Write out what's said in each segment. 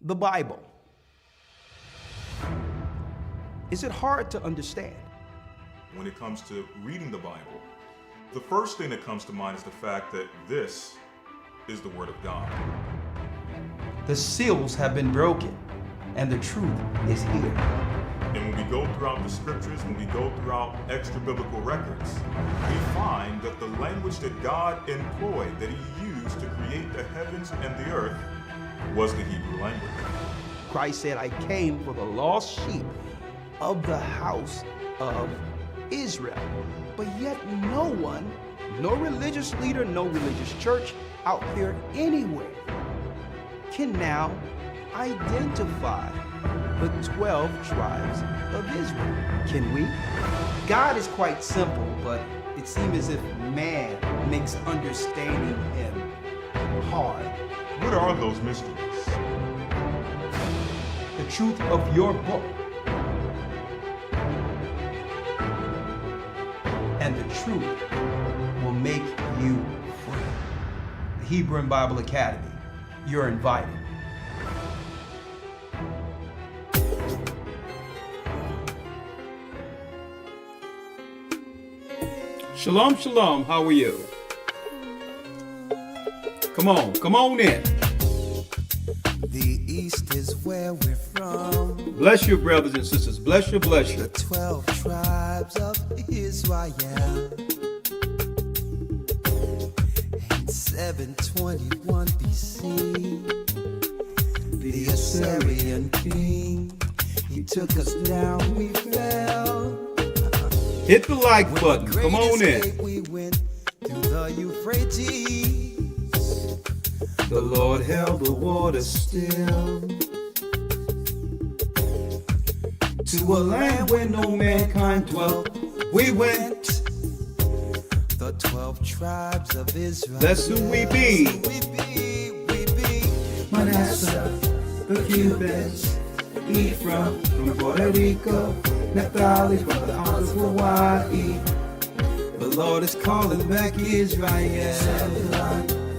The Bible. Is it hard to understand? When it comes to reading the Bible, the first thing that comes to mind is the fact that this is the Word of God. The seals have been broken, and the truth is here. And when we go throughout the scriptures, when we go throughout extra biblical records, we find that the language that God employed, that He used to create the heavens and the earth, was the Hebrew language. Christ said, I came for the lost sheep of the house of Israel. But yet no one, no religious leader, no religious church out there anywhere can now identify the 12 tribes of Israel. Can we? God is quite simple, but it seems as if man makes understanding Him hard. What are those mysteries? The truth of your book and the truth will make you free. The Hebrew and Bible Academy, you're invited. Shalom, shalom, how are you? Come on in. The East is where we're from. Bless you, brothers and sisters. Bless you, bless you. The 12 tribes of Israel. In 721 BC, the Assyrian king, he took us down, we fell. Hit the like button. Come on in. We went through the Euphrates. The Lord held the water still. To a land where no mankind dwelt, we went. The 12 tribes of Israel. That's who we be. We be. Manasseh, the Cubans, Ephraim from Puerto Rico, Naphtali from the islands of Hawaii. The Lord is calling back Israel.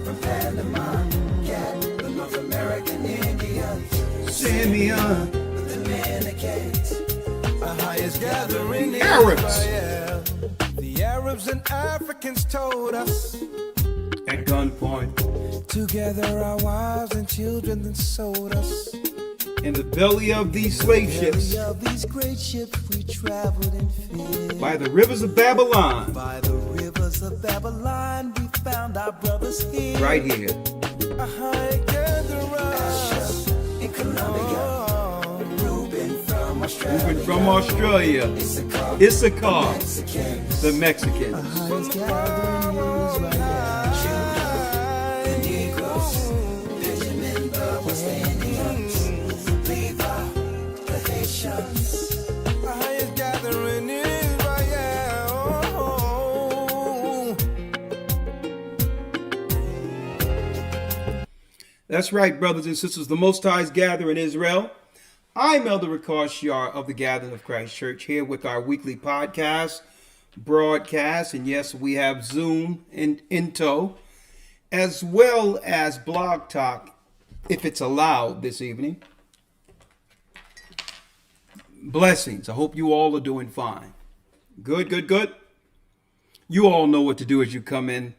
From Panama, the North American Indians, Simeon, the Dominicans, the highest gathering in Arabs. Israel. The Arabs and Africans told us, at gunpoint, together our wives and children then sold us. in the belly of these slave ships, Belly of these great ships we traveled and fed. by the rivers of Babylon, By the rivers of Babylon we found our brothers here. right here. A high gatherer in Colombia. Reuben from Australia. Moving from Australia, Issachar, the Mexicans. Highest gathering in Israel. The Negroes, Benjamin, the West Indians, Levi, the Haitians. The highest gathering in Israel. That's right, brothers and sisters. The Most High's gather in Israel. I'm Elder Ricard Shar of the Gathering of Christ Church, here with our weekly podcast, broadcast, and yes, we have Zoom in tow, as well as Blog Talk, if it's allowed this evening. Blessings. I hope you all are doing fine. Good. You all know what to do as you come in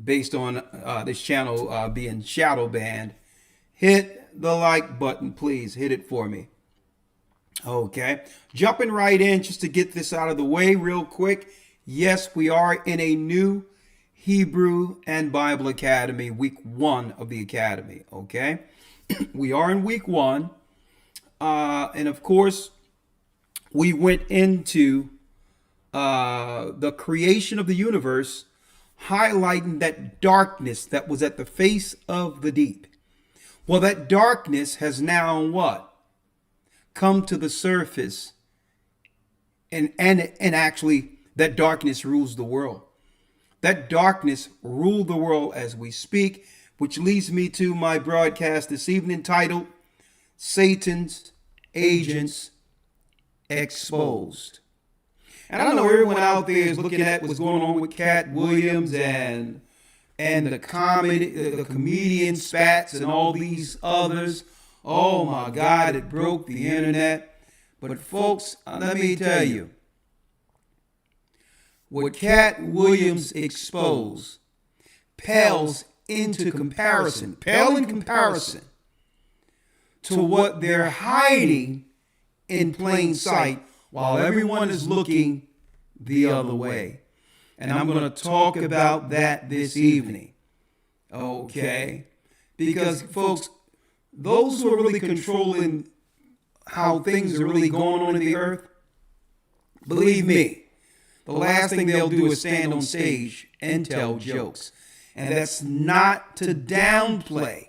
based on this channel being shadow banned. Hit the like button, please. Hit it for me. Okay. Jumping right in just to get this out of the way real quick. Yes, we are in a new Hebrew and Bible Academy, week 1 of the Academy. Okay. We are in week 1. And of course, we went into the creation of the universe, highlighting that darkness that was at the face of the deep. Well, that darkness has now what? Come to the surface. And actually, that darkness rules the world. That darkness ruled the world as we speak, which leads me to my broadcast this evening titled, Satan's Agents Exposed. And I know everyone out there is looking at what's going on with Cat Williams and the comedian Spats and all these others Oh my God, it broke the internet. But folks, let me tell you, what Cat Williams exposed pale in comparison to what they're hiding in plain sight while everyone is looking the other way. And I'm going to talk about that this evening. Okay? Because, folks, those who are really controlling how things are really going on in the earth, believe me, the last thing they'll do is stand on stage and tell jokes. And that's not to downplay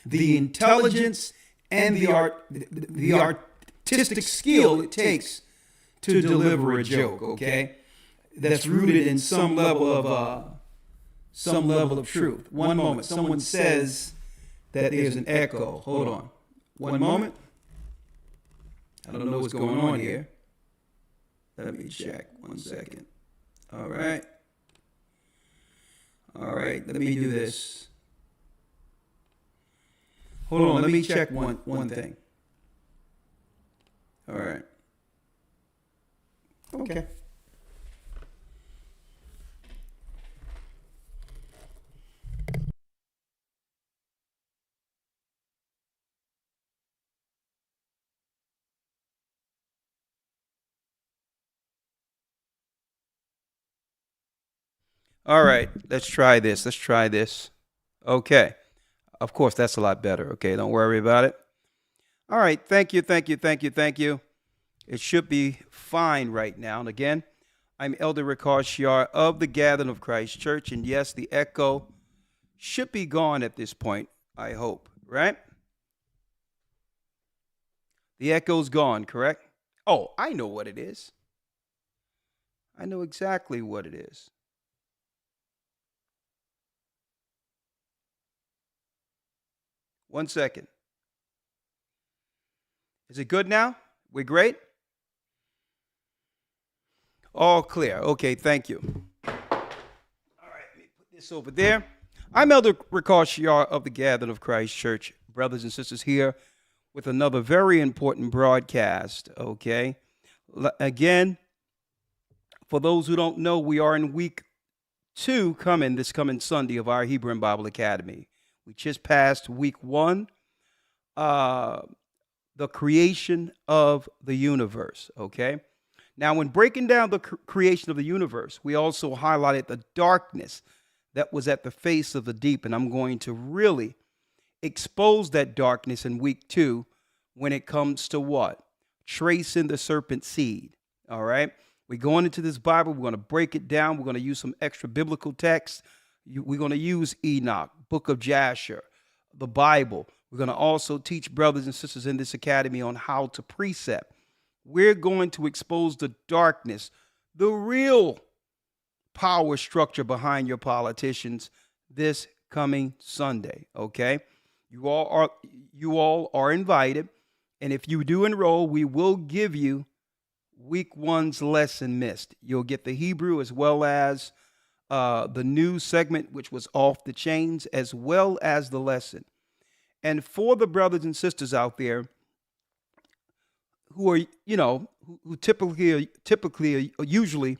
the intelligence and the artistic skill it takes to deliver a joke, okay? That's rooted in some level of truth. One moment. Someone says that there's an echo. Hold on. One moment. I don't know what's going on here. Let me check. 1 second. All right. Let me do this. Hold on. Let me check one thing. All right. Okay. All right, let's try this. Okay. Of course, that's a lot better. Okay, don't worry about it. All right, thank you. It should be fine right now. And again, I'm Elder Ricard Shiar of the Gathering of Christ Church. And yes, the echo should be gone at this point, I hope, right? The echo's gone, correct? Oh, I know what it is. I know exactly what it is. One second. Is it good now? We're great? All clear. Okay, thank you. All right, let me put this over there. I'm Elder Ricard Shiar of the Gathering of Christ Church. Brothers and sisters here with another very important broadcast, okay? Again, for those who don't know, we are in week 2 this coming Sunday of our Hebrew and Bible Academy. We just passed week 1, the creation of the universe, okay? Now, when breaking down the creation of the universe, we also highlighted the darkness that was at the face of the deep, and I'm going to really expose that darkness in week 2 when it comes to what? Tracing the serpent seed, all right? We're going into this Bible. We're going to break it down. We're going to use some extra biblical text. We're going to use Enoch, Book of Jasher, the Bible. We're going to also teach brothers and sisters in this academy on how to precept. We're going to expose the darkness, the real power structure behind your politicians this coming Sunday, okay? You all are invited, and if you do enroll, we will give you week 1's lesson missed. You'll get the Hebrew as well as the new segment, which was off the chains, as well as the lesson. And for the brothers and sisters out there who are, who usually,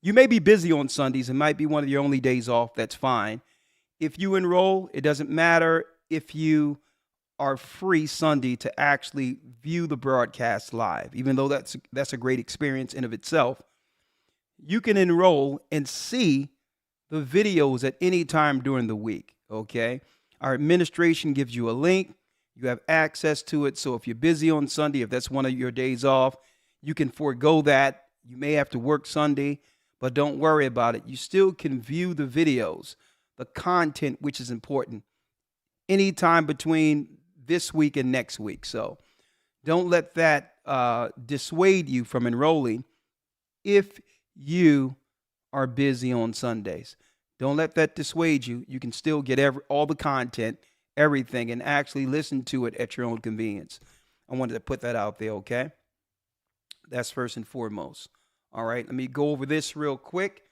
you may be busy on Sundays. It might be one of your only days off. That's fine. If you enroll, it doesn't matter if you are free Sunday to actually view the broadcast live, even though that's a great experience in of itself. You can enroll and see the videos at any time during the week, okay? Our administration gives you a link. You have access to it. So if you're busy on Sunday, if that's one of your days off, you can forego that. You may have to work Sunday, but don't worry about it. You still can view the videos, the content, which is important, anytime between this week and next week. So don't let that dissuade you from enrolling if you are busy on Sundays. Don't let that dissuade you. You can still get all the content, everything, and actually listen to it at your own convenience. I wanted to put that out there, okay? That's first and foremost. All right, let me go over this real quick.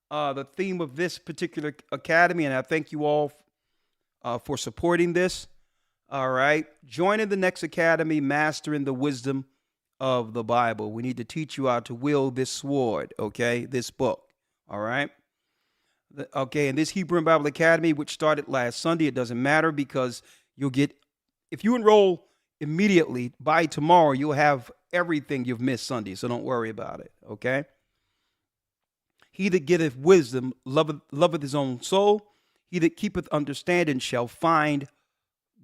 The theme of this particular academy, and I thank you all for supporting this. All right. Joining the next academy, mastering the wisdom of the Bible. We need to teach you how to wield this sword, okay? This book. All right. Okay. And this Hebrew and Bible Academy, which started last Sunday, it doesn't matter because you'll get, if you enroll immediately by tomorrow, you'll have everything you've missed Sunday. So don't worry about it. Okay. He that getteth wisdom loveth his own soul. He that keepeth understanding shall find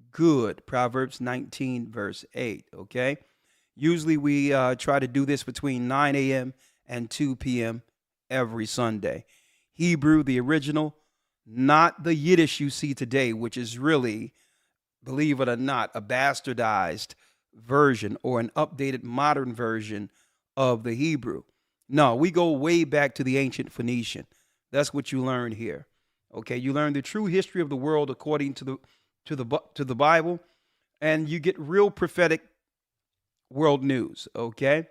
good. Proverbs 19, verse 8. Okay. Usually we try to do this between 9 a.m. and 2 p.m. every Sunday. Hebrew, the original, not the Yiddish you see today, which is really, believe it or not, a bastardized version or an updated modern version of the Hebrew. No, we go way back to the ancient Phoenician. That's what you learn here. Okay, you learn the true history of the world according to the Bible, and you get real prophetic world news. Okay,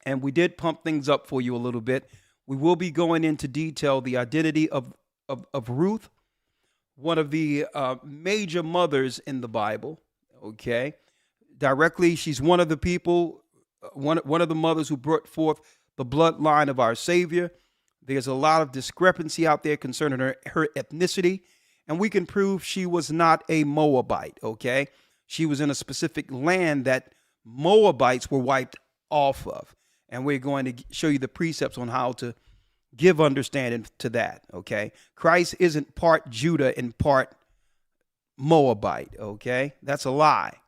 and we did pump things up for you a little bit. We will be going into detail the identity of Ruth, one of the major mothers in the Bible. Okay, directly, she's one of the people, one of the mothers who brought forth the bloodline of our Savior. There's a lot of discrepancy out there concerning her ethnicity, and we can prove she was not a Moabite, okay? She was in a specific land that Moabites were wiped off of, and we're going to show you the precepts on how to give understanding to that, okay? Christ isn't part Judah and part Moabite, okay? That's a lie.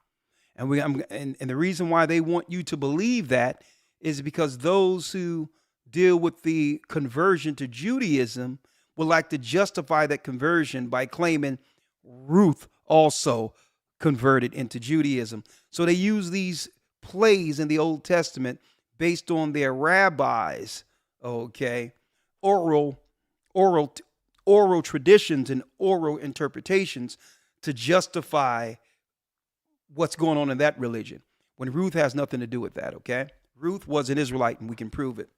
And the reason why they want you to believe that is because those who deal with the conversion to Judaism would like to justify that conversion by claiming Ruth also converted into Judaism. So they use these plays in the Old Testament based on their rabbis, okay, oral traditions and oral interpretations to justify what's going on in that religion, when Ruth has nothing to do with that, okay? Ruth was an Israelite, and we can prove it.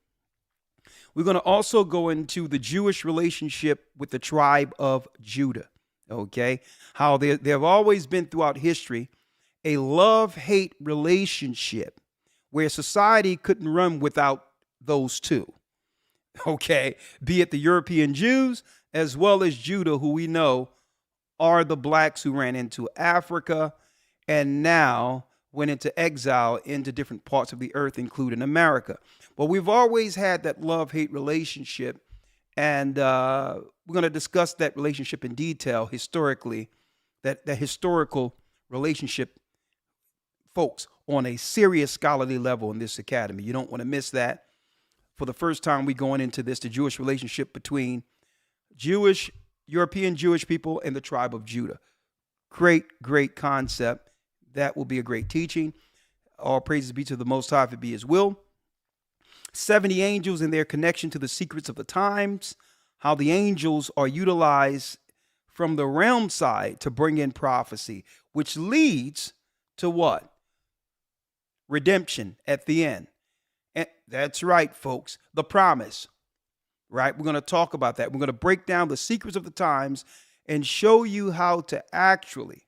We're going to also go into the Jewish relationship with the tribe of Judah, okay? How there have always been throughout history a love-hate relationship where society couldn't run without those two, okay? Be it the European Jews as well as Judah, who we know are the blacks who ran into Africa and now went into exile into different parts of the earth, including America. But we've always had that love-hate relationship, and we're going to discuss that relationship in detail historically, that historical relationship, folks, on a serious scholarly level in this academy. You don't want to miss that. For the first time, we're going into this, the Jewish relationship between European Jewish people and the tribe of Judah. Great concept. That will be a great teaching. All praises be to the Most High if it be His will. 70 angels and their connection to the secrets of the times, how the angels are utilized from the realm side to bring in prophecy, which leads to what? Redemption at the end. And that's right, folks, the promise, right? We're going to talk about that. We're going to break down the secrets of the times and show you how to actually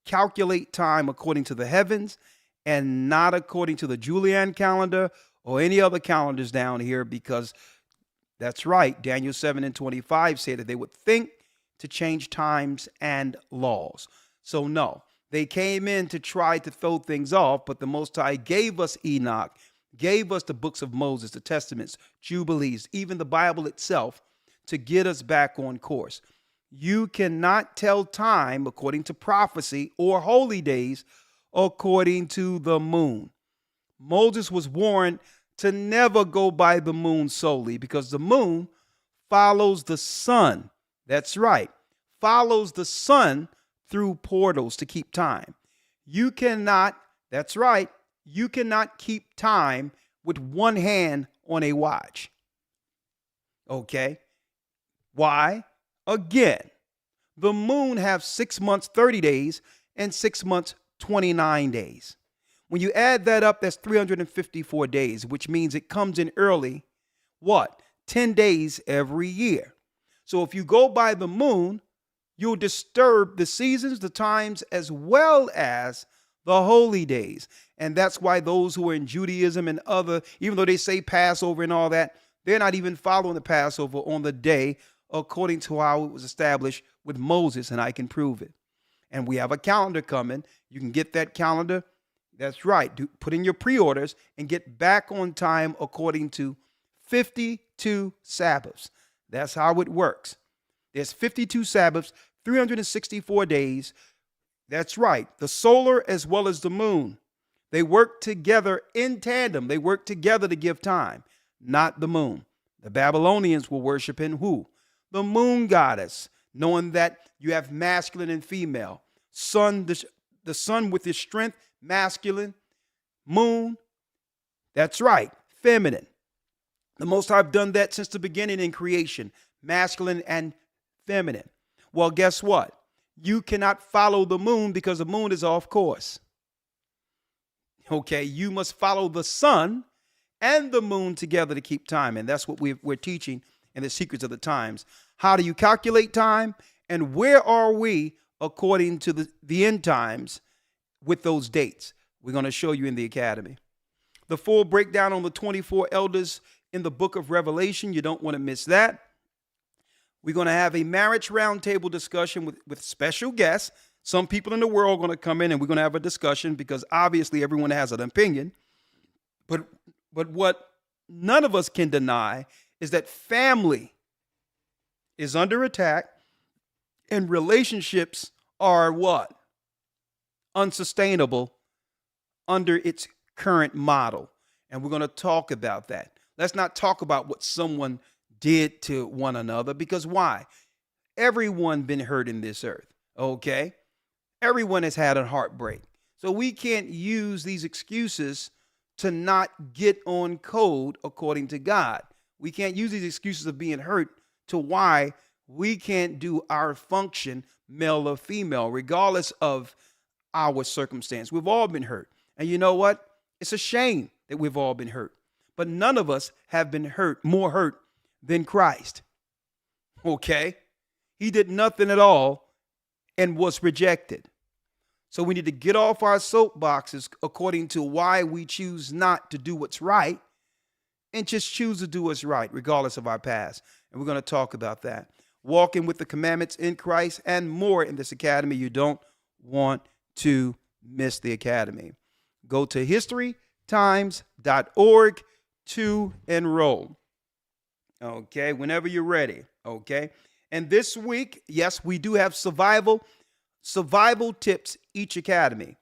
calculate time according to the heavens and not according to the Julian calendar or any other calendars down here, because that's right. Daniel 7:25 said that they would think to change times and laws. So no, they came in to try to throw things off, but the Most High gave us Enoch, gave us the books of Moses, the testaments, Jubilees, even the Bible itself to get us back on course. You cannot tell time according to prophecy or holy days according to the moon. Moses was warned to never go by the moon solely because the moon follows the sun. That's right. Follows the sun through portals to keep time. You cannot, that's right, you cannot keep time with one hand on a watch. Okay? Why? Again, the moon has 6 months, 30 days, and 6 months, 29 days. When you add that up, that's 354 days, which means it comes in early, what? 10 days every year. So if you go by the moon, You'll disturb the seasons, the times, as well as the holy days. And that's why those who are in Judaism and other, even though they say Passover and all that, they're not even following the Passover on the day according to how it was established with Moses, and I can prove it. And we have a calendar coming. You can get that calendar. That's right. Put in your pre-orders and get back on time according to 52 Sabbaths. That's how it works. There's 52 Sabbaths, 364 days. That's right. The solar as well as the moon. They work together in tandem. They work together to give time, not the moon. The Babylonians were worshiping who? The moon goddess, knowing that you have masculine and female. Sun, the sun with his strength, masculine. Moon, that's right, feminine. The Most High have done that since the beginning in creation, masculine and feminine. Well, guess what? You cannot follow the moon because the moon is off course. Okay, you must follow the sun and the moon together to keep time. And that's what we're teaching in the secrets of the times. How do you calculate time? And where are we according to the end times with those dates? We're going to show you in the academy. The full breakdown on the 24 elders in the book of Revelation. You don't want to miss that. We're going to have a marriage roundtable discussion with special guests. Some people in the world are going to come in and we're going to have a discussion because obviously everyone has an opinion. But what none of us can deny is that family is under attack and relationships are what? Unsustainable under its current model. And we're going to talk about that. Let's not talk about what someone did to one another, because why? Everyone been hurt in this earth, okay? Everyone has had a heartbreak. So we can't use these excuses to not get on code according to God. We can't use these excuses of being hurt to why we can't do our function, male or female, regardless of our circumstance. We've all been hurt. And you know what? It's a shame that we've all been hurt. But none of us have been more hurt than Christ. Okay? He did nothing at all and was rejected. So we need to get off our soapboxes according to why we choose not to do what's right and just choose to do what's right, regardless of our past. And we're going to talk about that. Walking with the commandments in Christ and more in this academy. You don't want to miss the academy. Go to historytimes.org to enroll. Okay, whenever you're ready. Okay. And this week, yes, we do have survival tips each academy.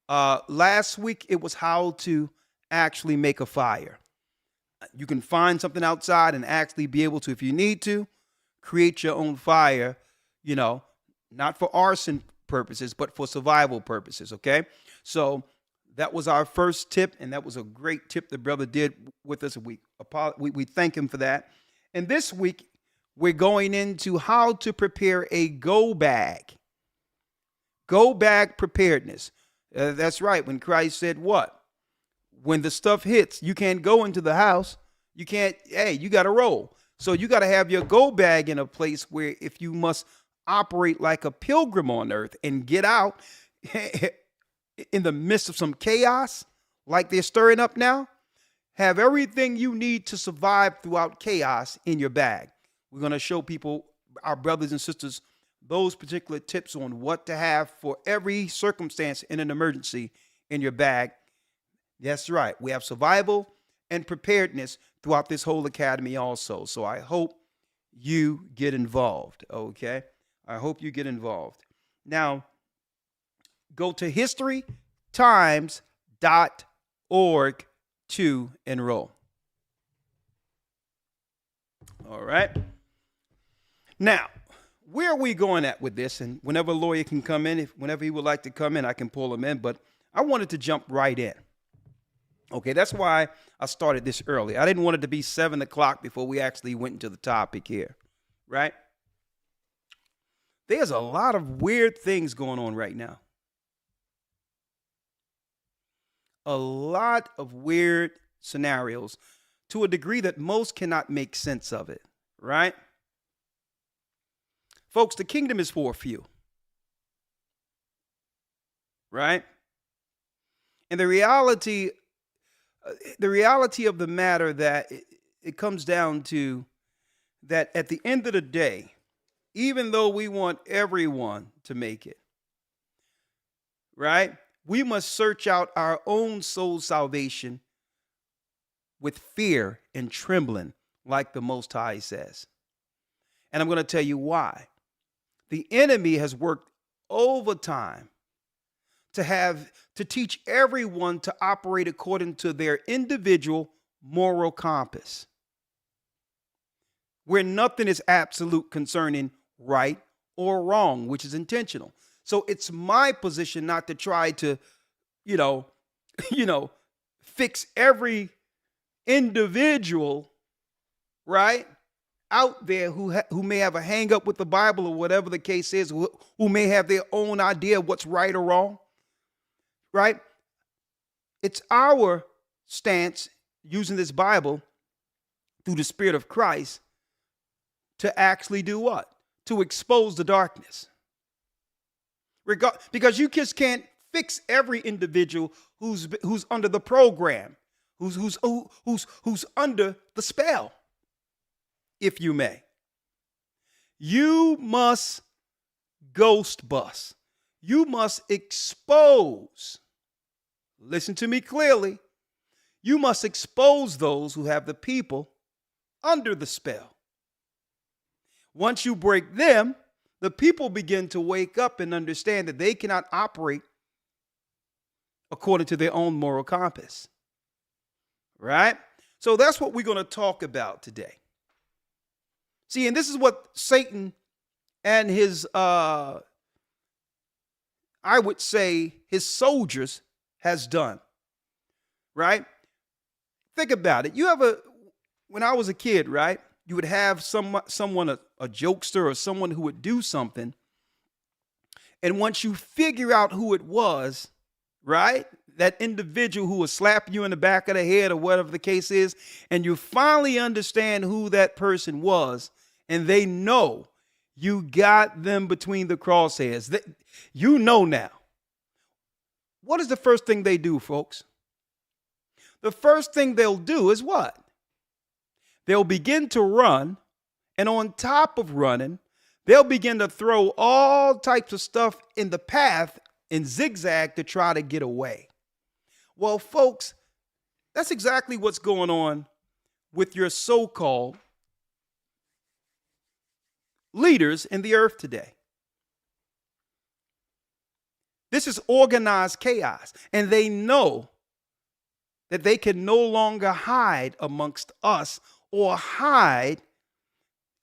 Last week, it was how to actually make a fire. You can find something outside and actually be able to, if you need to, create your own fire, not for arson purposes, but for survival purposes. Okay. So that was our first tip, and that was a great tip the brother did with us. We thank him for that. And this week, we're going into how to prepare a go bag. Go bag preparedness. That's right. When Christ said what? When the stuff hits, you can't go into the house. You can't, you got to roll. So you got to have your go bag in a place where if you must operate like a pilgrim on earth and get out in the midst of some chaos like they're stirring up now, have everything you need to survive throughout chaos in your bag. We're going to show people, our brothers and sisters, those particular tips on what to have for every circumstance in an emergency in your bag. That's right. We have survival and preparedness throughout this whole academy also. So I hope you get involved. Okay. I hope you get involved. Now, go to historytimes.org to enroll. All right. Now, where are we going at with this? And whenever a lawyer can come in, whenever he would like to come in, I can pull him in. But I wanted to jump right in. Okay, that's why I started this early. I didn't want it to be 7 o'clock before we actually went into the topic here, right? There's a lot of weird things going on right now. A lot of weird scenarios to a degree that most cannot make sense of it, right? Folks, the kingdom is for a few. Right? And the reality of the matter that it comes down to that at the end of the day, even though we want everyone to make it, right? We must search out our own soul salvation with fear and trembling, like the Most High says. And I'm going to tell you why. The enemy has worked overtime to teach everyone to operate according to their individual moral compass, where nothing is absolute concerning right or wrong, which is intentional. So it's my position not to try to, fix every individual, right, out there who may have a hang up with the Bible or whatever the case is, who may have their own idea of what's right or wrong, right? It's our stance using this Bible through the Spirit of Christ to actually do what? To expose the darkness. Because you just can't fix every individual who's under the program, who's under the spell, if you may. You must ghost bust. You must expose. Listen to me clearly. You must expose those who have the people under the spell. Once you break them, the people begin to wake up and understand that they cannot operate according to their own moral compass. Right? So that's what we're going to talk about today. See, and this is what Satan and his, I would say, his soldiers has done. Right? Think about it. When I was a kid, right? You would have someone, a jokester or someone who would do something. And once you figure out who it was, right? That individual who will slap you in the back of the head or whatever the case is, and you finally understand who that person was, and they know you got them between the crosshairs. You know now. What is the first thing they do, folks? The first thing they'll do is what? They'll begin to run, and on top of running, they'll begin to throw all types of stuff in the path in zigzag to try to get away. Well, folks, that's exactly what's going on with your so-called leaders in the earth today. This is organized chaos, and they know that they can no longer hide amongst us or hide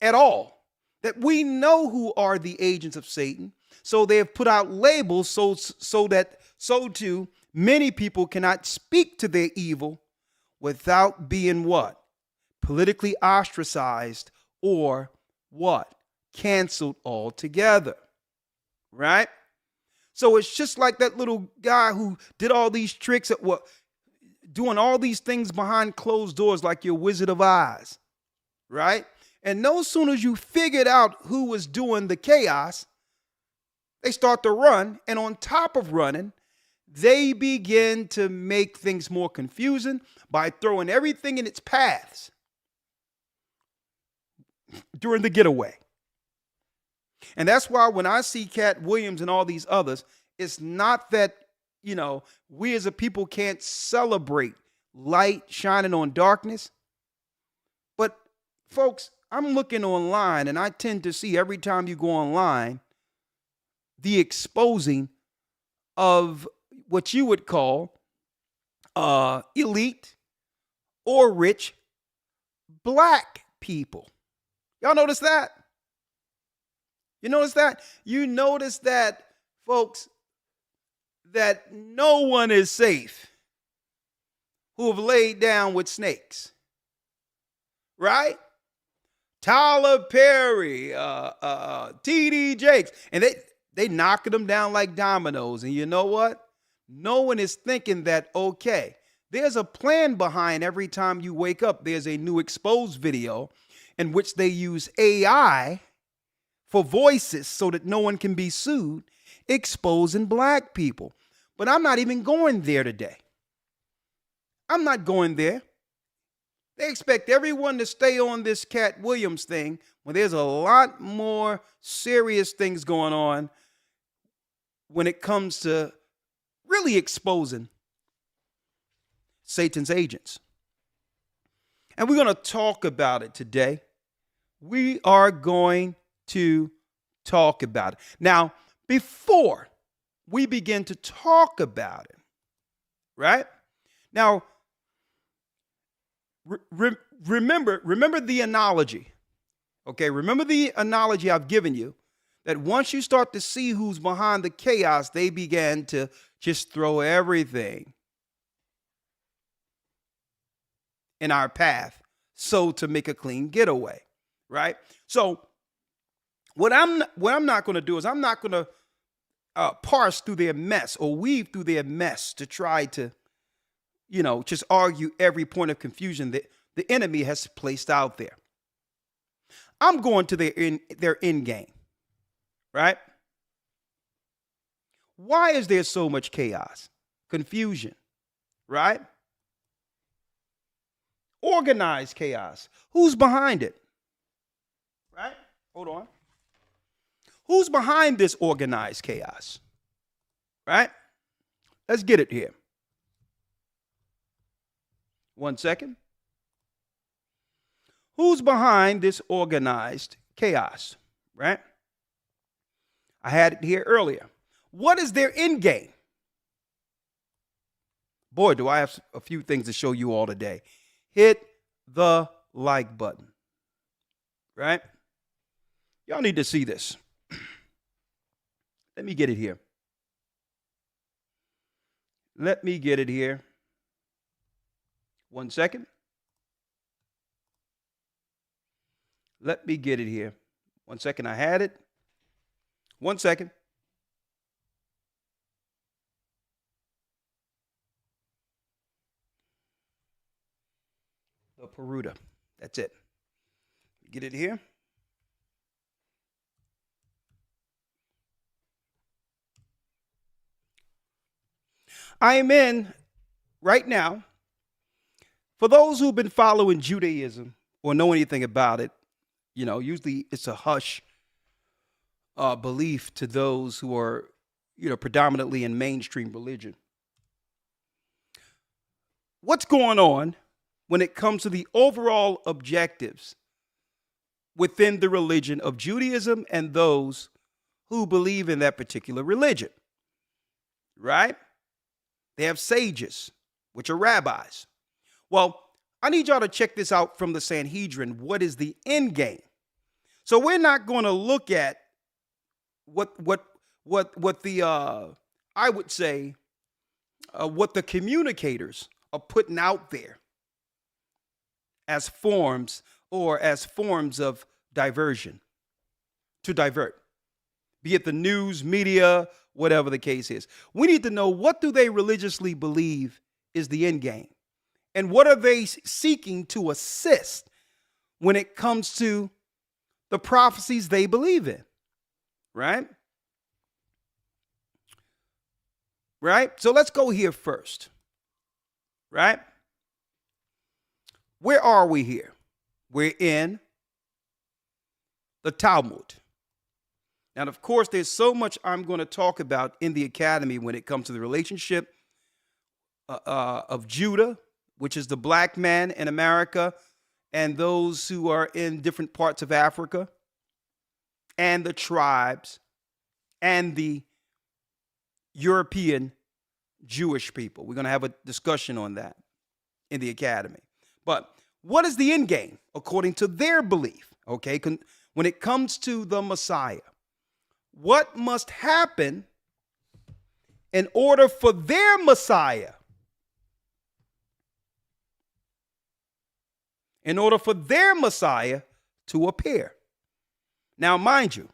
at all. That we know who are the agents of Satan. So they have put out labels so too many people cannot speak to their evil without being what? Politically ostracized or what? Canceled altogether. Right? So it's just like that little guy who did all these tricks at what? Doing all these things behind closed doors like your Wizard of Oz, right? And no sooner as you figured out who was doing the chaos, they start to run. And on top of running, they begin to make things more confusing by throwing everything in its paths during the getaway. And that's why when I see Cat Williams and all these others, it's not that we as a people can't celebrate light shining on darkness. But folks, I'm looking online and I tend to see every time you go online, the exposing of what you would call elite or rich black people. Y'all notice that? You notice that? You notice that, folks, that no one is safe who have laid down with snakes, right? Tyler Perry, T.D. Jakes, and they knocking them down like dominoes. And you know what? No one is thinking that, okay, there's a plan behind every time you wake up. There's a new exposed video in which they use AI for voices so that no one can be sued, exposing black people. But I'm not even going there today. I'm not going there. They expect everyone to stay on this Cat Williams thing when there's a lot more serious things going on when it comes to really exposing Satan's agents. And we're going to talk about it today. We are going to talk about it. Now, before we begin to talk about it, right? Now, remember the analogy. Okay, remember the analogy I've given you, that once you start to see who's behind the chaos, they began to just throw everything in our path so to make a clean getaway, right? So what I'm not going to do is I'm not going to parse through their mess or weave through their mess to try to, just argue every point of confusion that the enemy has placed out there. I'm going to their end game, right? Why is there so much chaos, confusion, right? Organized chaos. Who's behind it? Right? Hold on. Who's behind this organized chaos? Right? Let's get it here. 1 second. Who's behind this organized chaos? Right? I had it here earlier. What is their end game? Boy, do I have a few things to show you all today. Hit the like button. Right? Y'all need to see this. Let me get it here. Let me get it here. 1 second. Let me get it here. 1 second. I had it. 1 second. The Peruta. That's it. Get it here. I am in right now. For those who've been following Judaism or know anything about it, usually it's a hush belief to those who are, predominantly in mainstream religion. What's going on when it comes to the overall objectives within the religion of Judaism and those who believe in that particular religion, right? They have sages, which are rabbis. Well, I need y'all to check this out from the Sanhedrin. What is the end game? So we're not going to look at what the I would say what the communicators are putting out there as forms of diversion, to divert, be it the news, media, whatever the case is. We need to know, what do they religiously believe is the end game? And what are they seeking to assist when it comes to the prophecies they believe in? Right? Right? So let's go here first. Right? Where are we here? We're in the Talmud. Now, of course, there's so much I'm going to talk about in the academy when it comes to the relationship of Judah, which is the black man in America, and those who are in different parts of Africa, and the tribes, and the European Jewish people. We're going to have a discussion on that in the academy. But what is the end game according to their belief? Okay, when it comes to the Messiah, what must happen in order for their Messiah, to appear? Now, mind you,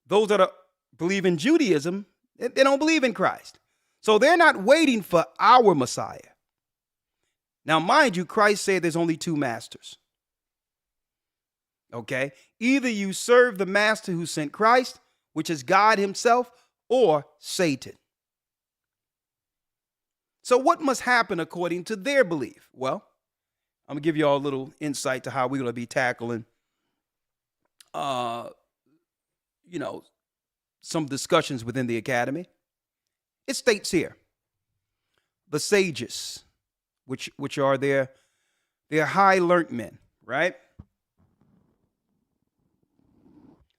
those that believe in Judaism, they don't believe in Christ. So they're not waiting for our Messiah. Now, mind you, Christ said there's only two masters. Okay? Either you serve the master who sent Christ, which is God himself, or Satan. So what must happen according to their belief? Well, I'm going to give you all a little insight to how we're going to be tackling, some discussions within the academy. It states here, the sages, which are their high learned men, right?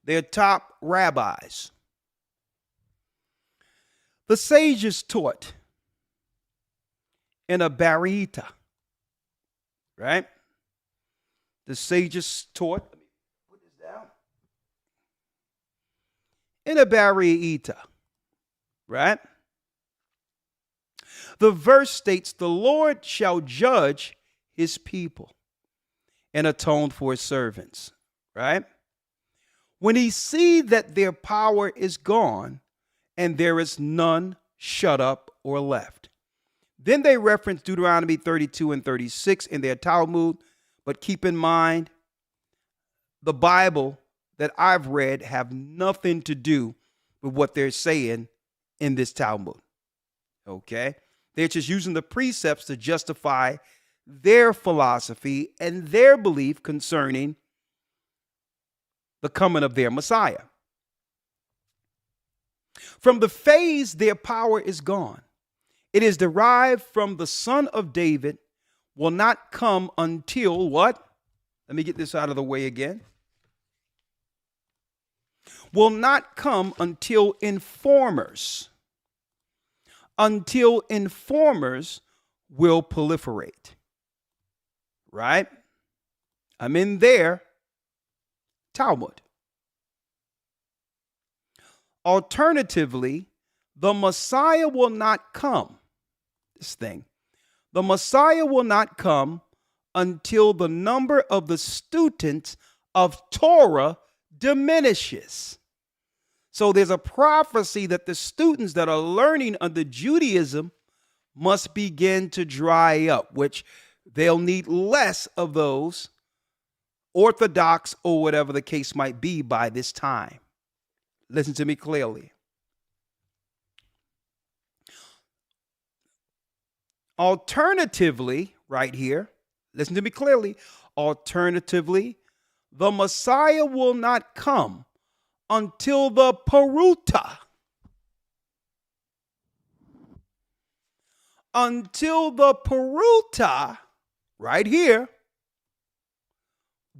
Their top rabbis. The sages taught in a barita, right? The sages taught, let me put this down, in a barita, right? The verse states, the Lord shall judge his people and atone for his servants, right? When he see that their power is gone and there is none shut up or left. Then they reference Deuteronomy 32 and 36 in their Talmud, but keep in mind, the Bible that I've read have nothing to do with what they're saying in this Talmud, okay? They're just using the precepts to justify their philosophy and their belief concerning the coming of their Messiah. From the phase their power is gone, it is derived from the Son of David will not come until what? Let me get this out of the way again. Will not come until informers will proliferate. Right? I'm in there. Talmud. Alternatively, the Messiah will not come. The Messiah will not come until the number of the students of Torah diminishes. So there's a prophecy that the students that are learning under Judaism must begin to dry up, which they'll need less of those Orthodox or whatever the case might be by this time. Listen to me clearly. Alternatively, right here, listen to me clearly. Alternatively, the Messiah will not come until the Peruta. Until the Peruta, right here,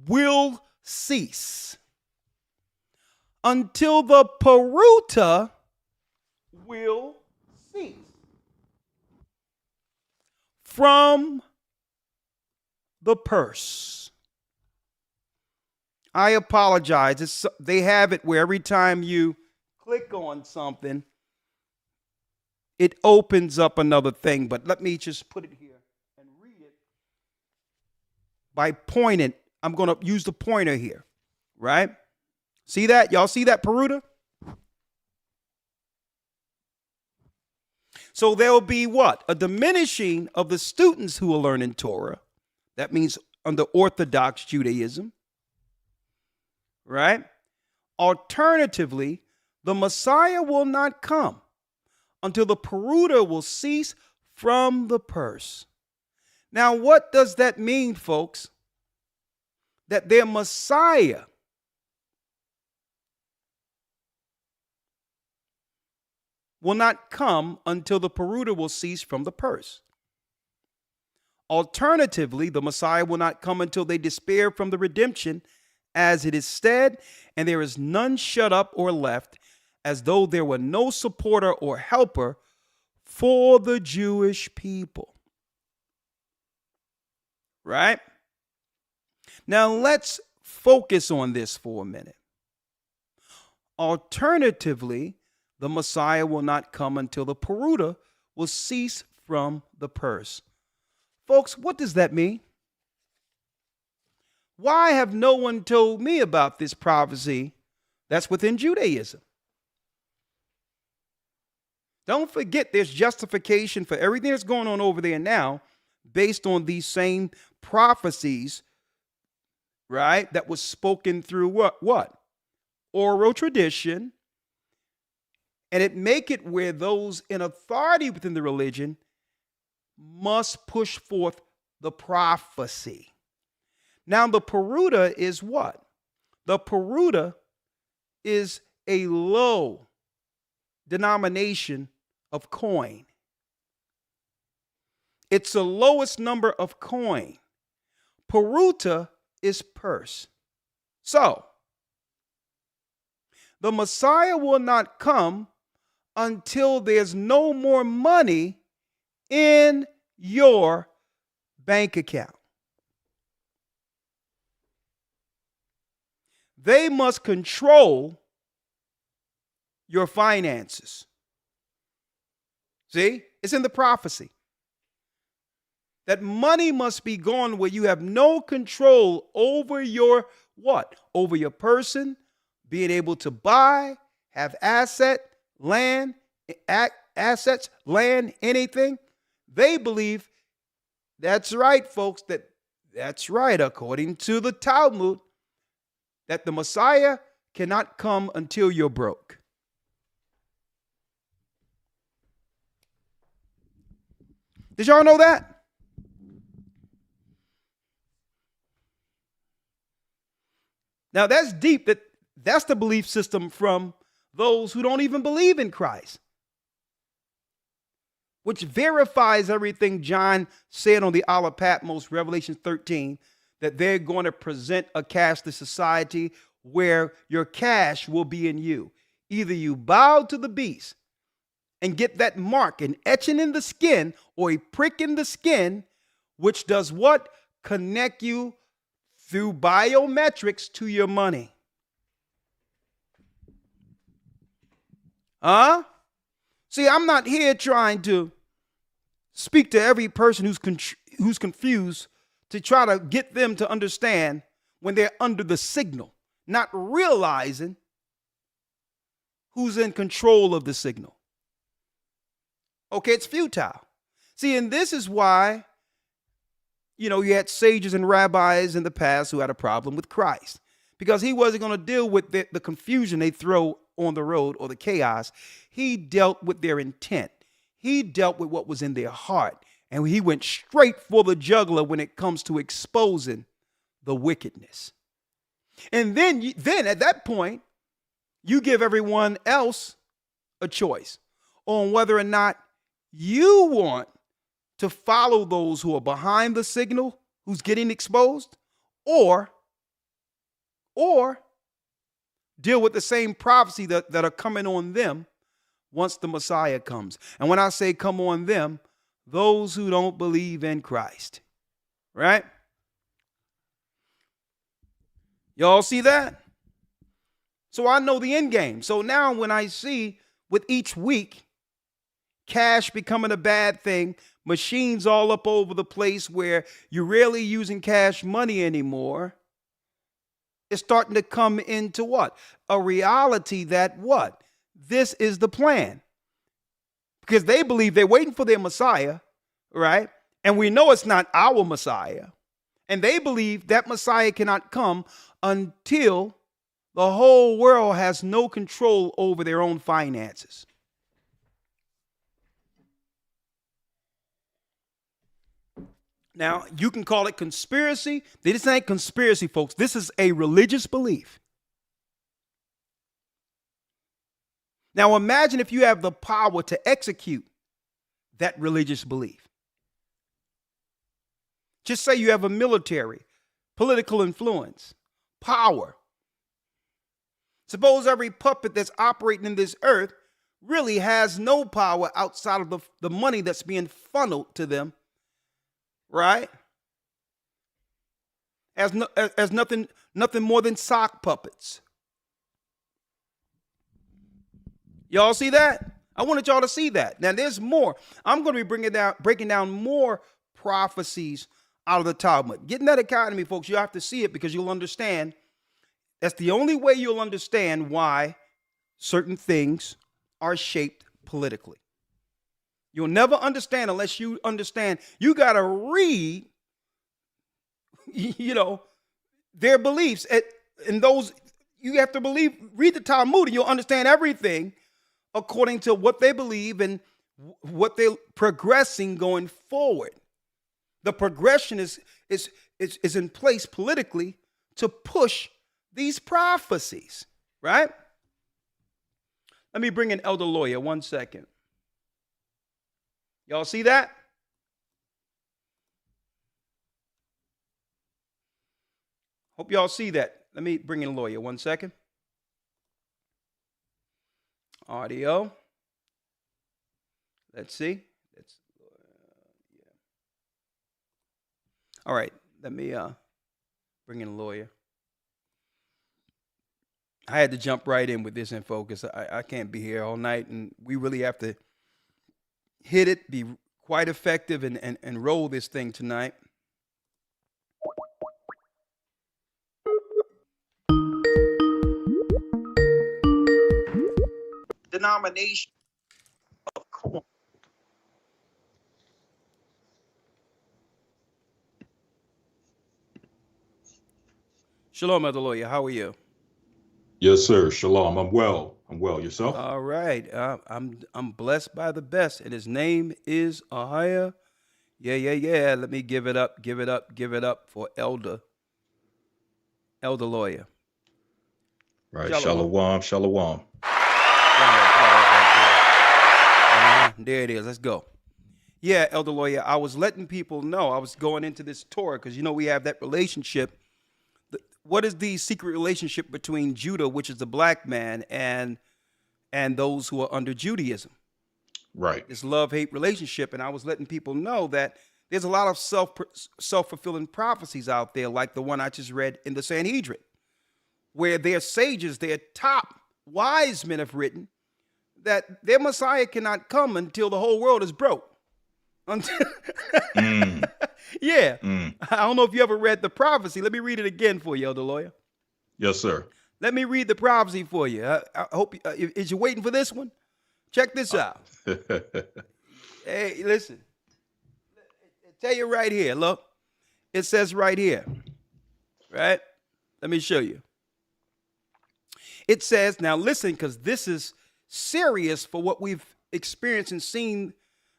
will cease. Until the Peruta will cease. From the purse. I apologize. They have it where every time you click on something, it opens up another thing. But let me just put it here and read it by pointing. I'm going to use the pointer here, right? See that? Y'all see that, Peruta? So there will be what? A diminishing of the students who are learning Torah. That means under Orthodox Judaism. Right? Alternatively, the Messiah will not come until the Peruta will cease from the purse. Now, what does that mean, folks? That their Messiah will not come until the Peruta will cease from the purse. Alternatively, the Messiah will not come until they despair from the redemption, as it is said, and there is none shut up or left, as though there were no supporter or helper for the Jewish people. Right? Now let's focus on this for a minute. Alternatively, the Messiah will not come until the Peruta will cease from the purse. Folks, what does that mean? Why have no one told me about this prophecy that's within Judaism? Don't forget there's justification for everything that's going on over there now based on these same prophecies right? That was spoken through what? Oral tradition. And it make it where those in authority within the religion must push forth the prophecy. Now, the peruta is what? The peruta is a low denomination of coin. It's the lowest number of coin. Peruta is purse. So, the Messiah will not come until there's no more money in your bank account. They must control your finances. See, it's in the prophecy that money must be gone where you have no control over your what? Over your person, being able to buy, have assets, land, anything. They believe that's right, folks, that's right, according to the Talmud, that the Messiah cannot come until you're broke. Did y'all know that? Now that's deep. That's the belief system from those who don't even believe in Christ, which verifies everything John said on the Isle of Patmos, Revelation 13, that they're going to present a cashless society where your cash will be in you. Either you bow to the beast and get that mark, an etching in the skin or a prick in the skin, which does what? Connect you through biometrics to your money. See, I'm not here trying to speak to every person who's confused to try to get them to understand when they're under the signal, not realizing who's in control of the signal. Okay, it's futile. See, and this is why, you had sages and rabbis in the past who had a problem with Christ, because he wasn't going to deal with the confusion they throw on the road or the chaos. He dealt with their intent. He dealt with what was in their heart. And he went straight for the jugular when it comes to exposing the wickedness. And then at that point, you give everyone else a choice on whether or not you want to follow those who are behind the signal, who's getting exposed, or deal with the same prophecy that are coming on them once the Messiah comes. And when I say come on them, those who don't believe in Christ, right? Y'all see that? So I know the end game. So now when I see with each week, cash becoming a bad thing, machines all up over the place where you're rarely using cash money anymore, it's starting to come into what? A reality that what? This is the plan. Because they believe they're waiting for their Messiah, right? And we know it's not our Messiah. And they believe that Messiah cannot come until the whole world has no control over their own finances. Now, you can call it conspiracy. This ain't conspiracy, folks. This is a religious belief. Now, imagine if you have the power to execute that religious belief. Just say you have a military, political influence, power. Suppose every puppet that's operating in this earth really has no power outside of the money that's being funneled to them, right? As nothing more than sock puppets. Y'all see that? I wanted y'all to see that. Now there's more. I'm going to be breaking down more prophecies out of the Talmud. Getting that economy, folks, you have to see it because you'll understand. That's the only way you'll understand why certain things are shaped politically. You'll never understand unless you understand. You got to read, their beliefs. And those, you have to read the Talmud, and you'll understand everything according to what they believe and what they're progressing going forward. The progression is in place politically to push these prophecies, right? Let me bring in Elder Lawyer 1 second. Y'all see that? Hope y'all see that. Let me bring in Lawyer 1 second. Audio. Let's see. Yeah. All right. Let me bring in a lawyer. I had to jump right in with this info because I can't be here all night, and we really have to hit it, be quite effective, and roll this thing tonight. Denomination of corn. Shalom, Elder Lawyer. How are you? Yes, sir. Shalom. I'm well. Yourself? All right. I'm blessed by the best, and his name is Ahia. Yeah. Let me give it up for Elder Lawyer. Right. Shalom. There it is. Let's go. Yeah, Elder Lawyer, I was letting people know I was going into this Torah because, we have that relationship. What is the secret relationship between Judah, which is the black man, and those who are under Judaism? Right. This love-hate relationship. And I was letting people know that there's a lot of self-fulfilling prophecies out there, like the one I just read in the Sanhedrin, where their sages, their top wise men have written that their Messiah cannot come until the whole world is broke. Yeah. I don't know if you ever read the prophecy. Let me read it again for you, Elder Lawyer. Yes, sir. Let me read the prophecy for you. I hope, is you waiting for this one? Check this out. Hey, listen. I tell you right here, look. It says right here, right? Let me show you. It says, now listen, because this is serious for what we've experienced and seen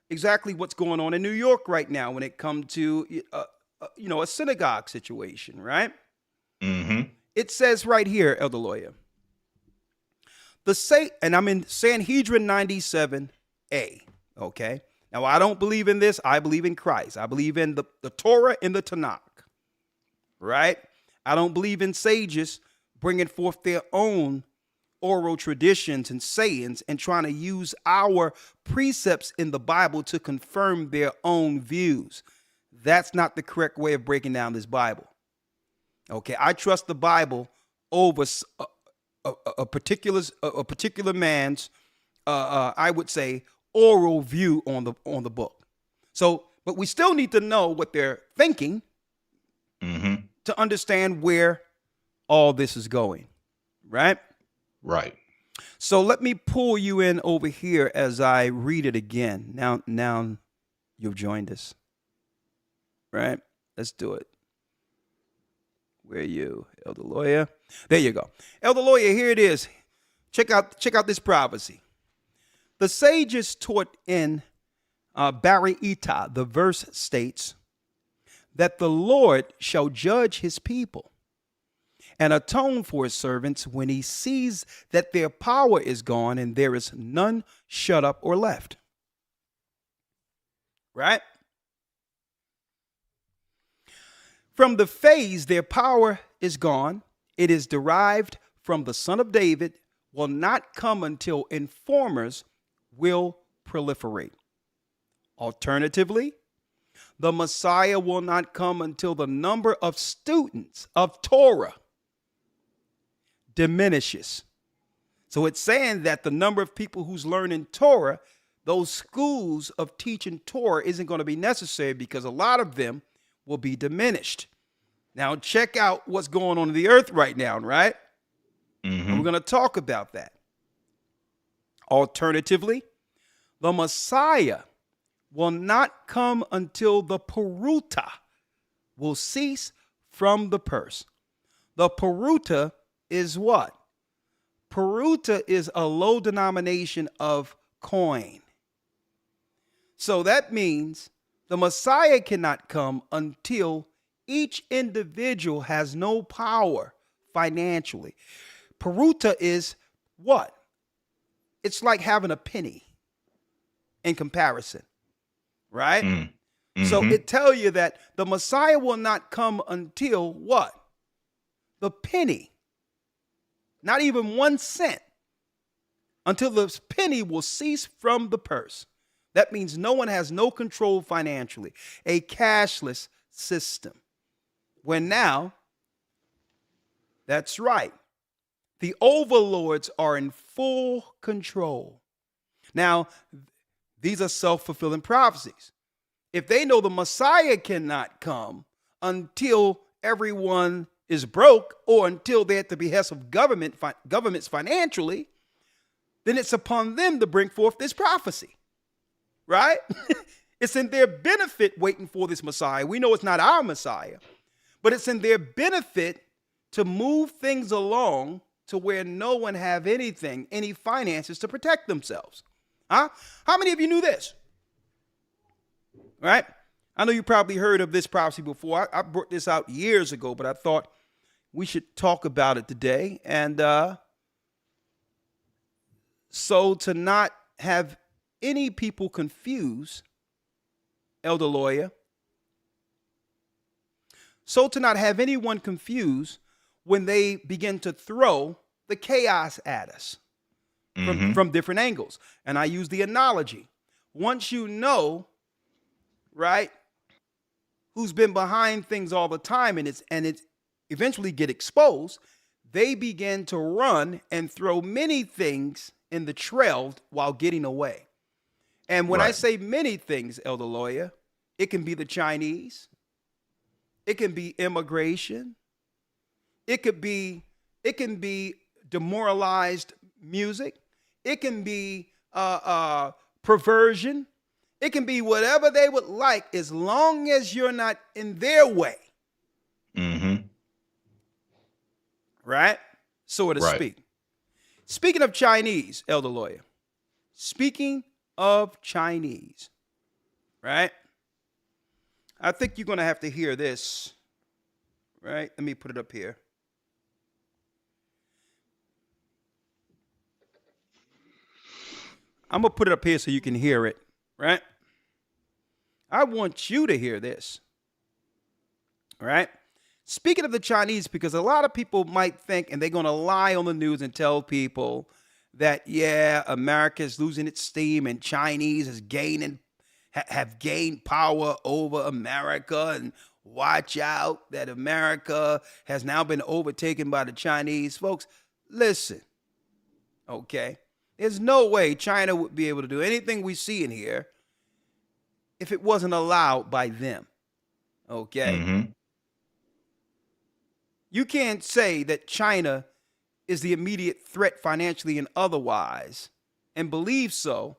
exactly what's going on in New York right now when it comes to, a synagogue situation, right? Mm-hmm. It says right here, Elder Lawyer, and I'm in Sanhedrin 97a, okay? Now, I don't believe in this. I believe in Christ. I believe in the Torah and the Tanakh, right? I don't believe in sages bringing forth their own oral traditions and sayings and trying to use our precepts in the Bible to confirm their own views. That's not the correct way of breaking down this Bible. Okay, I trust the Bible over a particular man's, I would say, oral view on the book. So, but we still need to know what they're thinking to understand where all this is going, right? Right. So let me pull you in over here as I read it again. Now you've joined us, right? Let's do it. Where are you, Elder Lawyer? There you go. Elder Lawyer, here it is. Check out this prophecy. The sages taught in Baraita, the verse states that the Lord shall judge his people and atone for his servants when he sees that their power is gone and there is none shut up or left. Right? From the phase their power is gone, it is derived from the Son of David, will not come until informers will proliferate. Alternatively, the Messiah will not come until the number of students of Torah diminishes. So it's saying that the number of people who's learning Torah, those schools of teaching Torah isn't going to be necessary because a lot of them will be diminished. Now check out what's going on in the earth right now, right? And we're going to talk about that. Alternatively, the Messiah will not come until the Peruta will cease from the purse. The Peruta is what? Peruta is a low denomination of coin. So that means the Messiah cannot come until each individual has no power financially. Peruta is what? It's like having a penny in comparison, right? So it tells you that the Messiah will not come until what? The penny, not even 1 cent, until the penny will cease from the purse. That means no one has no control financially, a cashless system. When now, that's right, the overlords are in full control. Now, these are self-fulfilling prophecies. If they know the Messiah cannot come until everyone is broke or until they're at the behest of governments financially, then it's upon them to bring forth this prophecy, right? It's in their benefit waiting for this Messiah. We know it's not our Messiah, but it's in their benefit to move things along to where no one have anything, any finances to protect themselves. Huh? How many of you knew this? Right? I know you probably heard of this prophecy before. I brought this out years ago, but I thought we should talk about it today. And so to not have any people confused, Elder Lawyer, so to not have anyone confused when they begin to throw the chaos at us from different angles. And I use the analogy. Once you know, right, who's been behind things all the time and it's eventually get exposed, they begin to run and throw many things in the trail while getting away. And when I say many things, Elder Lawyer, it can be the Chinese, it can be immigration, it can be demoralized music, it can be perversion, it can be whatever they would like as long as you're not in their way. Right? So to speak. Speaking of Chinese, Elder Lawyer, speaking of Chinese, right? I think you're going to have to hear this, right? Let me put it up here. I'm going to put it up here so you can hear it, right? I want you to hear this, right? Speaking of the Chinese, because a lot of people might think, and they're going to lie on the news and tell people that, yeah, America is losing its steam and Chinese is have gained power over America, and watch out that America has now been overtaken by the Chinese. Folks, listen, okay? There's no way China would be able to do anything we see in here if it wasn't allowed by them, okay? You can't say that China is the immediate threat financially and otherwise and believe so.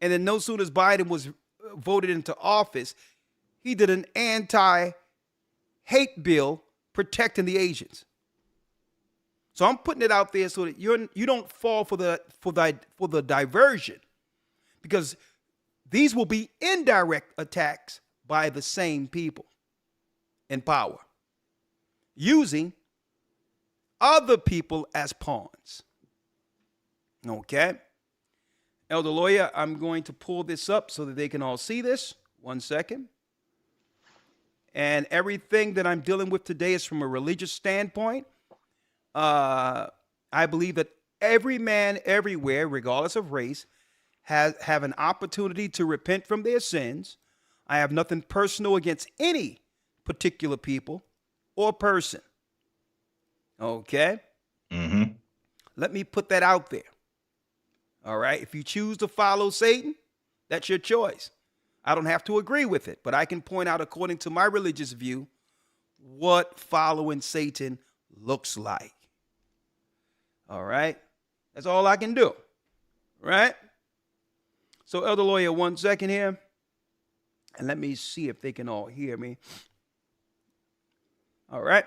And then no sooner as Biden was voted into office, he did an anti-hate bill protecting the Asians. So I'm putting it out there so that you don't fall for the diversion, because these will be indirect attacks by the same people in power, using other people as pawns. Okay? Elder Lawyer, I'm going to pull this up so that they can all see this. 1 second. And everything that I'm dealing with today is from a religious standpoint. I believe that every man everywhere, regardless of race, have an opportunity to repent from their sins. I have nothing personal against any particular people or person. Okay? Let me put that out there. All right? If you choose to follow Satan, that's your choice. I don't have to agree with it, but I can point out, according to my religious view, what following Satan looks like. All right? That's all I can do. Right? So, Elder Lawyer, 1 second here. And let me see if they can all hear me. All right.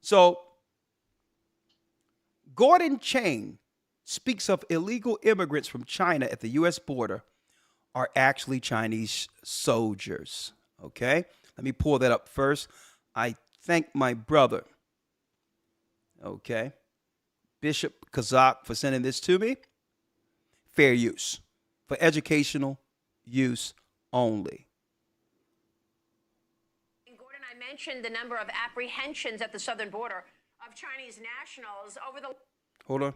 So Gordon Chang speaks of illegal immigrants from China at the U.S. border are actually Chinese soldiers. Okay? Let me pull that up first. I thank my brother, okay, Bishop Kazak, for sending this to me. Fair use, for educational use only. Gordon, I mentioned the number of apprehensions at the southern border of Chinese nationals over the... Hold on.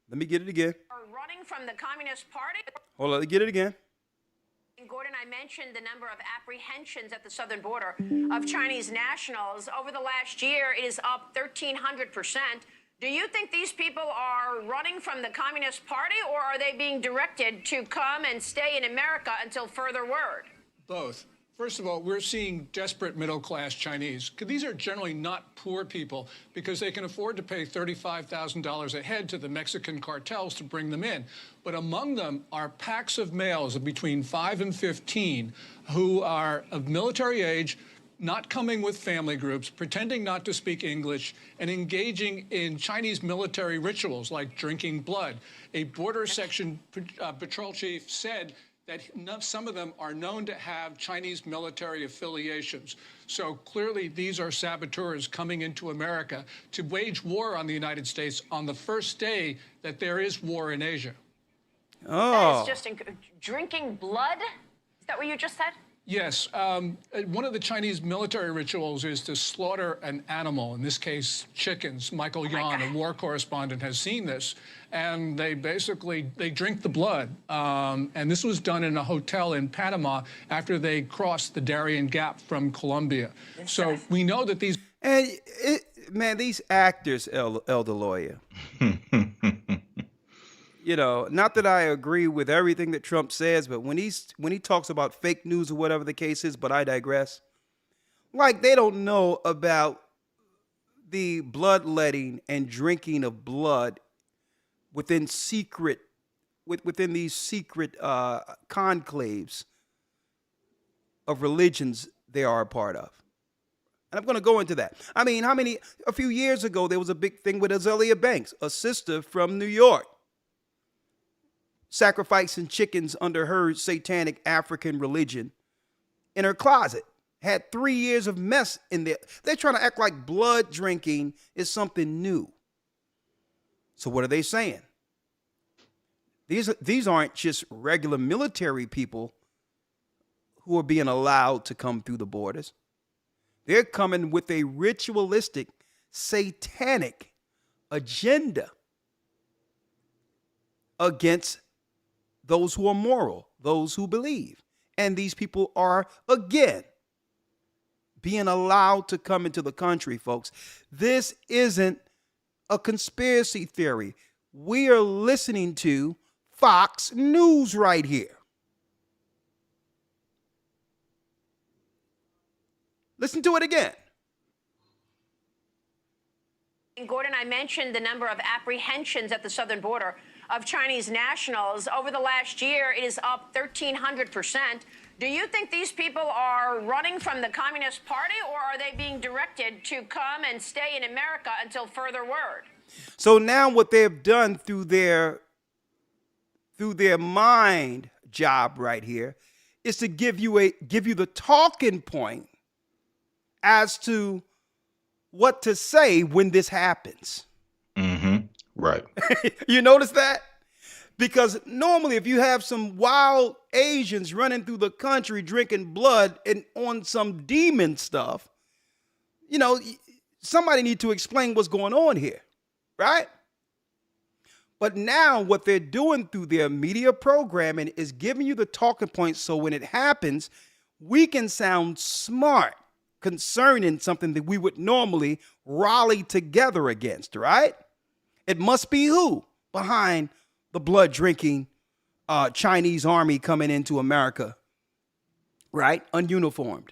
Let me get it again. Are running from the Communist Party. Hold on, let me get it again. Gordon, I mentioned the number of apprehensions at the southern border of Chinese nationals. Over the last year, it is up 1,300%. Do you think these people are running from the Communist Party, or are they being directed to come and stay in America until further word? Both. First of all, we're seeing desperate middle-class Chinese. These are generally not poor people because they can afford to pay $35,000 a head to the Mexican cartels to bring them in. But among them are packs of males of between 5 and 15 who are of military age, not coming with family groups, pretending not to speak English, and engaging in Chinese military rituals like drinking blood. A border section patrol chief said that some of them are known to have Chinese military affiliations. So clearly these are saboteurs coming into America to wage war on the United States on the first day that there is war in Asia. Oh. That is just drinking blood? Is that what you just said? Yes. One of the Chinese military rituals is to slaughter an animal, in this case, chickens. Michael Yan, a war correspondent, has seen this. And they drink the blood. And this was done in a hotel in Panama after they crossed the Darien Gap from Colombia. So we know that these... And, man, these actors, Elder Lawyer, you know, not that I agree with everything that Trump says, but when he talks about fake news or whatever the case is, but I digress. Like they don't know about the bloodletting and drinking of blood within these secret conclaves of religions they are a part of. And I'm going to go into that. I mean, a few years ago, there was a big thing with Azealia Banks, a sister from New York, sacrificing chickens under her satanic African religion in her closet. Had 3 years of mess in there. They're trying to act like blood drinking is something new. So what are they saying? These aren't just regular military people who are being allowed to come through the borders. They're coming with a ritualistic, satanic agenda against those who are moral, those who believe. And these people are, again, being allowed to come into the country, folks. This isn't a conspiracy theory. We are listening to Fox News right here. Listen to it again. Gordon, I mentioned the number of apprehensions at the southern border of Chinese nationals. Over the last year, it is up 1,300%. Do you think these people are running from the Communist Party, or are they being directed to come and stay in America until further word? So now what they've done through their mind job right here is to give you the talking point as to what to say when this happens. Mm-hmm. Right. You notice that? Because normally if you have some wild Asians running through the country drinking blood and on some demon stuff, you know, somebody need to explain what's going on here, right? But now what they're doing through their media programming is giving you the talking points so when it happens, we can sound smart concerning something that we would normally rally together against, right? It must be who behind the blood drinking Chinese army coming into America, right? Ununiformed,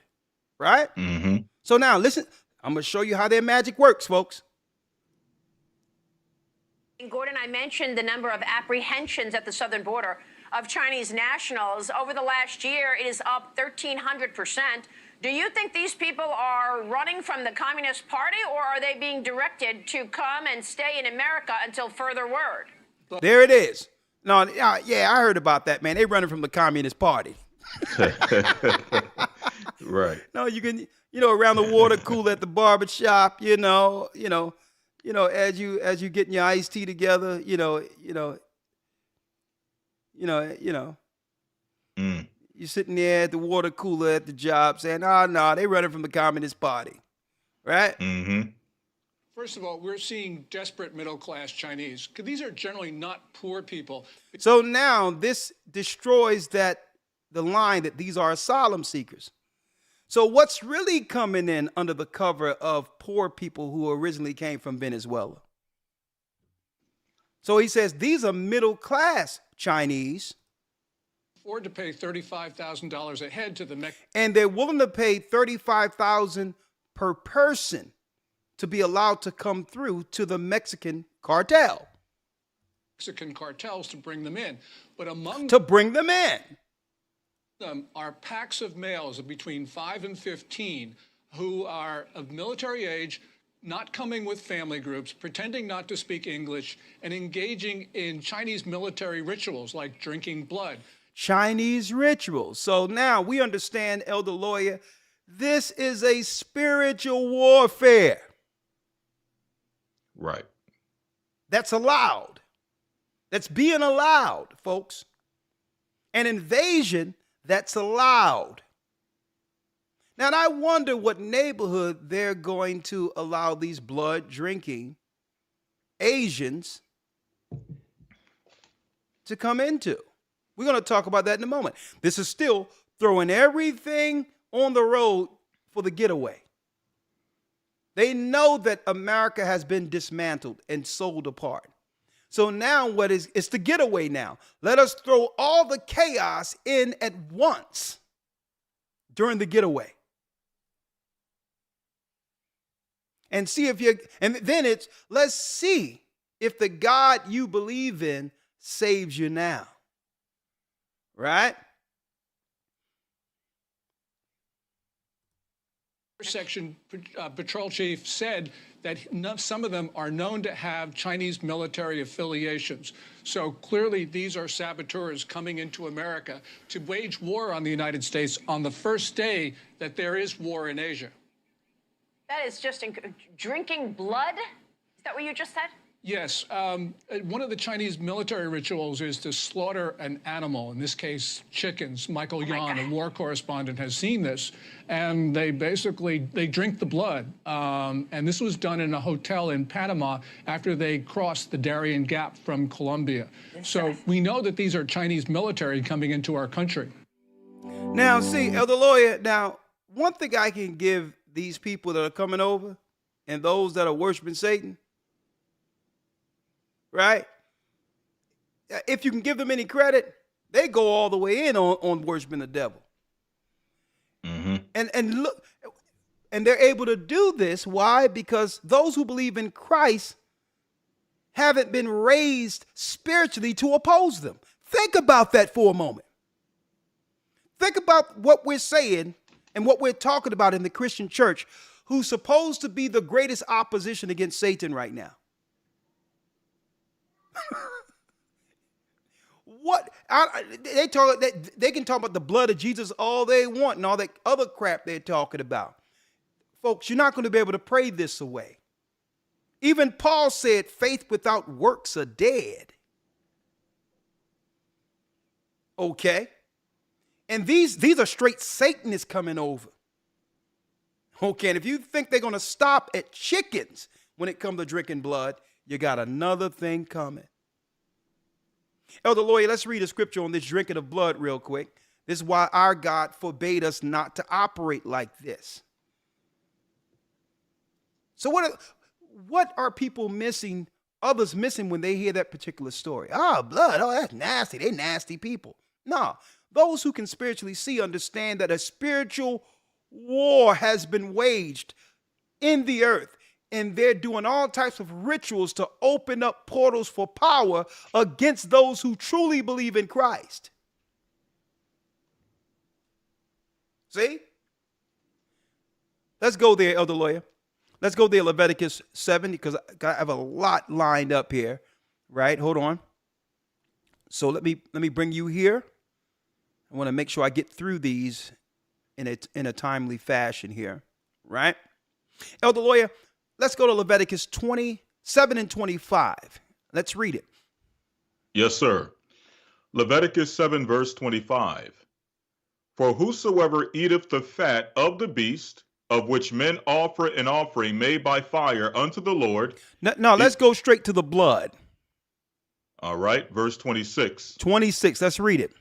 right? Mm-hmm. So now listen, I'm going to show you how their magic works, folks. Gordon, I mentioned the number of apprehensions at the southern border of Chinese nationals. Over the last year, it is up 1,300%. Do you think these people are running from the Communist Party, or are they being directed to come and stay in America until further word? There it is. No, yeah, I heard about that, man. They running from the Communist Party. Right. No, you can, around the water cooler at the barber shop, as you getting your iced tea together, Mm. you're sitting there at the water cooler at the job saying, "Oh no, they running from the Communist Party," right? Mm-hmm. First of all, we're seeing desperate middle-class Chinese. These are generally not poor people. So now this destroys the line that these are asylum seekers. So what's really coming in under the cover of poor people who originally came from Venezuela? So he says these are middle-class Chinese. Afford to pay $35,000 a head to the Mexican. And they're willing to pay $35,000 per person to be allowed to come through to the Mexican cartel. Mexican cartels to bring them in. But among To bring them in. them are packs of males of between 5 and 15 who are of military age, not coming with family groups, pretending not to speak English, and engaging in Chinese military rituals like drinking blood. Chinese rituals. So now we understand, Elder Lawyer, this is a spiritual warfare Right. that's allowed. That's being allowed, folks. An invasion that's allowed. Now, I wonder what neighborhood they're going to allow these blood drinking Asians to come into. We're going to talk about that in a moment. This is still throwing everything on the road for the getaway. They know that America has been dismantled and sold apart. So now it's the getaway now. Let us throw all the chaos in at once during the getaway. And then let's see if the God you believe in saves you now. Right? Section patrol chief said that some of them are known to have Chinese military affiliations. So clearly these are saboteurs coming into America to wage war on the United States on the first day that there is war in Asia. That is just drinking blood? Is that what you just said? Yes. One of the Chinese military rituals is to slaughter an animal, in this case, chickens. Michael Yan, a war correspondent, has seen this. And they drink the blood. And this was done in a hotel in Panama after they crossed the Darien Gap from Colombia. So we know that these are Chinese military coming into our country. Now, see, Elder Lawyer, now, one thing I can give these people that are coming over and those that are worshiping Satan, right? If you can give them any credit, they go all the way in on worshiping the devil. Mm-hmm. And look, and they're able to do this. Why? Because those who believe in Christ haven't been raised spiritually to oppose them. Think about that for a moment. Think about what we're saying and what we're talking about in the Christian church, who's supposed to be the greatest opposition against Satan right now. They can talk about the blood of Jesus all they want and all that other crap they're talking about. Folks, you're not going to be able to pray this away. Even Paul said faith without works are dead. Okay? And these are straight Satanists coming over. Okay, and if you think they're going to stop at chickens when it comes to drinking blood, you got another thing coming. Elder Lawyer, let's read a scripture on this drinking of blood real quick. This is why our God forbade us not to operate like this. So what are people missing, others missing when they hear that particular story? Blood, that's nasty. They nasty people. No, those who can spiritually see understand that a spiritual war has been waged in the earth, and they're doing all types of rituals to open up portals for power against those who truly believe in Christ. See? Let's go there, Elder Lawyer. Let's go there, Leviticus 7, because I have a lot lined up here, right? Hold on. So let me bring you here. I want to make sure I get through these in a timely fashion here, right? Elder Lawyer, let's go to Leviticus 27 and 25. Let's read it. Yes, sir. Leviticus 7, verse 25. For whosoever eateth the fat of the beast, of which men offer an offering made by fire unto the Lord. Now let's go straight to the blood. All right, verse 26. 26, let's read it.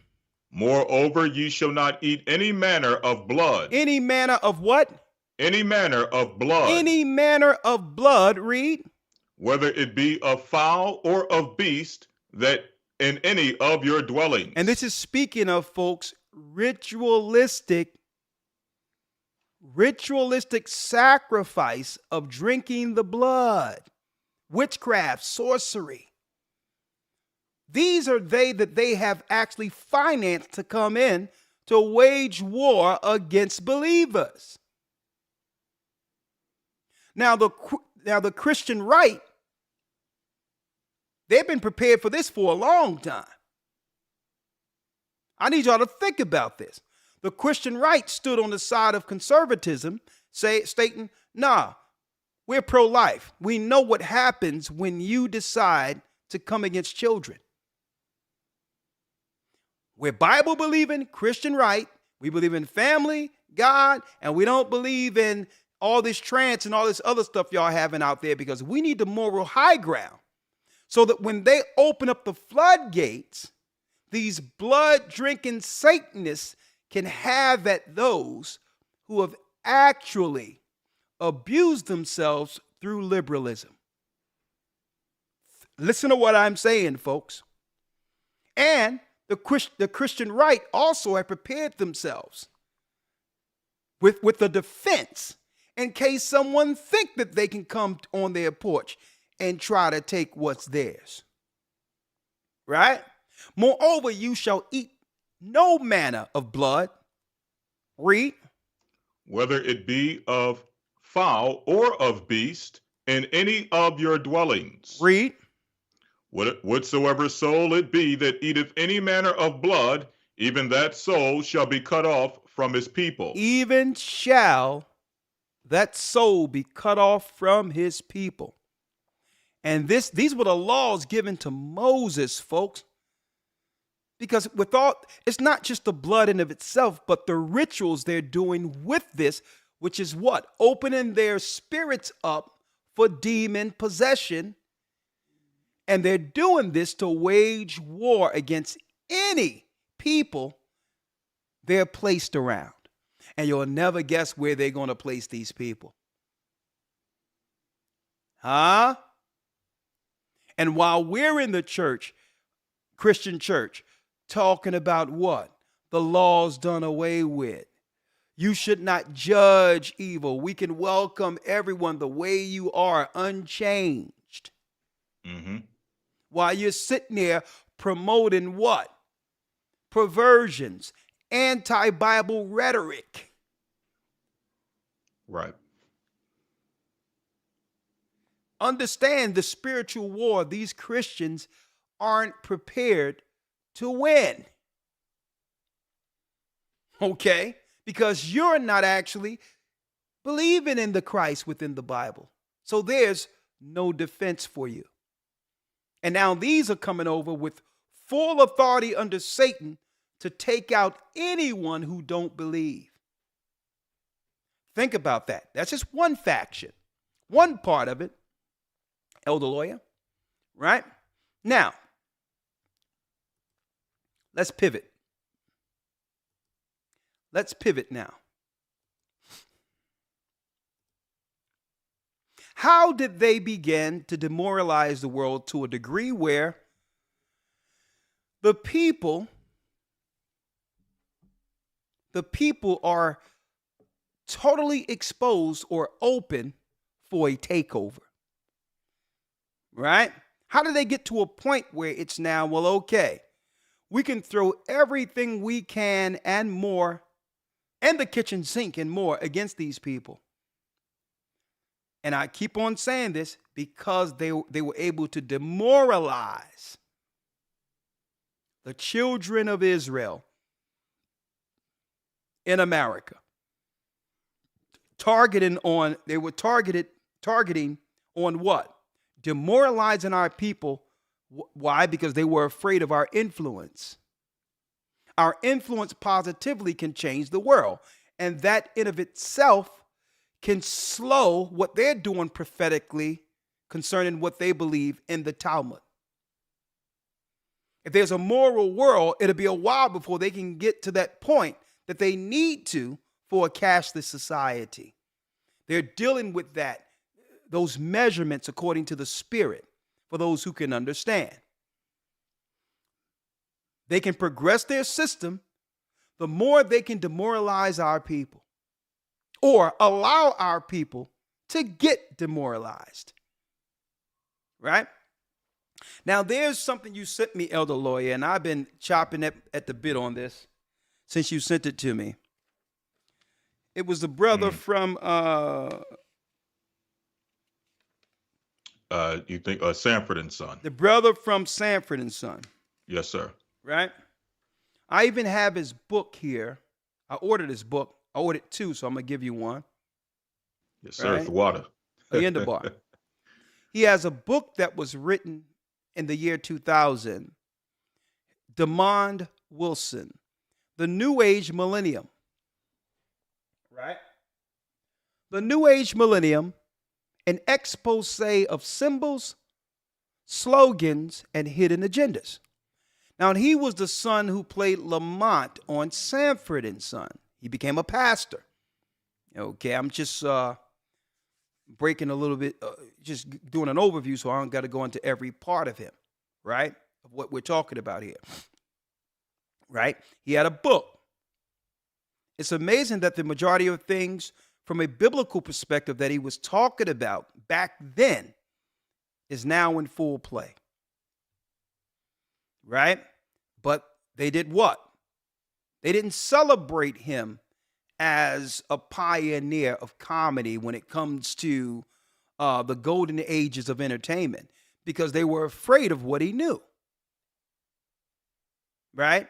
Moreover, ye shall not eat any manner of blood. Any manner of what? Any manner of blood. Any manner of blood, read. Whether it be of fowl or of beast, that in any of your dwellings. And this is speaking of, folks, ritualistic sacrifice of drinking the blood, witchcraft, sorcery. These are that they have actually financed to come in to wage war against believers. Now the Christian right, they've been prepared for this for a long time. I need y'all to think about this. The Christian right stood on the side of conservatism, stating, nah, we're pro-life. We know what happens when you decide to come against children. We're Bible-believing Christian right. We believe in family, God, and we don't believe in all this trance and all this other stuff y'all having out there, because we need the moral high ground so that when they open up the floodgates, these blood-drinking Satanists can have at those who have actually abused themselves through liberalism. Listen to what I'm saying, folks. And the Christian right also have prepared themselves with a defense in case someone think that they can come on their porch and try to take what's theirs. Right? Moreover, you shall eat no manner of blood. Read. Whether it be of fowl or of beast, in any of your dwellings. Read. Whatsoever soul it be that eateth any manner of blood, even that soul shall be cut off from his people. Even shall that soul be cut off from his people. And these were the laws given to Moses, folks. Because it's not just the blood in of itself, but the rituals they're doing with this, which is what? Opening their spirits up for demon possession. And they're doing this to wage war against any people they're placed around. And you'll never guess where they're going to place these people. Huh? And while we're in the church, Christian church, talking about what? The law's done away with. You should not judge evil. We can welcome everyone the way you are, unchanged. Mm-hmm. While you're sitting there promoting what? Perversions, anti-Bible rhetoric. Right. Understand the spiritual war these Christians aren't prepared to win. Okay? Because you're not actually believing in the Christ within the Bible. So there's no defense for you. And now these are coming over with full authority under Satan to take out anyone who don't believe. Think about that. That's just one faction, one part of it, Elder Lawyer, right? Now, let's pivot. Let's pivot now. How did they begin to demoralize the world to a degree where the people are totally exposed or open for a takeover. Right? How did they get to a point where it's now, well, okay, we can throw everything we can and more, and the kitchen sink and more against these people? And I keep on saying this because they were able to demoralize the children of Israel in America. Targeting on what? Demoralizing our people. Why? Because they were afraid of our influence. Our influence positively can change the world. And that in of itself can slow what they're doing prophetically concerning what they believe in the Talmud. If there's a moral world, it'll be a while before they can get to that point that they need to for a cashless society. They're dealing with those measurements according to the Spirit for those who can understand. They can progress their system, the more they can demoralize our people or allow our people to get demoralized. Right? Now, there's something you sent me, Elder Lawyer, and I've been chopping at the bit on this since you sent it to me. It was the brother from You think Sanford and Son? the brother from Sanford and Son, Yes, sir. right? I even have his book here. I ordered his book. I ordered two, so I'm gonna give you one. Yes, sir. Right. It's the water. In the bar. He has a book that was written in the year 2000. DeMond Wilson, The New Age Millennium. Right? The New Age Millennium, an expose of symbols, slogans, and hidden agendas. Now, he was the son who played Lamont on Sanford and Son. He became a pastor. Okay, I'm just breaking a little bit, just doing an overview, so I don't got to go into every part of him, right? Of what we're talking about here, right? He had a book. It's amazing that the majority of things from a biblical perspective that he was talking about back then is now in full play, right? But they did what? They didn't celebrate him as a pioneer of comedy when it comes to the golden ages of entertainment, because they were afraid of what he knew, right?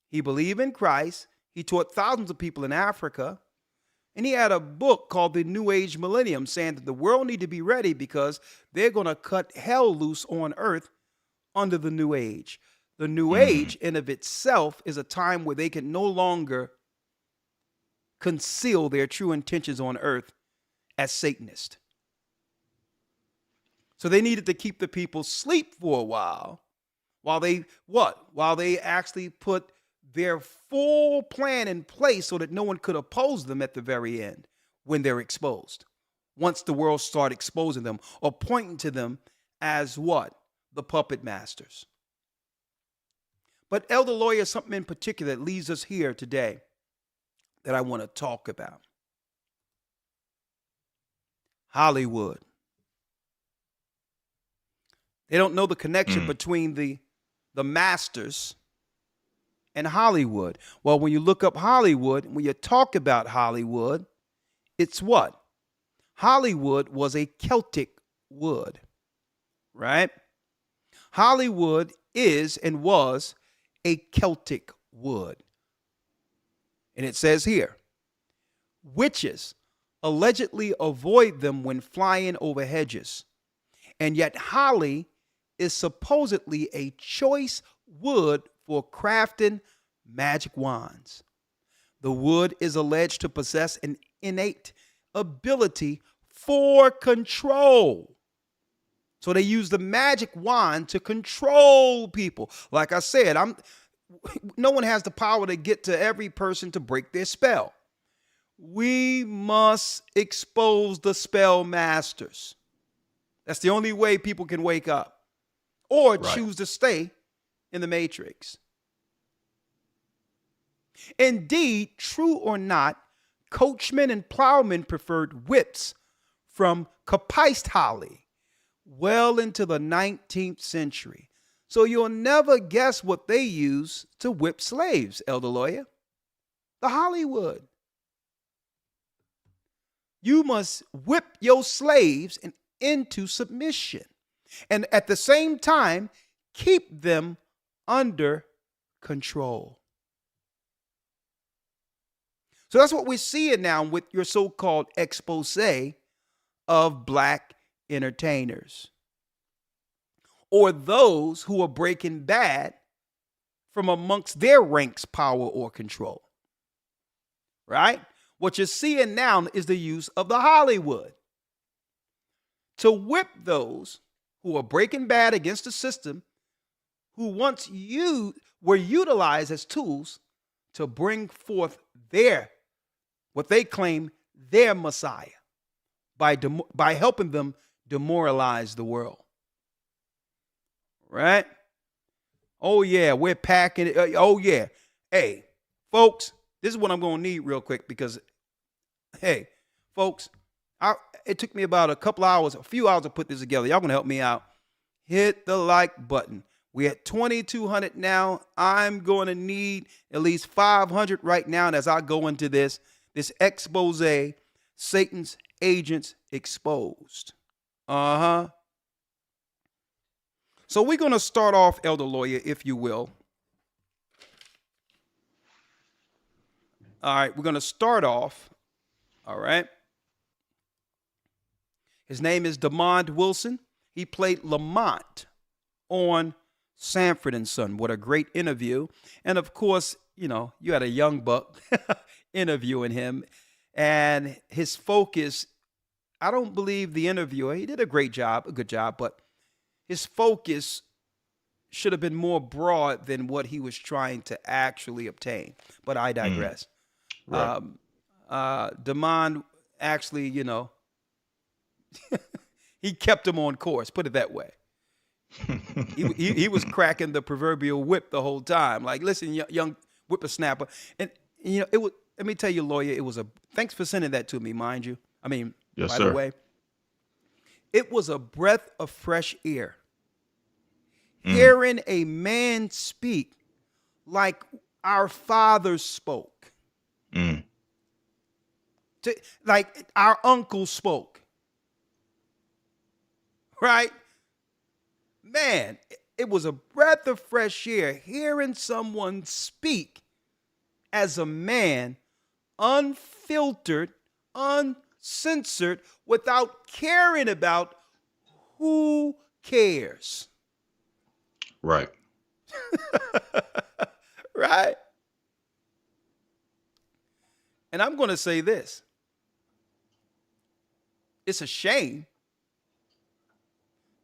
He believed in Christ. He taught thousands of people in Africa. And he had a book called The New Age Millennium, saying that the world need to be ready because they're going to cut hell loose on earth under the New Age. The New Age in of itself is a time where they can no longer conceal their true intentions on earth as Satanists. So they needed to keep the people asleep for a while they actually put their full plan in place so that no one could oppose them at the very end when they're exposed. Once the world started exposing them or pointing to them as what? The puppet masters. But Elder Lawyer, something in particular that leads us here today that I want to talk about. Hollywood. They don't know the connection between the masters and Hollywood. Well, when you look up Hollywood, when you talk about Hollywood, it's what? Hollywood was a Celtic wood, right? Hollywood is and was a Celtic wood. And it says here, witches allegedly avoid them when flying over hedges. And yet holly is supposedly a choice wood for crafting magic wands. The wood is alleged to possess an innate ability for control. So they use the magic wand to control people. Like I said, no one has the power to get to every person to break their spell. We must expose the spell masters. That's the only way people can wake up or choose to stay in the matrix. Indeed, true or not, coachmen and plowmen preferred whips from Kapist holly well into the 19th century. So you'll never guess what they used to whip slaves, Elder Lawyer. The Hollywood. You must whip your slaves into submission. And at the same time, keep them under control. So that's what we're seeing now with your so-called expose of black entertainers, or those who are breaking bad from amongst their ranks, power, or control. Right? What you're seeing now is the use of the Hollywood to whip those who are breaking bad against the system, who once were utilized as tools to bring forth what they claim their Messiah by helping them demoralize the world. Right? Oh, yeah, we're packing it. Oh, yeah. Hey, folks, this is what I'm going to need real quick because, hey, folks, it took me about a few hours to put this together. Y'all going to help me out. Hit the like button. We're at 2,200 now. I'm going to need at least 500 right now. And as I go into this expose, Satan's agents exposed. So we're going to start off, Elder Lawyer, if you will. All right, we're going to start off. All right. His name is Demond Wilson. He played Lamont on Sanford and Son. What a great interview. And of course, you had a young buck interviewing him. And his focus, I don't believe the interviewer, he did a good job, but his focus should have been more broad than what he was trying to actually obtain. But I digress. Right. Demond actually, he kept him on course, put it that way. he was cracking the proverbial whip the whole time. Like, listen, young whippersnapper. And, it was, let me tell you, Lawyer, thanks for sending that to me, mind you. I mean, Yes, by sir. the way, it was a breath of fresh air. Hearing a man speak like our fathers spoke. Like our uncles spoke. Right? Man, it was a breath of fresh air hearing someone speak as a man, unfiltered, uncensored, without caring about who cares. Right. Right? And I'm going to say this. It's a shame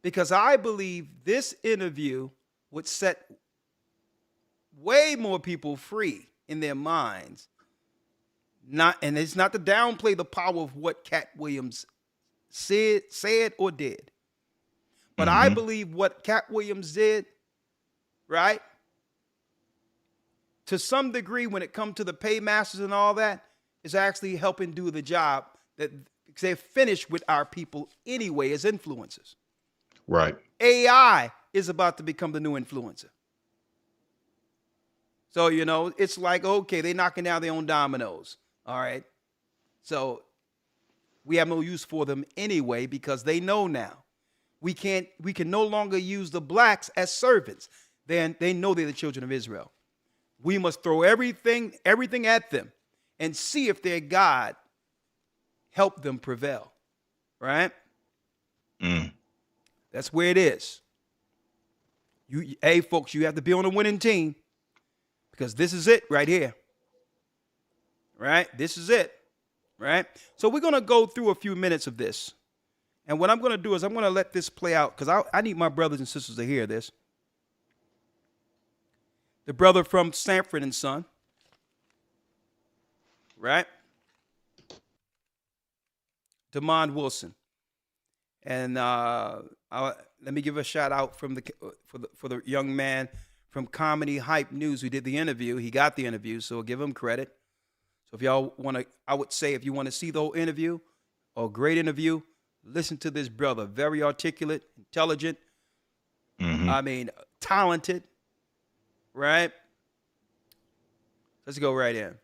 because I believe this interview would set way more people free in their minds. And it's not to downplay the power of what Cat Williams said or did. But I believe what Cat Williams did, right, to some degree when it comes to the paymasters and all that, is actually helping do the job that they're finished with our people anyway as influencers. Right. AI is about to become the new influencer. So, it's like, okay, they're knocking down their own dominoes. All right. So we have no use for them anyway because they know now. We can no longer use the blacks as servants. Then they know they're the children of Israel. We must throw everything at them and see if their God help them prevail. Right? That's where it is. Hey, folks, you have to be on a winning team because this is it right here. Right? This is it. Right? So we're going to go through a few minutes of this. And what I'm going to do is I'm going to let this play out because I need my brothers and sisters to hear this. The brother from Sanford and Son. Right? Demond Wilson. And let me give a shout out for the young man from Comedy Hype News who did the interview. He got the interview, so give him credit. So if y'all want to, I would say if you want to see the whole interview, or great interview, Listen to this brother. Very articulate, intelligent. Mm-hmm. I mean, talented. Right? Let's go right in.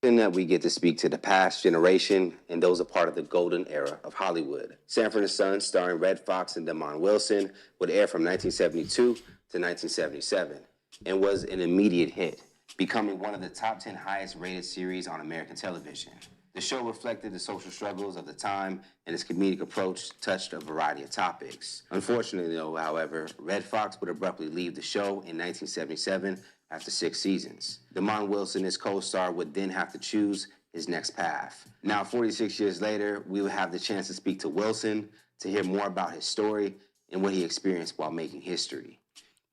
That we get to speak to the past generation, and those are part of the golden era of Hollywood. Sanford and Son, starring Red Fox and Damon Wilson, would air from 1972 to 1977 and was an immediate hit, becoming one of the top 10 highest rated series on American television. The show reflected the social struggles of the time, and its comedic approach touched a variety of topics. Unfortunately, though, however, Red Fox would abruptly leave the show in 1977 after 6 seasons. Damon Wilson, his co-star, would then have to choose his next path. Now, 46 years later, we will have the chance to speak to Wilson to hear more about his story and what he experienced while making history.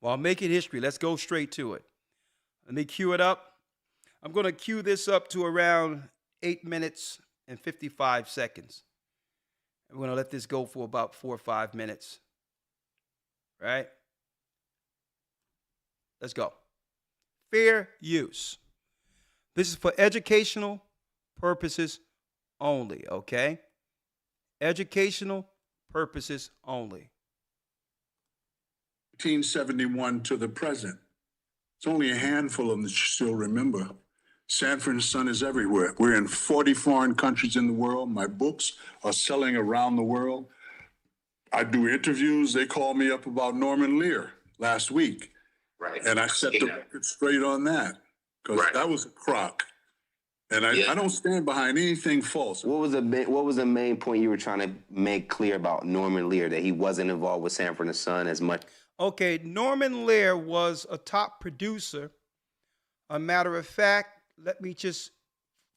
While making history, let's go straight to it. Let me cue it up. I'm going to cue this up to around 8 minutes and 55 seconds. I'm going to let this go for about 4 or 5 minutes. Right? Let's go. Fair use. This is for educational purposes only, okay? Educational purposes only. 1971 to the present. It's only a handful of them that you still remember. Sanford and Son is everywhere. We're in 40 foreign countries in the world. My books are selling around the world. I do interviews. They called me up about Norman Lear last week. Right. And I set the record straight on that because that was a crock. And I don't stand behind anything false. What was the main point you were trying to make clear about Norman Lear, that he wasn't involved with Sanford and Son as much? Okay, Norman Lear was a top producer. A matter of fact, let me just,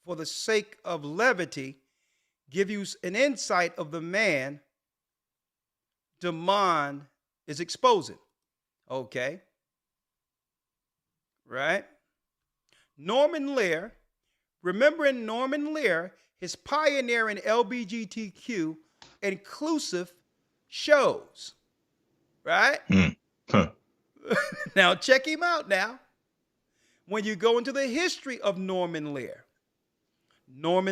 for the sake of levity, give you an insight of the man Damon is exposing. Okay? Right? Norman Lear, remembering Norman Lear, his pioneering LGBTQ inclusive shows. Right? Huh. Now, check him out now. When you go into the history of Norman Lear, born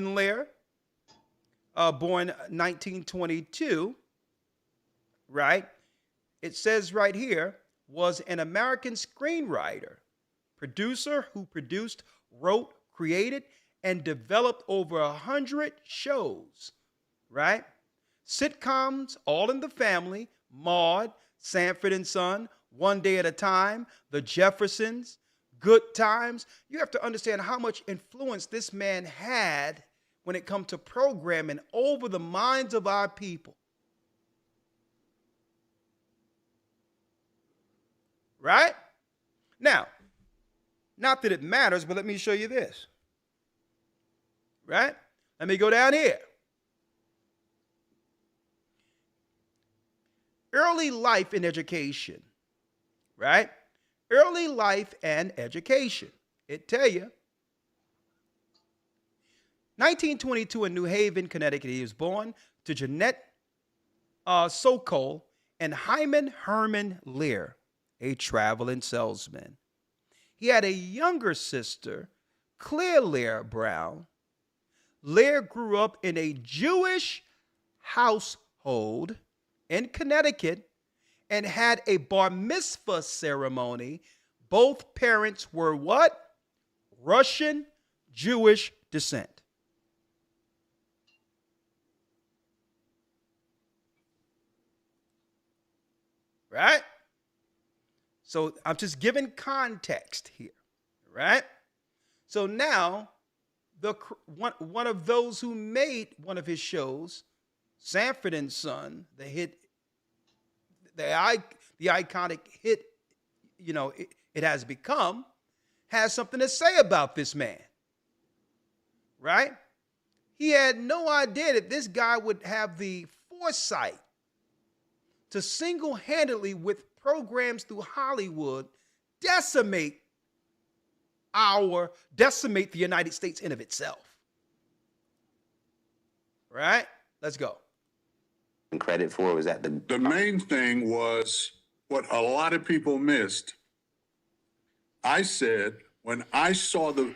1922, right? It says right here, was an American screenwriter, producer who produced, wrote, created, and developed over 100 shows, right? Sitcoms, All in the Family, Maude, Sanford and Son, One Day at a Time, The Jeffersons, Good Times. You have to understand how much influence this man had when it comes to programming over the minds of our people. Right? Now, not that it matters, but let me show you this. Right? Let me go down here. Early life and education. Right? Early life and education. It tell you. 1922 in New Haven, Connecticut, he was born to Jeanette Sokol and Hyman Herman Lear, a traveling salesman. He had a younger sister, Claire Lear Brown. Lear grew up in a Jewish household in Connecticut and had a bar mitzvah ceremony. Both parents were what? Russian Jewish descent. Right? So I'm just giving context here, right? So now, one of those who made one of his shows, Sanford and Son, the iconic hit, it has become, has something to say about this man, right? He had no idea that this guy would have the foresight to single-handedly, with programs through Hollywood, decimate the United States in of itself. Right? Let's go. Credit for was that the main thing was what a lot of people missed. I said when I saw the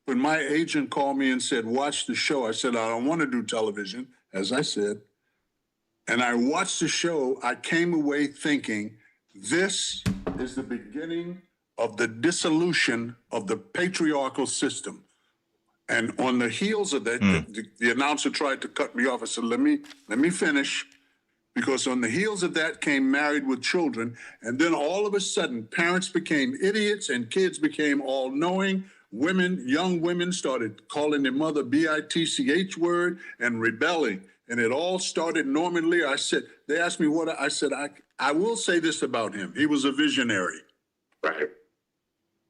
When my agent called me and said, watch the show, I said, I don't want to do television, as I said. And I watched the show. I came away thinking, this is the beginning of the dissolution of the patriarchal system. And on the heels of that, the announcer tried to cut me off. I said, let me finish. Because on the heels of that came Married with Children. And then all of a sudden, parents became idiots and kids became all-knowing. Women, young women started calling their mother B-I-T-C-H word and rebelling. And it all started. Norman Lear, they asked me what, I said, I will say this about him. He was a visionary. Right.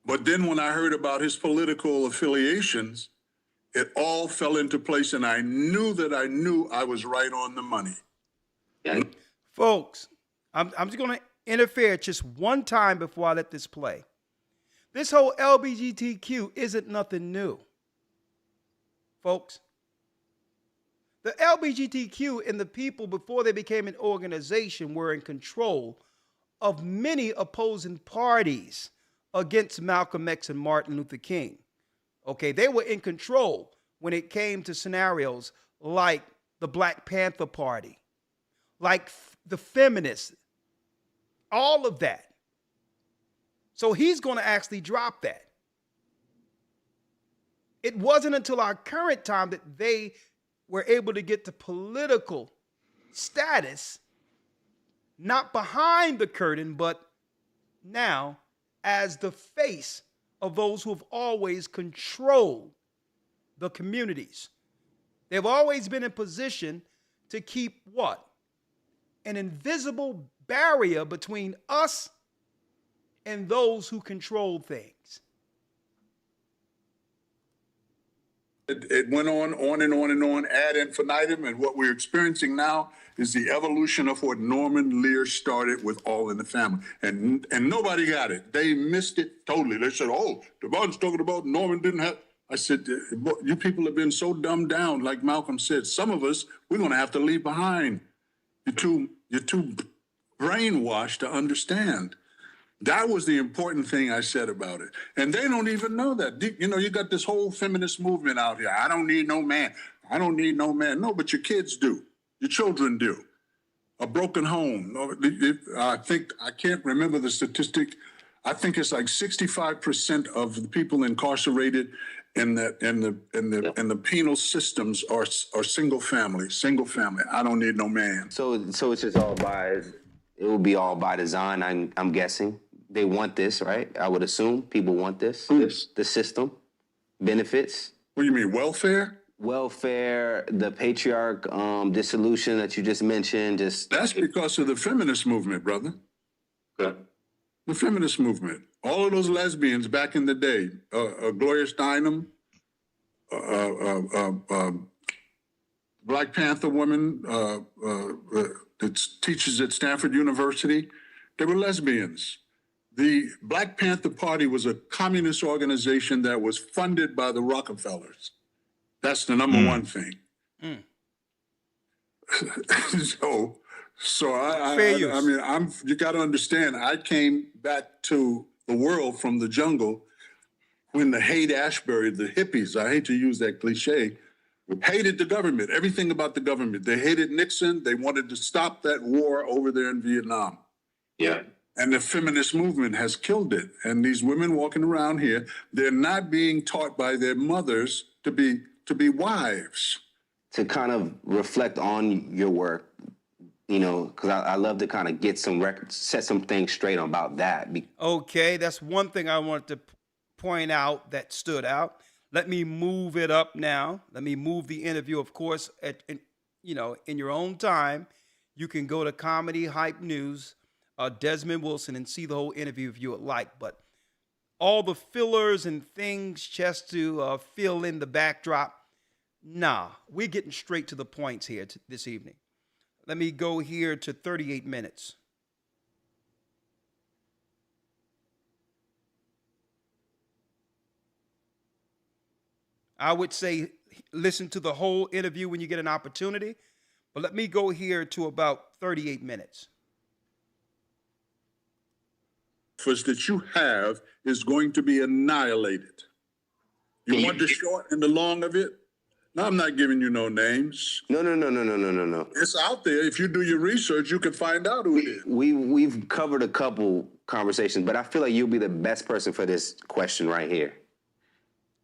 But then when I heard about his political affiliations, it all fell into place. And I knew I was right on the money. Yeah. Folks, I'm just going to interfere just one time before I let this play. This whole LGBTQ isn't nothing new. Folks, the LGBTQ and the people before they became an organization were in control of many opposing parties against Malcolm X and Martin Luther King. Okay, they were in control when it came to scenarios like the Black Panther Party, like the feminists, all of that. So he's going to actually drop that. It wasn't until our current time that they were able to get to political status, not behind the curtain, but now as the face of those who have always controlled the communities. They've always been in position to keep what? An invisible barrier between us and those who control things. It went on and on and on, ad infinitum. And what we're experiencing now is the evolution of what Norman Lear started with All in the Family. And nobody got it. They missed it totally. They said, oh, Devon's talking about Norman didn't have. I said, you people have been so dumbed down, like Malcolm said. Some of us, we're going to have to leave behind. You're too brainwashed to understand. That was the important thing I said about it. And they don't even know that. You know, you got this whole feminist movement out here. I don't need no man. I don't need no man. No, but your kids do. Your children do. A broken home. I can't remember the statistic. I think it's like 65% of the people incarcerated in the penal systems are single family. I don't need no man. So it's just it will be all by design, I'm guessing. They want this, right? I would assume people want this. Yes. The system, benefits. What do you mean, welfare? Welfare, the patriarch dissolution that you just mentioned. That's because of the feminist movement, brother. Okay. The feminist movement. All of those lesbians back in the day, Gloria Steinem, Black Panther woman that teaches at Stanford University, they were lesbians. The Black Panther Party was a communist organization that was funded by the Rockefellers. That's the number one thing. So you got to understand, I came back to the world from the jungle when the Haight-Ashbury, the hippies, I hate to use that cliche, hated the government, everything about the government. They hated Nixon. They wanted to stop that war over there in Vietnam. Yeah. And the feminist movement has killed it. And these women walking around here, they're not being taught by their mothers to be wives. To kind of reflect on your work, you know, because I love to kind of get some records, set some things straight about that. Okay, that's one thing I wanted to point out that stood out. Let me move it up now. Let me move the interview, of course, in your own time. You can go to Comedy Hype News, Desmond Wilson, and see the whole interview if you would like. But all the fillers and things just to fill in the backdrop, nah, we're getting straight to the points here this evening. Let me go here to 38 minutes. I would say listen to the whole interview when you get an opportunity, but let me go here to about 38 minutes. That you have is going to be annihilated. You want the short and the long of it? No, I'm not giving you no names. No. It's out there. If you do your research, you can find out who it is. We've covered a couple conversations, but I feel like you'll be the best person for this question right here.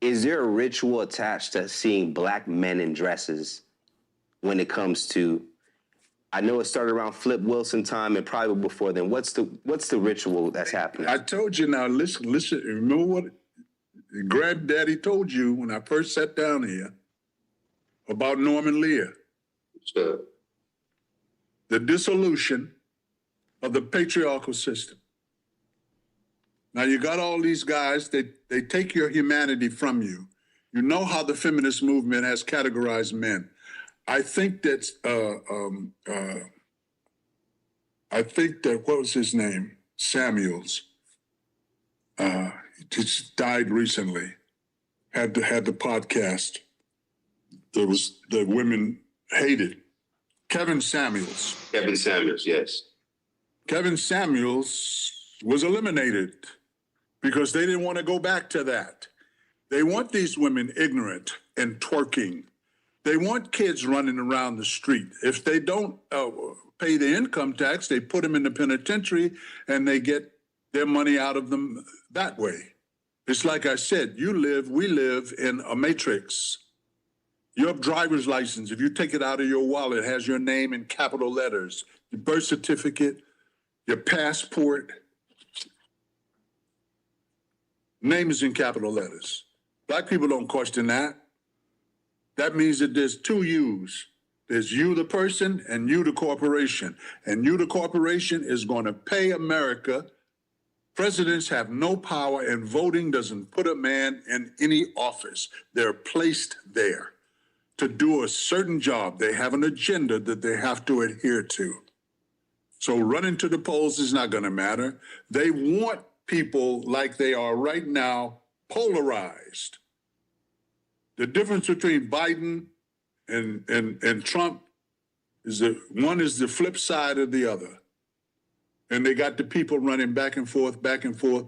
Is there a ritual attached to seeing black men in dresses when it comes to? I know it started around Flip Wilson time and probably before then. What's the ritual that's happening? I told you now. Listen. Remember what Granddaddy told you when I first sat down here about Norman Lear. Sure. The dissolution of the patriarchal system. Now you got all these guys, they take your humanity from you. You know how the feminist movement has categorized men. I think that what was his name? Samuels. He just died recently. Had the podcast. The women hated. Kevin Samuels, yes. Kevin Samuels was eliminated because they didn't want to go back to that. They want these women ignorant and twerking. They want kids running around the street. If they don't pay the income tax, they put them in the penitentiary and they get their money out of them that way. It's like I said, we live in a matrix. Your driver's license, if you take it out of your wallet, has your name in capital letters. Your birth certificate, your passport, name is in capital letters. Black people don't question that. That means that there's two yous. There's you, the person, and you, the corporation. And you, the corporation, is going to pay America. Presidents have no power, and voting doesn't put a man in any office. They're placed there to do a certain job. They have an agenda that they have to adhere to. So running to the polls is not going to matter. They want people like they are right now, polarized. The difference between Biden and Trump is that one is the flip side of the other. And they got the people running back and forth, back and forth.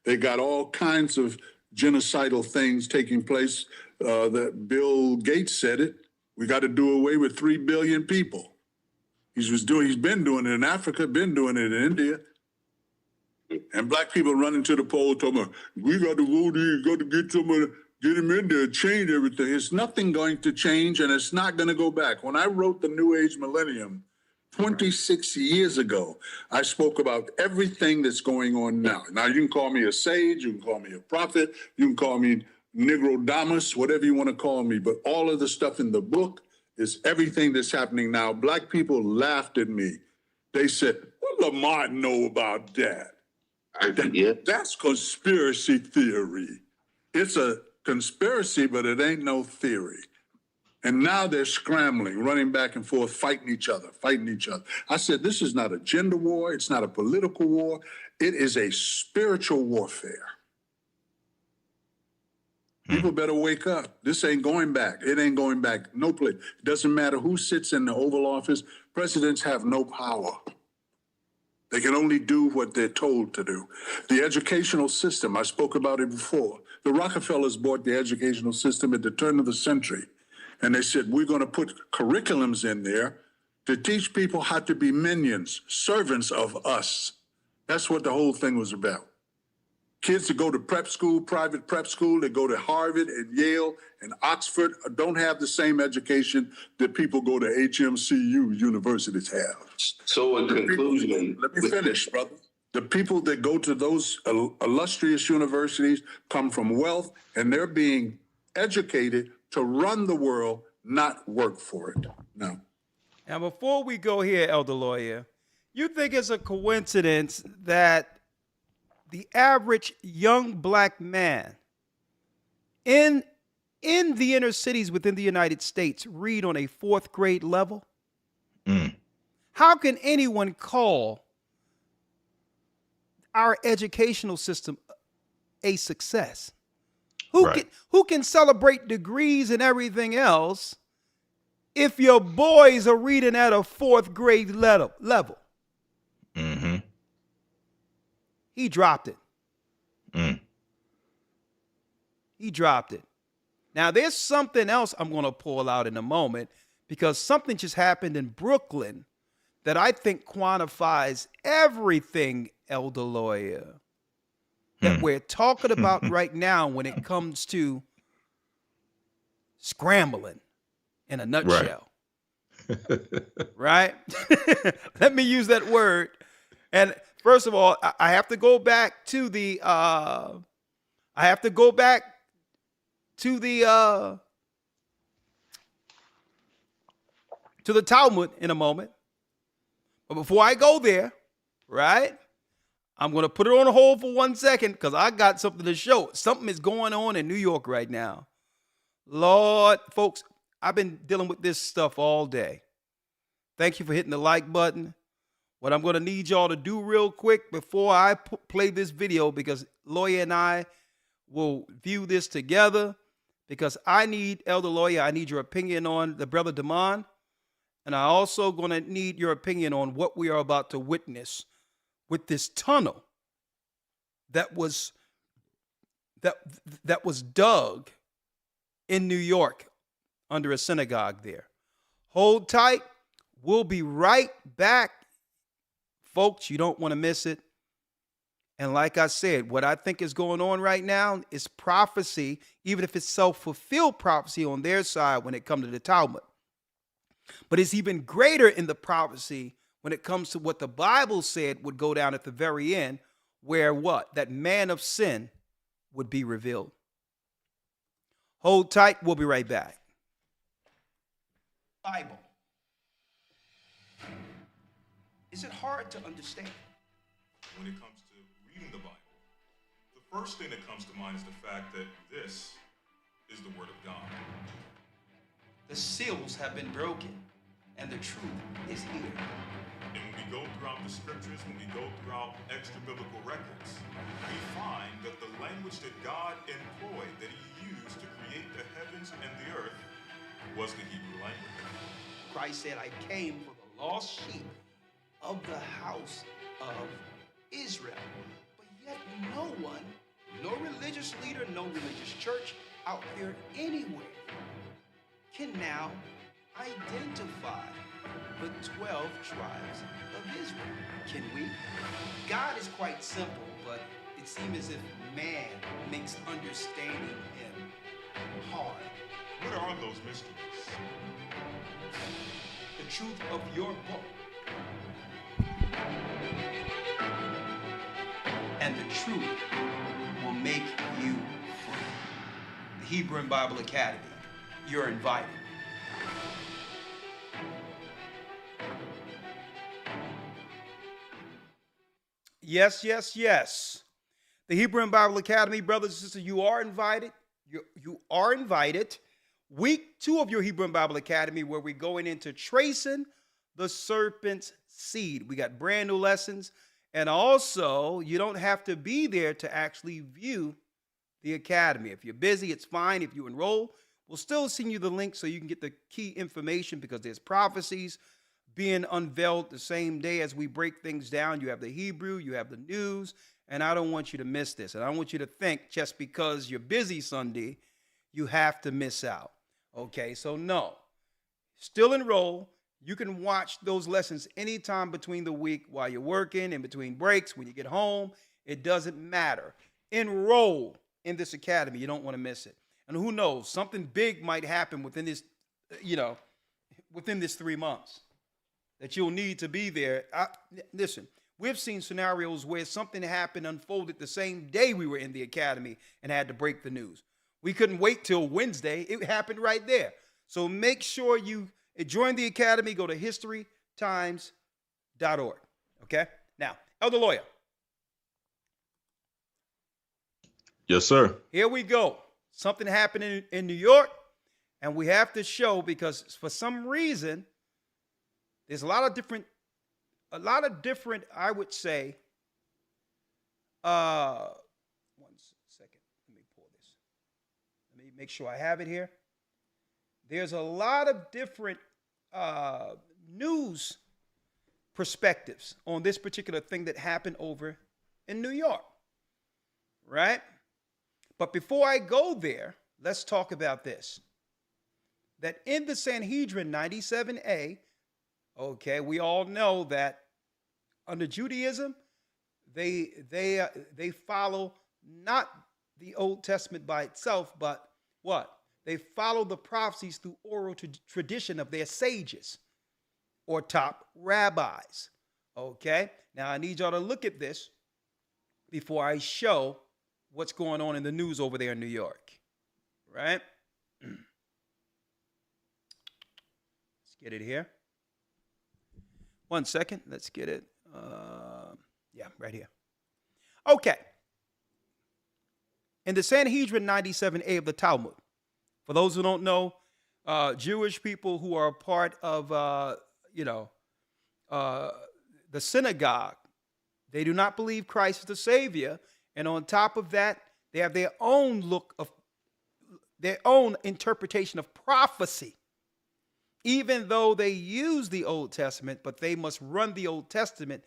They got all kinds of genocidal things taking place. That Bill Gates said it. We got to do away with 3 billion people. He's been doing it in Africa, been doing it in India. And black people running to the poll talking about, we got to vote in, got to get him in there, change everything. It's nothing going to change, and it's not going to go back. When I wrote The New Age Millennium 26 years ago, I spoke about everything that's going on now. Now, you can call me a sage, you can call me a prophet, you can call me Negro Damas, whatever you want to call me, but all of the stuff in the book is everything that's happening now. Black people laughed at me. They said, what Lamont know about that? That's conspiracy theory. It's a conspiracy, but it ain't no theory. And now they're scrambling, running back and forth, fighting each other. I said, this is not a gender war. It's not a political war. It is a spiritual warfare. People better wake up. This ain't going back. It ain't going back. No place. It doesn't matter who sits in the Oval Office. Presidents have no power. They can only do what they're told to do. The educational system, I spoke about it before. The Rockefellers bought the educational system at the turn of the century. And they said, we're going to put curriculums in there to teach people how to be minions, servants of us. That's what the whole thing was about. Kids that go to prep school, private prep school, they go to Harvard and Yale and Oxford, don't have the same education that people go to HMCU universities have. So in conclusion... Let me finish, brother. The people that go to those illustrious universities come from wealth, and they're being educated to run the world, not work for it. No. Now, before we go here, Elder Lawyer, you think it's a coincidence that the average young black man in the inner cities within the United States read on a 4th grade level? How can anyone call our educational system a success? Who can celebrate degrees and everything else if your boys are reading at a 4th grade level? Mm-hmm. He dropped it. He dropped it. Now, there's something else I'm going to pull out in a moment because something just happened in Brooklyn that I think quantifies everything, Elder Lawyer, that we're talking about right now when it comes to scrambling in a nutshell. Right? Let me use that word. And first of all, I have to go back to the to the Talmud in a moment. But before I go there, right, I'm going to put it on hold for 1 second because I got something to show. Something is going on in New York right now. Lord, folks, I've been dealing with this stuff all day. Thank you for hitting the like button. What I'm going to need y'all to do real quick before I play this video, because Lawyer and I will view this together, because I need, Elder Lawyer, I need your opinion on the brother Damon. And I also going to need your opinion on what we are about to witness with this tunnel that was dug in New York under a synagogue there. Hold tight. We'll be right back. Folks, you don't want to miss it. And like I said, what I think is going on right now is prophecy, even if it's self-fulfilled prophecy on their side when it comes to the Talmud. But it's even greater in the prophecy when it comes to what the Bible said would go down at the very end, where what? That man of sin would be revealed. Hold tight. We'll be right back. Bible. Is it hard to understand? When it comes to reading the Bible, the first thing that comes to mind is the fact that this is the Word of God. The seals have been broken, and the truth is here. And when we go throughout the scriptures, when we go throughout extra biblical records, we find that the language that God employed, that he used to create the heavens and the earth, was the Hebrew language. Christ said, I came for the lost sheep of the house of Israel. But yet no one, no religious leader, no religious church out there anywhere can now identify the 12 tribes of Israel. Can we? God is quite simple, but it seems as if man makes understanding him hard. What are those mysteries? The truth of your book. And the truth will make you free. The Hebrew and Bible Academy. You're invited. Yes, yes, yes. The Hebrew and Bible Academy, brothers and sisters, you are invited. You are invited. Week 2 of your Hebrew and Bible Academy, where we're going into tracing the serpent's seed. We got brand new lessons. And also, you don't have to be there to actually view the academy. If you're busy, it's fine. If you enroll, we'll still send you the link so you can get the key information, because there's prophecies being unveiled the same day as we break things down. You have the Hebrew, you have the news, and I don't want you to miss this. And I don't want you to think just because you're busy Sunday, you have to miss out. Okay, so no. Still enroll. You can watch those lessons anytime between the week while you're working, in between breaks, when you get home. It doesn't matter. Enroll in this academy. You don't want to miss it. And who knows, something big might happen within this, within this 3 months that you'll need to be there. Listen, we've seen scenarios where something happened, unfolded the same day we were in the academy and had to break the news. We couldn't wait till Wednesday. It happened right there. So make sure you join the academy. Go to historytimes.org. Okay? Now, Elder Lawyer. Yes, sir. Here we go. Something happened in New York, and we have to show, because for some reason, there's a lot of different, I would say, 1 second. Let me pull this. Let me make sure I have it here. There's a lot of different news perspectives on this particular thing that happened over in New York, right? But before I go there, let's talk about this. That in the Sanhedrin 97A, okay, we all know that under Judaism, they follow not the Old Testament by itself, but what? They follow the prophecies through oral tradition of their sages or top rabbis. Okay, now I need y'all to look at this before I show what's going on in the news over there in New York. Right? Let's get it here. 1 second. Let's get it. Yeah, right here. Okay. In the Sanhedrin 97A of the Talmud, for those who don't know, Jewish people who are a part of, the synagogue, they do not believe Christ is the Savior. And on top of that, they have their own their own interpretation of prophecy. Even though they use the Old Testament, but they must run the Old Testament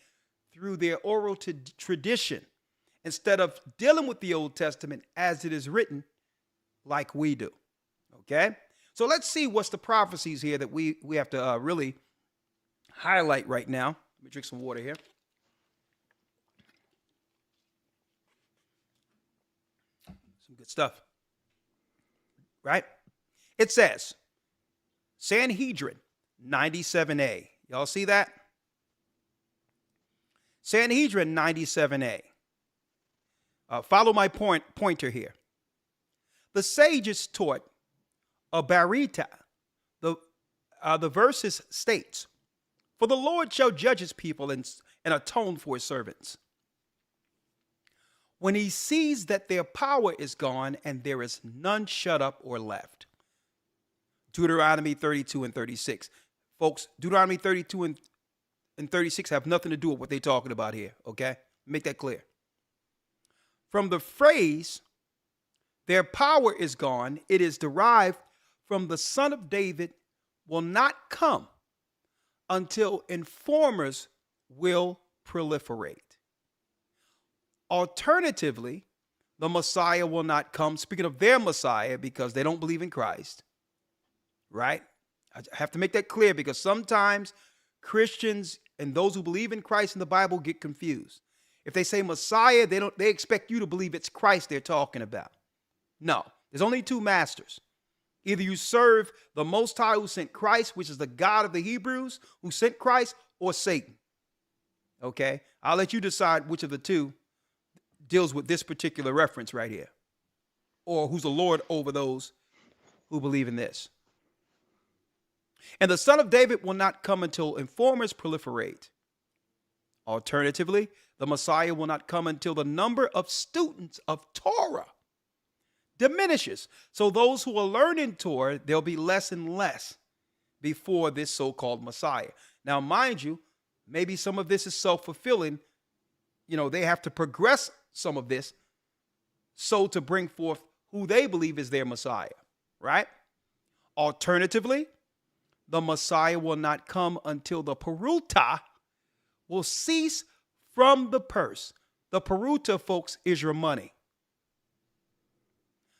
through their oral tradition instead of dealing with the Old Testament as it is written like we do. Okay? So let's see what's the prophecies here that we have to really highlight right now. Let me drink some water here. Some good stuff. Right? It says, Sanhedrin 97A. Y'all see that? Sanhedrin 97A. Follow my pointer here. The sages taught a barita. The verses states, for the Lord shall judge his people and atone for his servants. When he sees that their power is gone and there is none shut up or left. Deuteronomy 32 and 36. Folks, Deuteronomy 32 and 36 have nothing to do with what they're talking about here, okay? Make that clear. From the phrase, their power is gone, it is derived from the Son of David will not come until informers will proliferate. Alternatively, the Messiah will not come, speaking of their Messiah, because they don't believe in Christ, right? I have to make that clear because sometimes Christians and those who believe in Christ in the Bible get confused. If they say Messiah, they expect you to believe it's Christ they're talking about. No, there's only two masters. Either you serve the Most High who sent Christ, which is the God of the Hebrews who sent Christ, or Satan. Okay, I'll let you decide which of the two deals with this particular reference right here, or who's the Lord over those who believe in this. And the Son of David will not come until informers proliferate. Alternatively, the Messiah will not come until the number of students of Torah diminishes. So those who are learning Torah, there'll be less and less before this so-called Messiah. Now, mind you, maybe some of this is self-fulfilling. You know, they have to progress some of this so to bring forth who they believe is their Messiah, right? Alternatively, the Messiah will not come until the peruta will cease from the purse. The peruta, folks, is your money.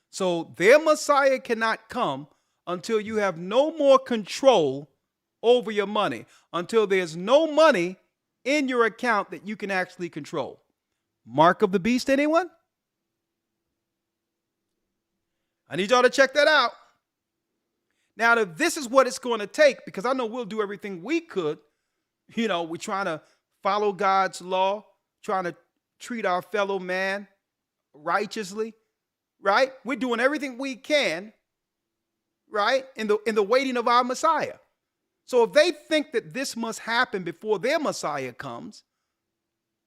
So their Messiah cannot come until you have no more control over your money, until there's no money in your account that you can actually control. Mark of the beast, anyone? I need y'all to check that out. Now, if this is what it's going to take, because I know we'll do everything we could, you know, we're trying to follow God's law, trying to treat our fellow man righteously, right? We're doing everything we can, right, in the waiting of our Messiah. So if they think that this must happen before their Messiah comes,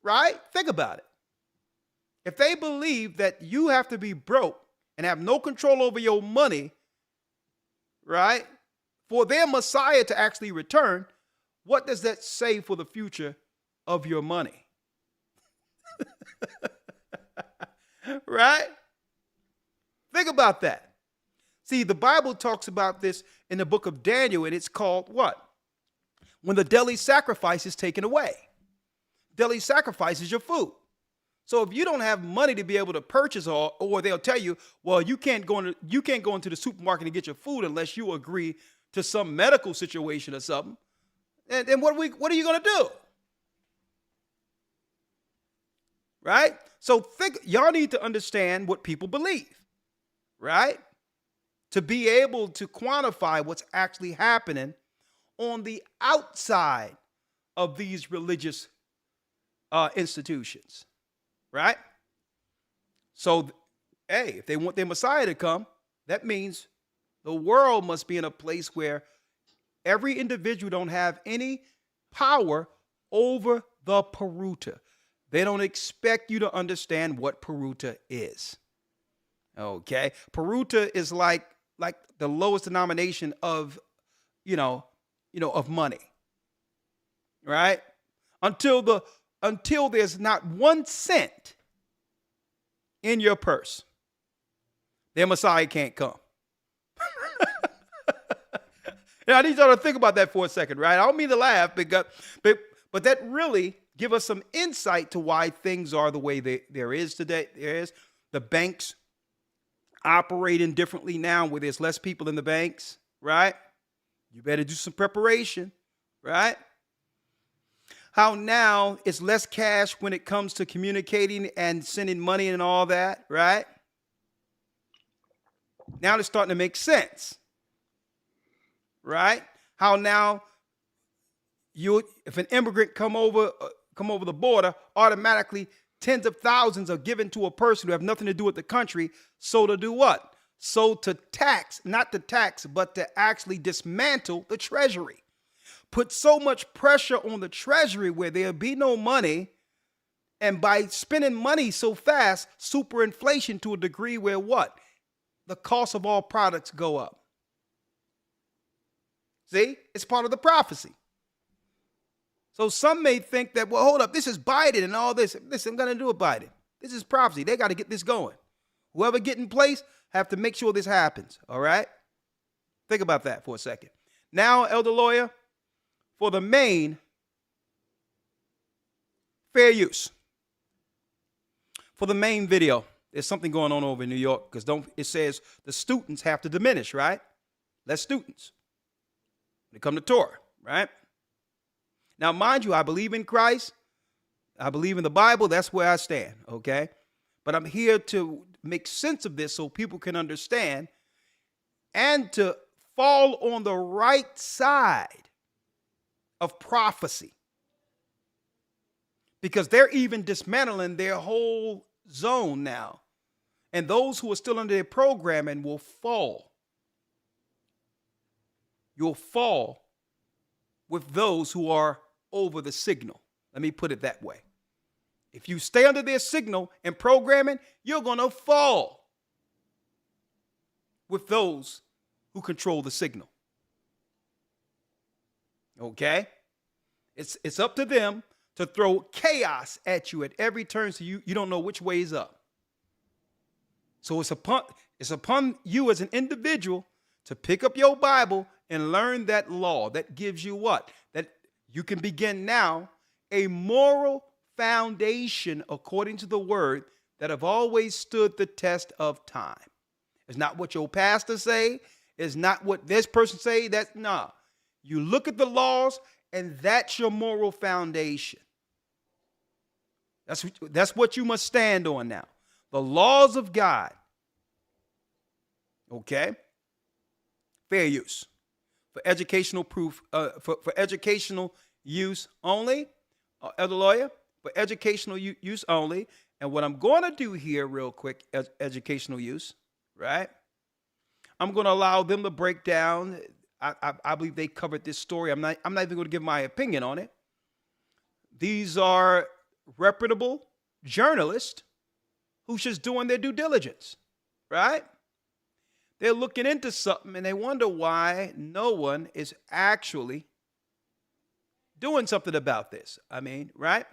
right, think about it. If they believe that you have to be broke and have no control over your money, right, for their Messiah to actually return, what does that say for the future of your money? Right? Think about that. See, the Bible talks about this in the book of Daniel, and it's called what? When the daily sacrifice is taken away. Daily sacrifice is your food. So if you don't have money to be able to purchase, or they'll tell you, well, you can't go into the supermarket and get your food unless you agree to some medical situation or something. And then what are you going to do? Right? So y'all need to understand what people believe, right? To be able to quantify what's actually happening on the outside of these religious institutions, right? So, hey, if they want their Messiah to come, that means the world must be in a place where every individual don't have any power over the Peruta. They don't expect you to understand what Peruta is. Okay? Peruta is like the lowest denomination of, of money. Right? Until there's not 1 cent in your purse, their Messiah can't come. Now, I need y'all to think about that for a second, right? I don't mean to laugh, but that really give us some insight to why things are the way there is today. The banks operating differently now where there's less people in the banks, right? You better do some preparation, right? How now it's less cash when it comes to communicating and sending money and all that, right? Now it's starting to make sense, right? How now if an immigrant come over the border, automatically tens of thousands are given to a person who have nothing to do with the country. So to do what? So to tax, not to tax, but to actually dismantle the treasury. Put so much pressure on the treasury where there'll be no money. And by spending money so fast, superinflation to a degree where what? The cost of all products go up. See? It's part of the prophecy. So some may think that, well, hold up, this is Biden and all this. Listen, I'm going to do it, Biden. This is prophecy. They got to get this going. Whoever get in place have to make sure this happens, all right? Think about that for a second. Now, Elder Lawyer, for the main fair use. For the main video, there's something going on over in New York because it says the students have to diminish, right? Less students when it comes to Torah, right? Now, mind you, I believe in Christ. I believe in the Bible. That's where I stand, okay? But I'm here to make sense of this so people can understand and to fall on the right side of prophecy. Because they're even dismantling their whole zone now. And those who are still under their programming will fall. You'll fall with those who are over the signal. Let me put it that way. If you stay under their signal and programming, you're going to fall with those who control the signal. Okay? It's up to them to throw chaos at you at every turn so you don't know which way is up. So it's upon you as an individual to pick up your Bible and learn that law that gives you what? That you can begin now a moral foundation according to the word that have always stood the test of time. It's not what your pastor say. It's not what this person say. You look at the laws and that's your moral foundation. That's what you must stand on now. The laws of God. Okay? Fair use. For educational proof, for educational use only. Elder Lawyer, for educational use only. And what I'm going to do here real quick, educational use, right? I'm going to allow them to break down. I believe they covered this story. I'm not even going to give my opinion on it. These are reputable journalists who's just doing their due diligence, right? They're looking into something and they wonder why no one is actually doing something about this. I mean, right?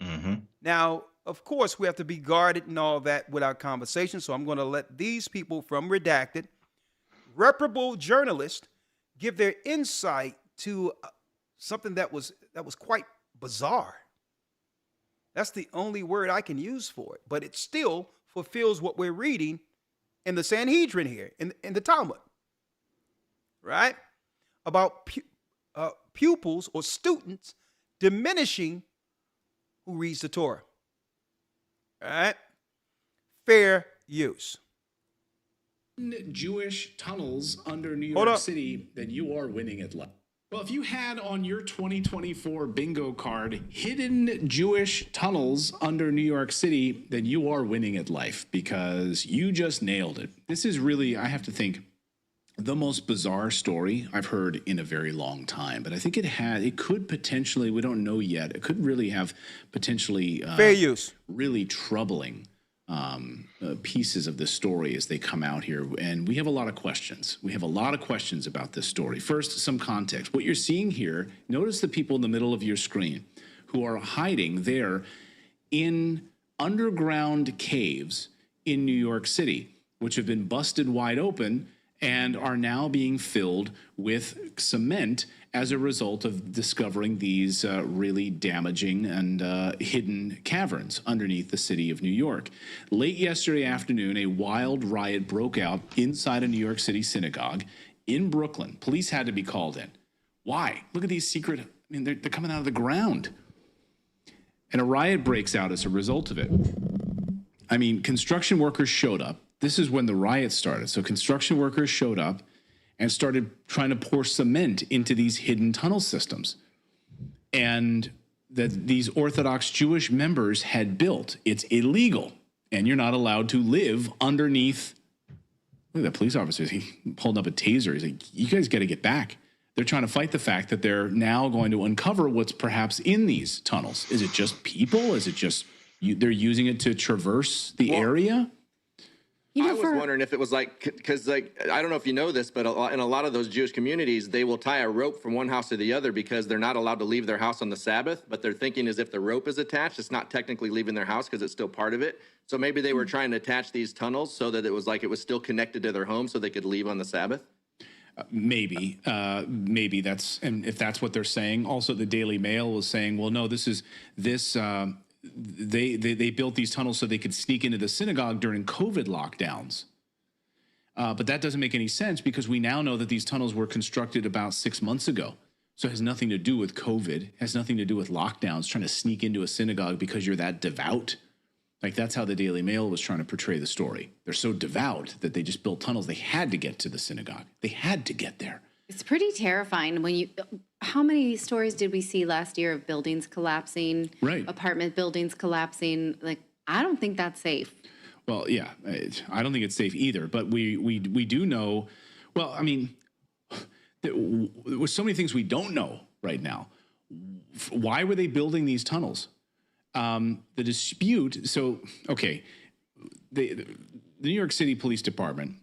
Mm-hmm. Now, of course, we have to be guarded and all that with our conversation. So I'm going to let these people from Redacted, reputable journalists, give their insight to something that was quite bizarre. That's the only word I can use for it. But it still fulfills what we're reading in the Sanhedrin here, in the Talmud, right? About pupils or students diminishing who reads the Torah, right? Fair use. Jewish tunnels under New Hold York up. City, then you are winning at life. Well, if you had on your 2024 bingo card hidden Jewish tunnels under New York City, then you are winning at life because you just nailed it. This is really, I have to think, the most bizarre story I've heard in a very long time. But I think it could potentially, we don't know yet, it could really have potentially Fair use. really troubling pieces of this story as they come out here. And we have a lot of questions. We have a lot of questions about this story. First, some context. What you're seeing here, notice the people in the middle of your screen who are hiding there in underground caves in New York City, which have been busted wide open and are now being filled with cement as a result of discovering these really damaging and hidden caverns underneath the city of New York. Late yesterday afternoon, a wild riot broke out inside a New York City synagogue in Brooklyn. Police had to be called in. Why? Look at these secret, they're coming out of the ground. And a riot breaks out as a result of it. Construction workers showed up. This is when the riot started. So construction workers showed up and started trying to pour cement into these hidden tunnel systems. And that these Orthodox Jewish members had built. It's illegal. And you're not allowed to live underneath. Look at that police officer. He holding up a taser. He's like, you guys got to get back. They're trying to fight the fact that they're now going to uncover what's perhaps in these tunnels. Is it just people? Is it just they're using it to traverse the area? I was wondering if it was because I don't know if you know this, but in a lot of those Jewish communities, they will tie a rope from one house to the other because they're not allowed to leave their house on the Sabbath. But they're thinking as if the rope is attached, it's not technically leaving their house because it's still part of it. So maybe they were trying to attach these tunnels so that it was still connected to their home so they could leave on the Sabbath. Maybe that's, and if that's what they're saying. Also, the Daily Mail was saying, well, no, they built these tunnels so they could sneak into the synagogue during COVID lockdowns. But that doesn't make any sense because we now know that these tunnels were constructed about 6 months ago. So it has nothing to do with COVID, has nothing to do with lockdowns, trying to sneak into a synagogue because you're that devout. That's how the Daily Mail was trying to portray the story. They're so devout that they just built tunnels. They had to get to the synagogue. They had to get there. It's pretty terrifying how many stories did we see last year of buildings collapsing, right? Apartment buildings collapsing. I don't think that's safe. Well, yeah, I don't think it's safe either. But we do know. Well, there's so many things we don't know right now. Why were they building these tunnels? The dispute. So, okay, the New York City Police Department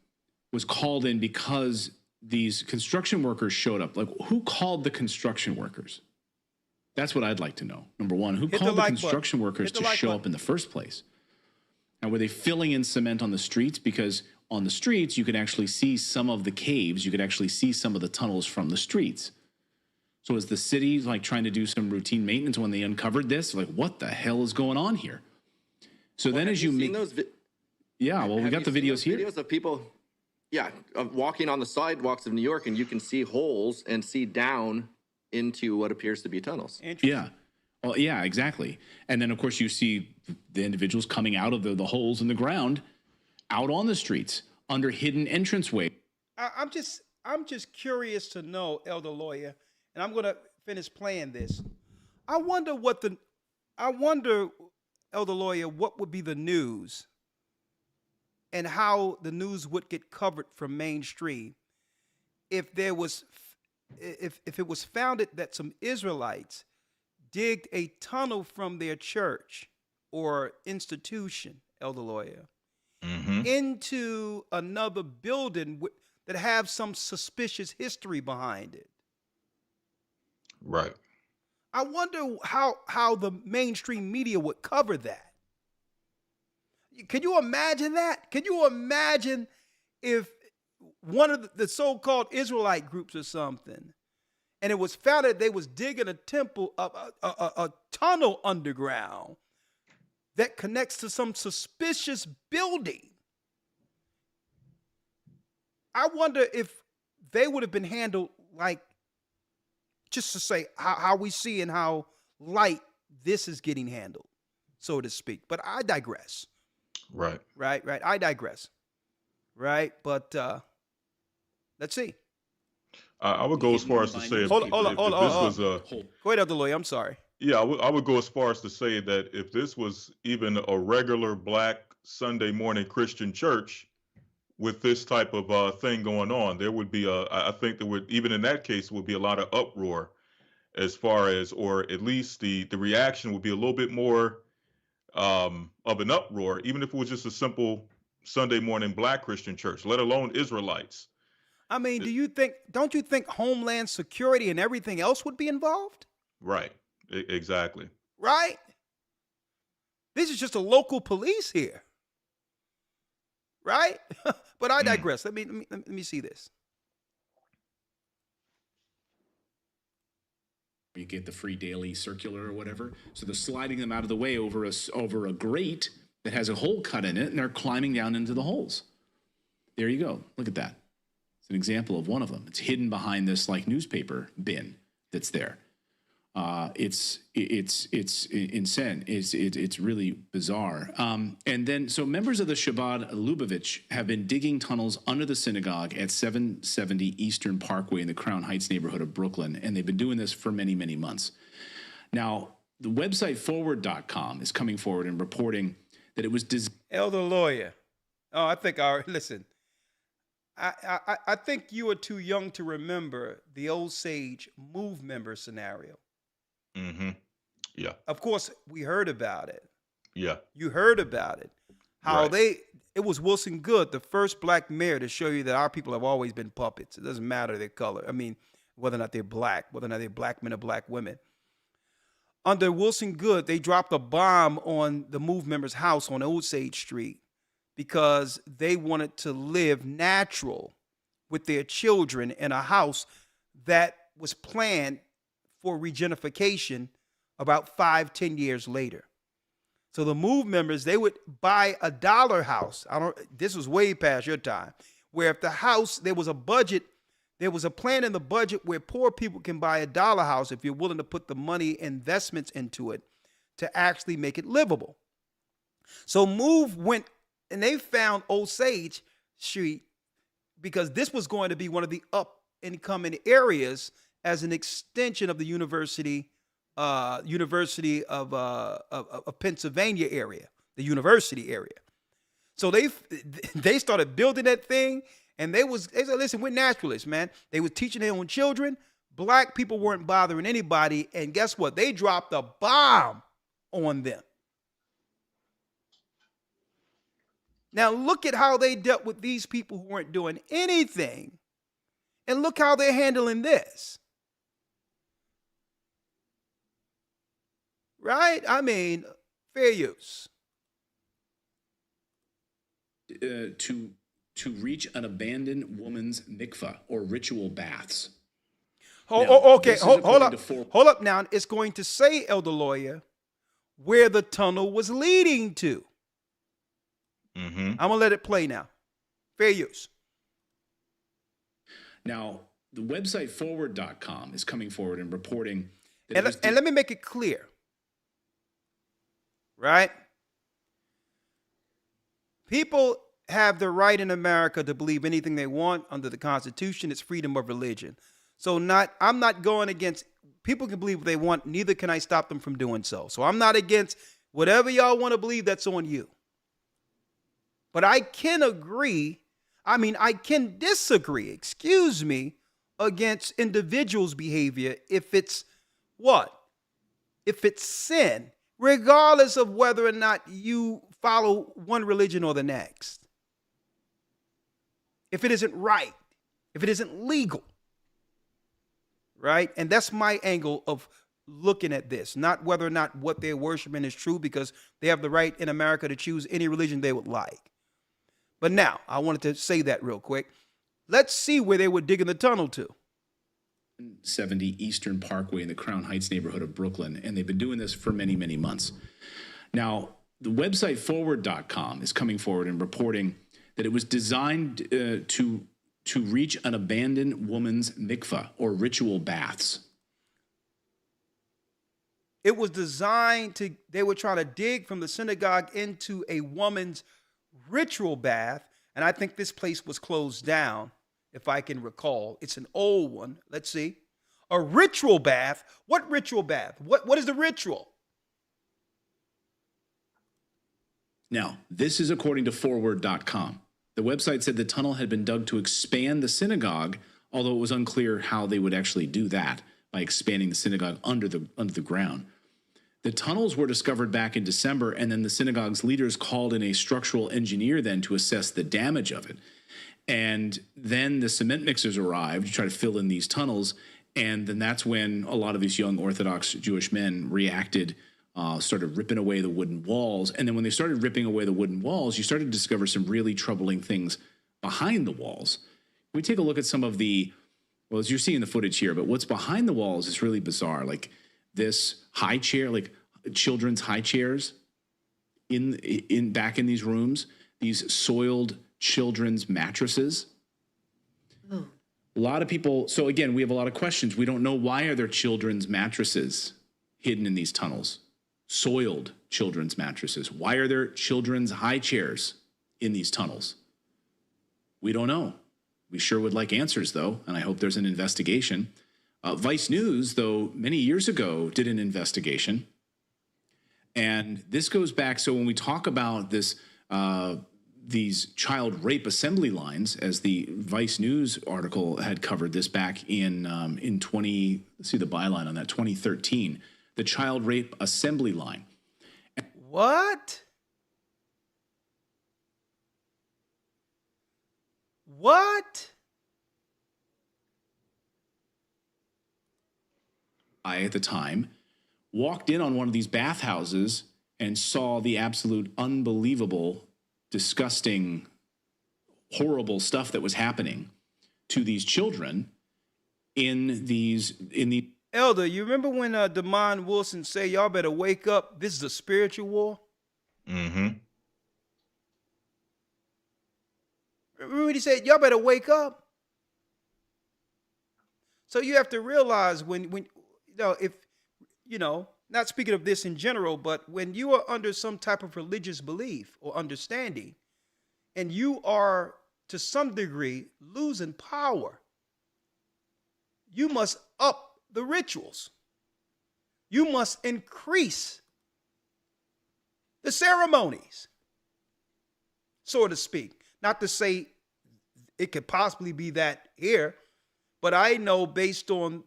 was called in because these construction workers showed up. Who called the construction workers? That's what I'd like to know. Number one, who called the construction workers to show up in the first place? And were they filling in cement on the streets? Because on the streets, you could actually see some of the caves. You could actually see some of the tunnels from the streets. So is the city trying to do some routine maintenance when they uncovered this? What the hell is going on here? So then as you make those we got the videos here. Videos of people of walking on the sidewalks of New York, and you can see holes and see down into what appears to be tunnels. Yeah. Well, yeah, exactly. And then, of course, you see the individuals coming out of the holes in the ground out on the streets under hidden entranceway. I'm just curious to know, Elder Lawyer, and I'm going to finish playing this. I wonder, Elder Lawyer, what would be the news and how the news would get covered from mainstream if it was founded that some Israelites digged a tunnel from their church or institution, Elder Lawyer, into another building that have some suspicious history behind it. Right. I wonder how the mainstream media would cover that. Can you imagine that? Can you imagine if one of the so-called Israelite groups or something, and it was found that they was digging a tunnel underground that connects to some suspicious building. I wonder if they would have been handled like, just to say how we see and how light this is getting handled, so to speak. But I digress. Right. Right. I digress. Right. But let's see. I would go as far as to say if Hold on. this was a Go ahead, Elder Lawyer. I'm sorry. yeah, I would go as far as to say that if this was even a regular black Sunday morning Christian church with this type of thing going on, there would be I think there would, even in that case, would be a lot of uproar as far as, or at least the reaction would be a little bit more of an uproar, even if it was just a simple Sunday morning black Christian church, let alone Israelites. I mean, don't you think Homeland Security and everything else would be involved? Right. Exactly. Right? This is just a local police here. Right? But I digress. Let me see this. You get the free daily circular or whatever. So they're sliding them out of the way over a grate that has a hole cut in it, and they're climbing down into the holes. There you go. Look at that. It's an example of one of them. It's hidden behind this like newspaper bin that's there. It's insane. It's really bizarre. And then, so members of the Shabbat Lubavitch have been digging tunnels under the synagogue at 770 Eastern Parkway in the Crown Heights neighborhood of Brooklyn, and they've been doing this for many, many months. Now, the website forward.com is coming forward and reporting that it was Elder Lawyer. Oh, I think listen. I think you are too young to remember the old Sage Move member scenario. Mm-hmm. Yeah. Of course, we heard about it. Yeah. You heard about it. How Right. it was Wilson Good, the first black mayor, to show you that our people have always been puppets. It doesn't matter their color. I mean, whether or not they're black, whether or not they're black men or black women. Under Wilson Good, they dropped a bomb on the Move members' house on Old Sage Street because they wanted to live natural with their children in a house that was planned for regentrification about 5-10 years later. So the Move members, they would buy a dollar house. This was way past your time, where if the house, there was a budget, there was a plan in the budget where poor people can buy a dollar house if you're willing to put the money investments into it to actually make it livable. So Move went and they found Old Sage Street because this was going to be one of the up and coming areas as an extension of the University of Pennsylvania area, the university area. So they started building that thing, and they said, listen, we're naturalists, man. They were teaching their own children. Black people weren't bothering anybody, and guess what? They dropped a bomb on them. Now look at how they dealt with these people who weren't doing anything, and look how they're handling this. Right? I mean, fair use. To reach an abandoned woman's mikvah or ritual baths. Okay, hold up now. It's going to say, Elder Lawyer, where the tunnel was leading to. Mm-hmm. I'm going to let it play now. Fair use. Now, the website forward.com is coming forward and reporting that and let me make it clear. Right? People have the right in America to believe anything they want under the Constitution. It's freedom of religion. So I'm not going against, people can believe what they want, neither can I stop them from doing so. So I'm not against whatever y'all want to believe, that's on you. But I can I can disagree, against individuals' behavior if it's what? If it's sin, regardless of whether or not you follow one religion or the next. If it isn't right, if it isn't legal, right? And that's my angle of looking at this, not whether or not what they're worshiping is true, because they have the right in America to choose any religion they would like. But now, I wanted to say that real quick. Let's see where they were digging the tunnel to. 70 Eastern Parkway in the Crown Heights neighborhood of Brooklyn, and they've been doing this for many, many months. Now, the website forward.com is coming forward and reporting that it was designed to reach an abandoned woman's mikvah, or ritual baths. It was designed to, they were trying to dig from the synagogue into a woman's ritual bath. And I think this place was closed down, if I can recall. It's an old one. Let's see. A ritual bath. What ritual bath? What is the ritual? Now, this is according to forward.com. The website said the tunnel had been dug to expand the synagogue, although it was unclear how they would actually do that by expanding the synagogue under the ground. The tunnels were discovered back in December, and then the synagogue's leaders called in a structural engineer then to assess the damage of it. And then the cement mixers arrived to try to fill in these tunnels, and then that's when a lot of these young Orthodox Jewish men reacted, started ripping away the wooden walls. And then when they started ripping away the wooden walls, you started to discover some really troubling things behind the walls. We take a look at some of the, well, as you're seeing the footage here, but what's behind the walls is really bizarre. Like this high chair, like children's high chairs in back in these rooms, these soiled children's mattresses. Oh. A lot of people, so again, we have a lot of questions. We don't know, why are there children's mattresses hidden in these tunnels? Soiled children's mattresses. Why are there children's high chairs in these tunnels? We don't know. We sure would like answers, though, and I hope there's an investigation. Vice News, though, many years ago did an investigation, and this goes back. So when we talk about this, these child rape assembly lines, as the Vice News article had covered this back in 20, let's see the byline on that, 2013, the child rape assembly line. What? What? I, at the time, walked in on one of these bathhouses and saw the absolute unbelievable, disgusting, horrible stuff that was happening to these children in the Elder, you remember when Damon Wilson said, y'all better wake up, this is a spiritual war? Mm-hmm. Remember when he said, y'all better wake up? So you have to realize when if, not speaking of this in general, but when you are under some type of religious belief or understanding, and you are to some degree losing power, you must up the rituals. You must increase the ceremonies, so to speak. Not to say it could possibly be that here, but I know based on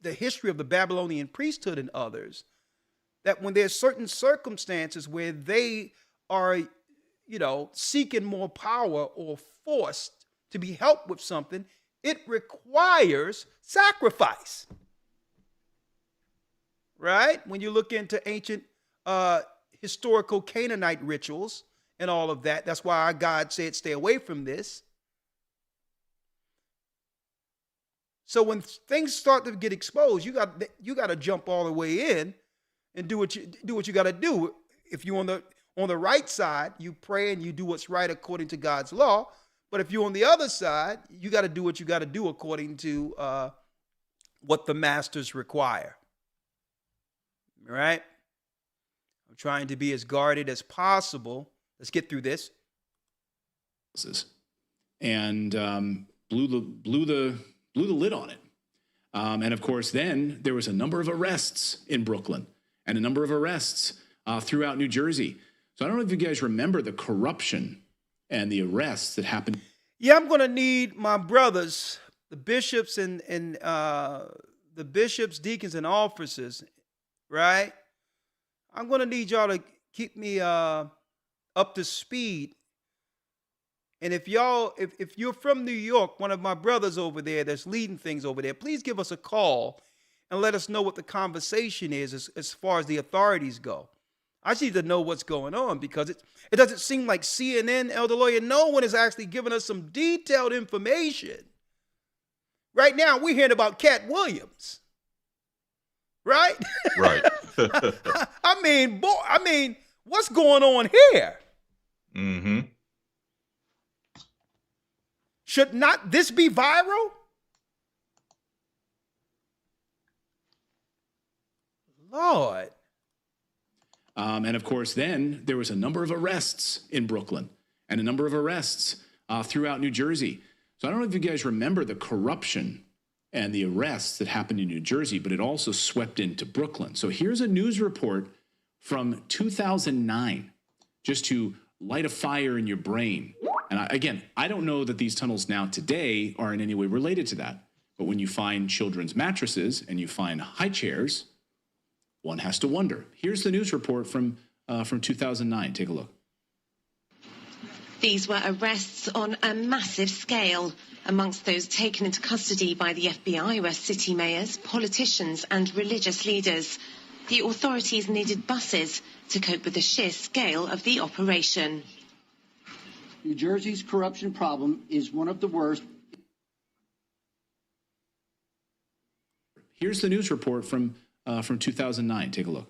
the history of the Babylonian priesthood and others, that when there's certain circumstances where they are, seeking more power or forced to be helped with something, it requires sacrifice. Right? When you look into ancient historical Canaanite rituals and all of that, that's why our God said, stay away from this. So when things start to get exposed, you got to jump all the way in and do what you got to do. If you're on the right side, you pray and you do what's right according to God's law. But if you're on the other side, you got to do what you got to do according to what the masters require. Right? I'm trying to be as guarded as possible. Let's get through this. And blew the lid on it. And of course, then there was a number of arrests in Brooklyn and a number of arrests throughout New Jersey. So I don't know if you guys remember the corruption and the arrests that happened. Yeah, I'm going to need my brothers, the bishops and the bishops, deacons, and officers, right? I'm going to need y'all to keep me up to speed. And if you're from New York, one of my brothers over there that's leading things over there, please give us a call and let us know what the conversation is as far as the authorities go. I just need to know what's going on, because it doesn't seem like CNN, Elder Lawyer, no one is actually giving us some detailed information. Right now, we're hearing about Cat Williams. Right? Right. I mean, What's going on here? Mm-hmm. Should not this be viral? Lord. And of course, then there was a number of arrests in Brooklyn and a number of arrests throughout New Jersey. So I don't know if you guys remember the corruption and the arrests that happened in New Jersey, but it also swept into Brooklyn. So here's a news report from 2009, just to light a fire in your brain. And again, I don't know that these tunnels now today are in any way related to that. But when you find children's mattresses and you find high chairs, one has to wonder. Here's the news report from 2009. Take a look. These were arrests on a massive scale. Amongst those taken into custody by the FBI were city mayors, politicians and religious leaders. The authorities needed buses to cope with the sheer scale of the operation. New Jersey's corruption problem is one of the worst. Here's the news report from 2009. Take a look.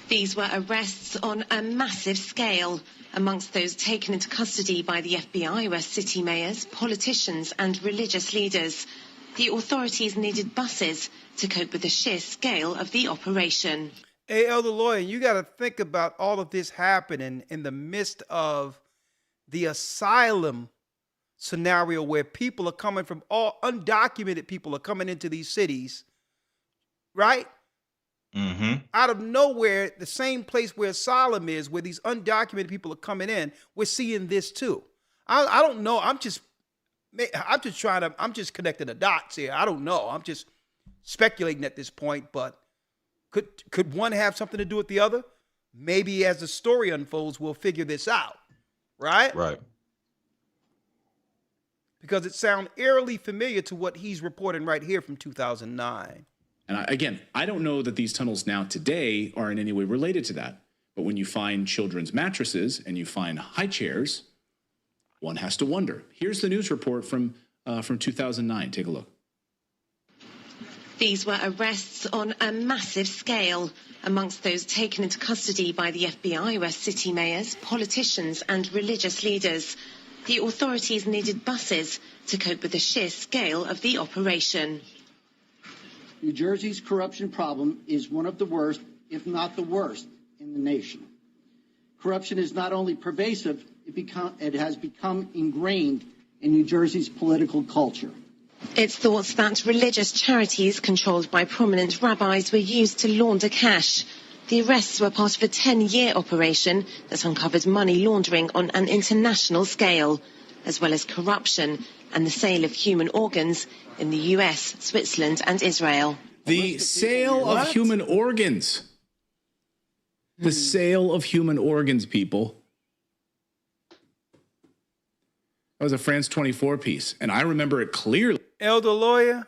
These were arrests on a massive scale. Amongst those taken into custody by the FBI were city mayors, politicians and religious leaders. The authorities needed buses to cope with the sheer scale of the operation. Hey, Elder Lawyer, you got to think about all of this happening in the midst of the asylum scenario where people are coming from, all undocumented people are coming into these cities, right? Mm-hmm. Out of nowhere, the same place where asylum is, where these undocumented people are coming in, we're seeing this too. I don't know. I'm just connecting the dots here. I don't know. I'm just speculating at this point, but could one have something to do with the other? Maybe as the story unfolds, we'll figure this out, right? Right. Because it sounds eerily familiar to what he's reporting right here from 2009. And again, I don't know that these tunnels now today are in any way related to that. But when you find children's mattresses and you find high chairs, one has to wonder. Here's the news report from 2009. Take a look. These were arrests on a massive scale. Amongst those taken into custody by the FBI were city mayors, politicians and religious leaders. The authorities needed buses to cope with the sheer scale of the operation. New Jersey's corruption problem is one of the worst, if not the worst, in the nation. Corruption is not only pervasive, it has become ingrained in New Jersey's political culture. It's thought that religious charities controlled by prominent rabbis were used to launder cash. The arrests were part of a 10-year operation that uncovered money laundering on an international scale, as well as corruption and the sale of human organs in the US, Switzerland and Israel. The sale of human organs. The sale of human organs, people. That was a France 24 piece, and I remember it clearly. Elder Lawyer?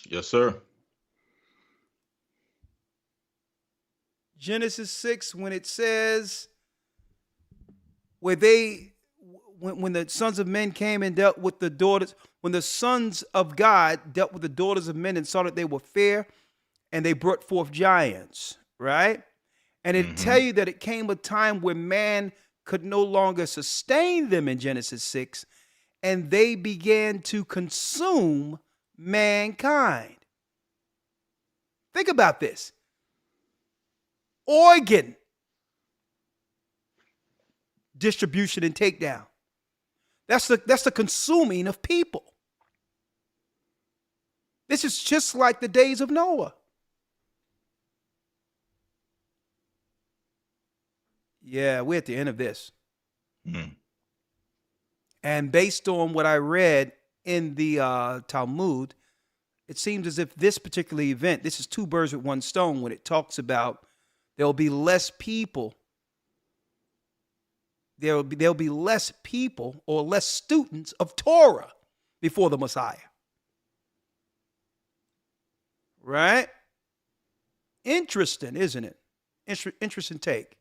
Yes, sir. Genesis 6, when it says, when the sons of men came and dealt with the daughters, when the sons of God dealt with the daughters of men and saw that they were fair, and they brought forth giants, right? And it tell you that it came a time where man could no longer sustain them in Genesis 6, and they began to consume mankind. Think about this. Organ distribution and takedown. That's the consuming of people. This is just like the days of Noah. Yeah, we're at the end of this. And based on what I read in the Talmud, it seems as if this particular event, this is two birds with one stone when it talks about there'll be less people. There'll be less people or less students of Torah before the Messiah. Right? Interesting, isn't it? Interesting take.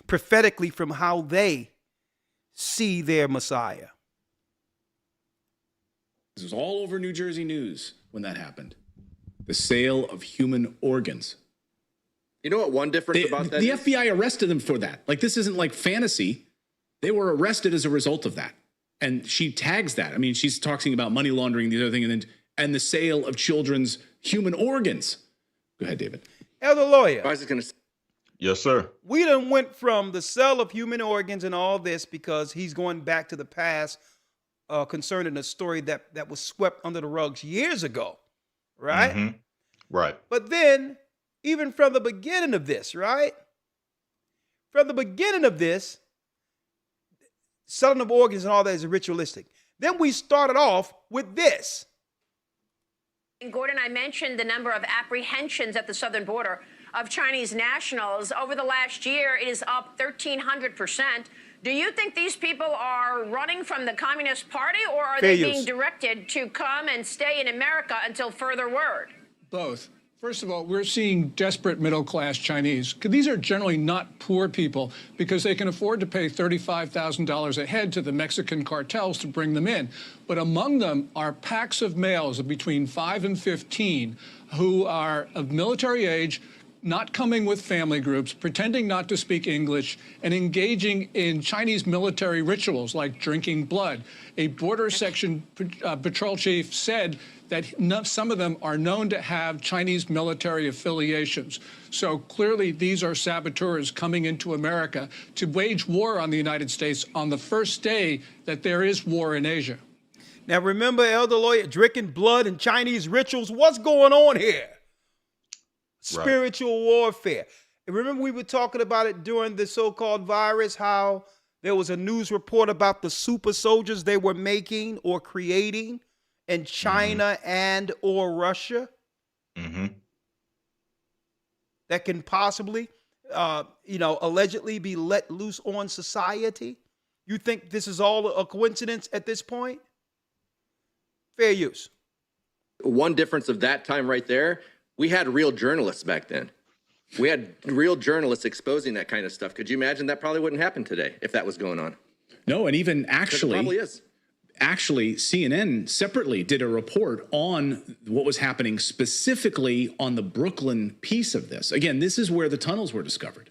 Prophetically from how they see their Messiah. This was all over New Jersey news when that happened. The sale of human organs. You know what one difference about that the is? FBI arrested them for that. Like, this isn't like fantasy. They were arrested as a result of that. And she tags that. I mean, she's talking about money laundering, the other thing, and the sale of children's human organs. Go ahead, David. Elder Lawyer. I was just going to. Yes, sir. We done went from the sale of human organs and all this because he's going back to the past concerning a story that was swept under the rugs years ago, right? Mm-hmm. Right. But then, even from the beginning of this, right? From the beginning of this, selling of organs and all that is ritualistic. Then we started off with this. Gordon, I mentioned the number of apprehensions at the southern border of Chinese nationals. Over the last year, it is up 1,300%. Do you think these people are running from the Communist Party, or are they being directed to come and stay in America until further word? Both. First of all, we're seeing desperate middle-class Chinese. These are generally not poor people because they can afford to pay $35,000 a head to the Mexican cartels to bring them in. But among them are packs of males of between 5 and 15 who are of military age, not coming with family groups, pretending not to speak English, and engaging in Chinese military rituals like drinking blood. A border section patrol chief said that some of them are known to have Chinese military affiliations. So clearly these are saboteurs coming into America to wage war on the United States on the first day that there is war in Asia. Now remember, Elder Lawyer, drinking blood and Chinese rituals. What's going on here? Spiritual warfare. And remember we were talking about it during the so-called virus, how there was a news report about the super soldiers they were making or creating in China and or Russia that can possibly, allegedly be let loose on society. You think this is all a coincidence at this point? Fair use. One difference of that time right there, we had real journalists back then. We had real journalists exposing that kind of stuff. Could you imagine that probably wouldn't happen today if that was going on? No, and even actually, it probably is. Actually, CNN separately did a report on what was happening specifically on the Brooklyn piece of this. Again, this is where the tunnels were discovered.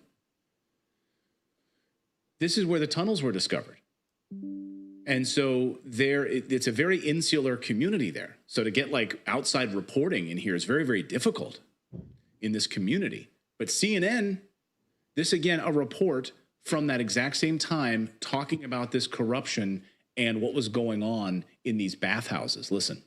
This is where the tunnels were discovered. And so it's a very insular community there. So to get like outside reporting in here is very, very difficult in this community. But CNN, this again, a report from that exact same time talking about this corruption and what was going on in these bathhouses. Listen.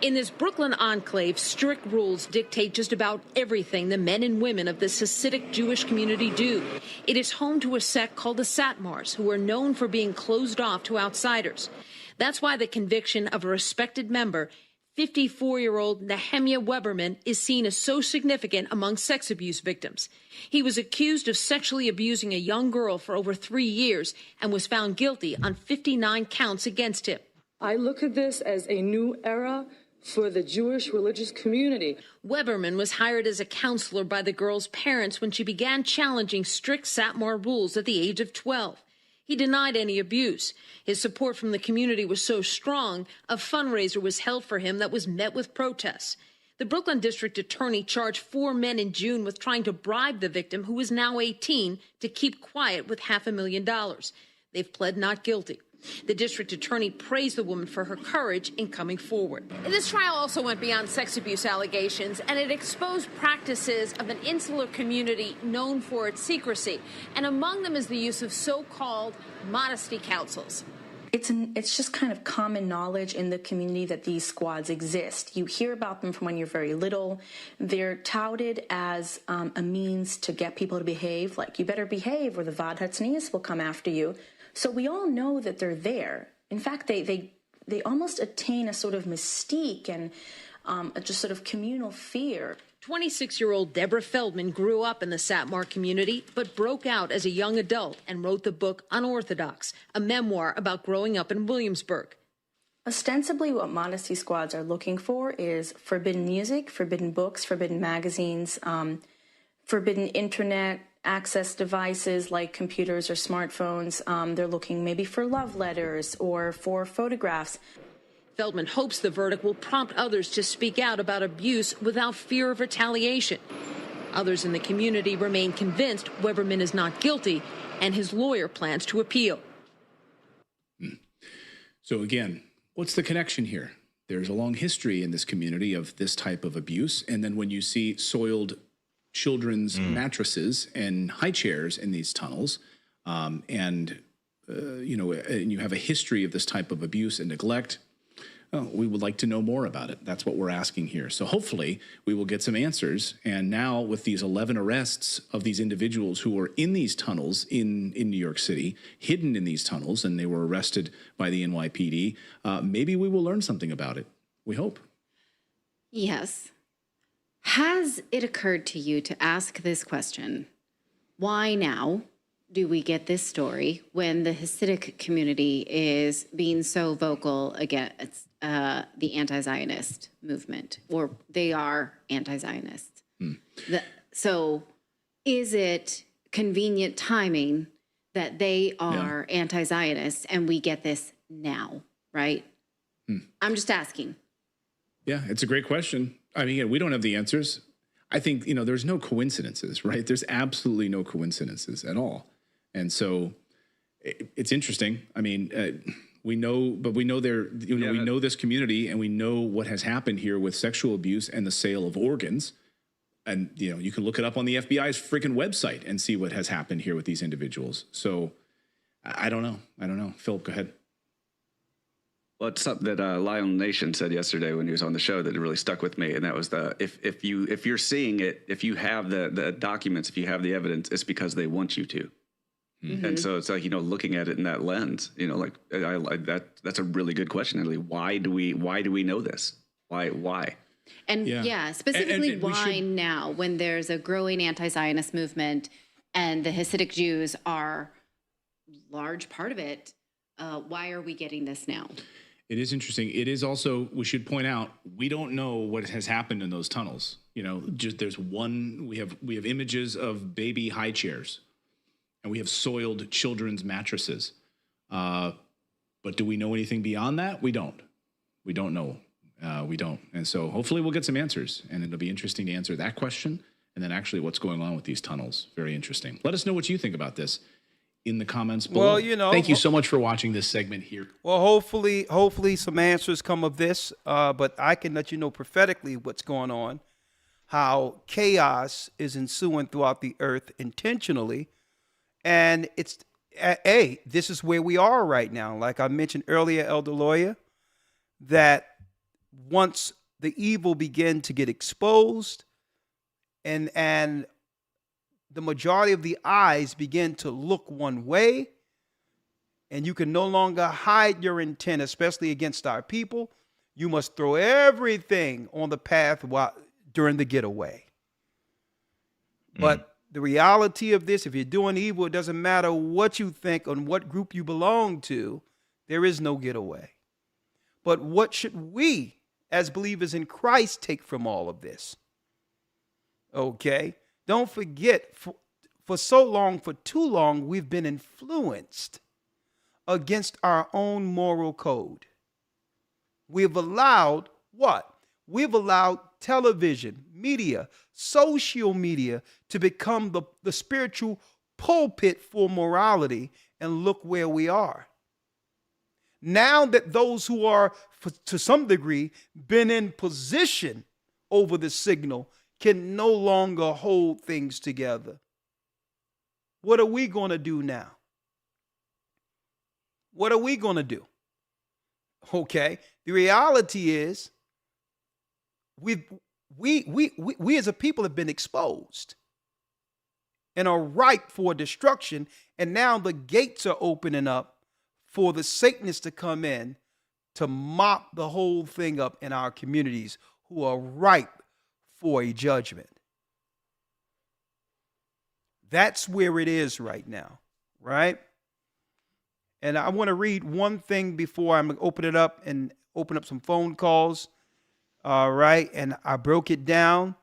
In this Brooklyn enclave, strict rules dictate just about everything the men and women of this Hasidic Jewish community do. It is home to a sect called the Satmars, who are known for being closed off to outsiders. That's why the conviction of a respected member, 54-year-old Nehemiah Weberman, is seen as so significant among sex abuse victims. He was accused of sexually abusing a young girl for over 3 years and was found guilty on 59 counts against him. I look at this as a new era for the Jewish religious community. Weberman was hired as a counselor by the girl's parents when she began challenging strict Satmar rules at the age of 12. He denied any abuse. His support from the community was so strong, a fundraiser was held for him that was met with protests. The Brooklyn district attorney charged 4 men in June with trying to bribe the victim, who is now 18, to keep quiet with $500,000. They've pled not guilty. The district attorney praised the woman for her courage in coming forward. This trial also went beyond sex abuse allegations, and it exposed practices of an insular community known for its secrecy. And among them is the use of so-called modesty councils. It's just kind of common knowledge in the community that these squads exist. You hear about them from when you're very little. They're touted as a means to get people to behave, like you better behave or the Vad Hatznius will come after you. So we all know that they're there. In fact, they almost attain a sort of mystique and just sort of communal fear. 26-year-old Deborah Feldman grew up in the Satmar community, but broke out as a young adult and wrote the book Unorthodox, a memoir about growing up in Williamsburg. Ostensibly, what modesty squads are looking for is forbidden music, forbidden books, forbidden magazines, forbidden internet, access devices like computers or smartphones. They're looking maybe for love letters or for photographs. Feldman hopes the verdict will prompt others to speak out about abuse without fear of retaliation. Others in the community remain convinced Weberman is not guilty, and his lawyer plans to appeal. So again, what's the connection here? There's a long history in this community of this type of abuse. And then when you see soiled children's mattresses and high chairs in these tunnels, and you have a history of this type of abuse and neglect, we would like to know more about it. That's what we're asking here. So hopefully we will get some answers. And now with these 11 arrests of these individuals who were in these tunnels in New York City, hidden in these tunnels, and they were arrested by the NYPD, maybe we will learn something about it. We hope. Yes. Has it occurred to you to ask this question? Why now do we get this story when the Hasidic community is being so vocal against the anti-Zionist movement, or they are anti-Zionist? So is it convenient timing that they are anti-Zionists and we get this now, right? I'm just asking. Yeah, it's a great question. I mean, we don't have the answers. I think, there's no coincidences, right? There's absolutely no coincidences at all. And so it's interesting. I mean, we know we know this community, and we know what has happened here with sexual abuse and the sale of organs. And, you can look it up on the FBI's freaking website and see what has happened here with these individuals. So I don't know. Philip, go ahead. Well, it's something that Lionel Nation said yesterday when he was on the show that really stuck with me, and that was if you're seeing it, if you have the documents, if you have the evidence, it's because they want you to. And so it's like, looking at it in that lens, that's a really good question. Really, why do we know this? Why? And specifically why now, when there's a growing anti-Zionist movement and the Hasidic Jews are a large part of it, why are we getting this now? It is interesting. It is also, we should point out, we don't know what has happened in those tunnels. There's one, we have images of baby high chairs, and we have soiled children's mattresses. But do we know anything beyond that? We don't. We don't know. We don't. And so hopefully we'll get some answers, and it'll be interesting to answer that question. And then actually what's going on with these tunnels. Very interesting. Let us know what you think about this in the comments below. Well, thank you so much for watching this segment here. Well, hopefully some answers come of this. But I can let you know prophetically what's going on, how chaos is ensuing throughout the earth intentionally. And this is where we are right now. Like I mentioned earlier, Elder Lawyer, that once the evil begin to get exposed and the majority of the eyes begin to look one way, and you can no longer hide your intent, especially against our people, you must throw everything on the path during the getaway. But the reality of this, if you're doing evil, it doesn't matter what you think and what group you belong to, there is no getaway. But what should we, as believers in Christ, take from all of this? Okay? Don't forget, for too long, we've been influenced against our own moral code. We've allowed what? We've allowed television, media, social media to become the spiritual pulpit for morality, and look where we are. Now that those who are, to some degree, been in position over the signal can no longer hold things together. What are we going to do now? What are we going to do? Okay, the reality is we as a people have been exposed and are ripe for destruction, and now the gates are opening up for the Satanists to come in to mop the whole thing up in our communities who are ripe for a judgment. That's where it is right now, right? And I want to read one thing before I'm going to open it up and open up some phone calls. All right. And I broke it down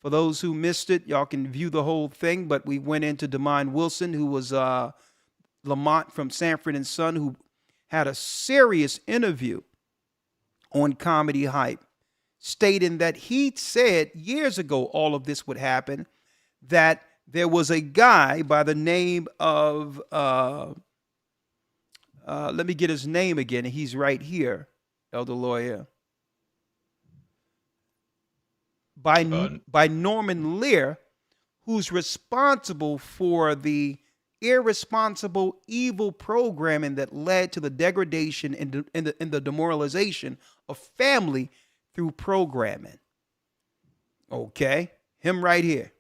For those who missed it, y'all can view the whole thing, but we went into Damon Wilson, who was Lamont from Sanford and Son, who had a serious interview on Comedy Hype, stating that he said years ago all of this would happen, that there was a guy by the name of, let me get his name again. He's right here, Elder Lawyer. By Norman Lear, who's responsible for the irresponsible, evil programming that led to the degradation and the demoralization of family through programming. Okay, him right here.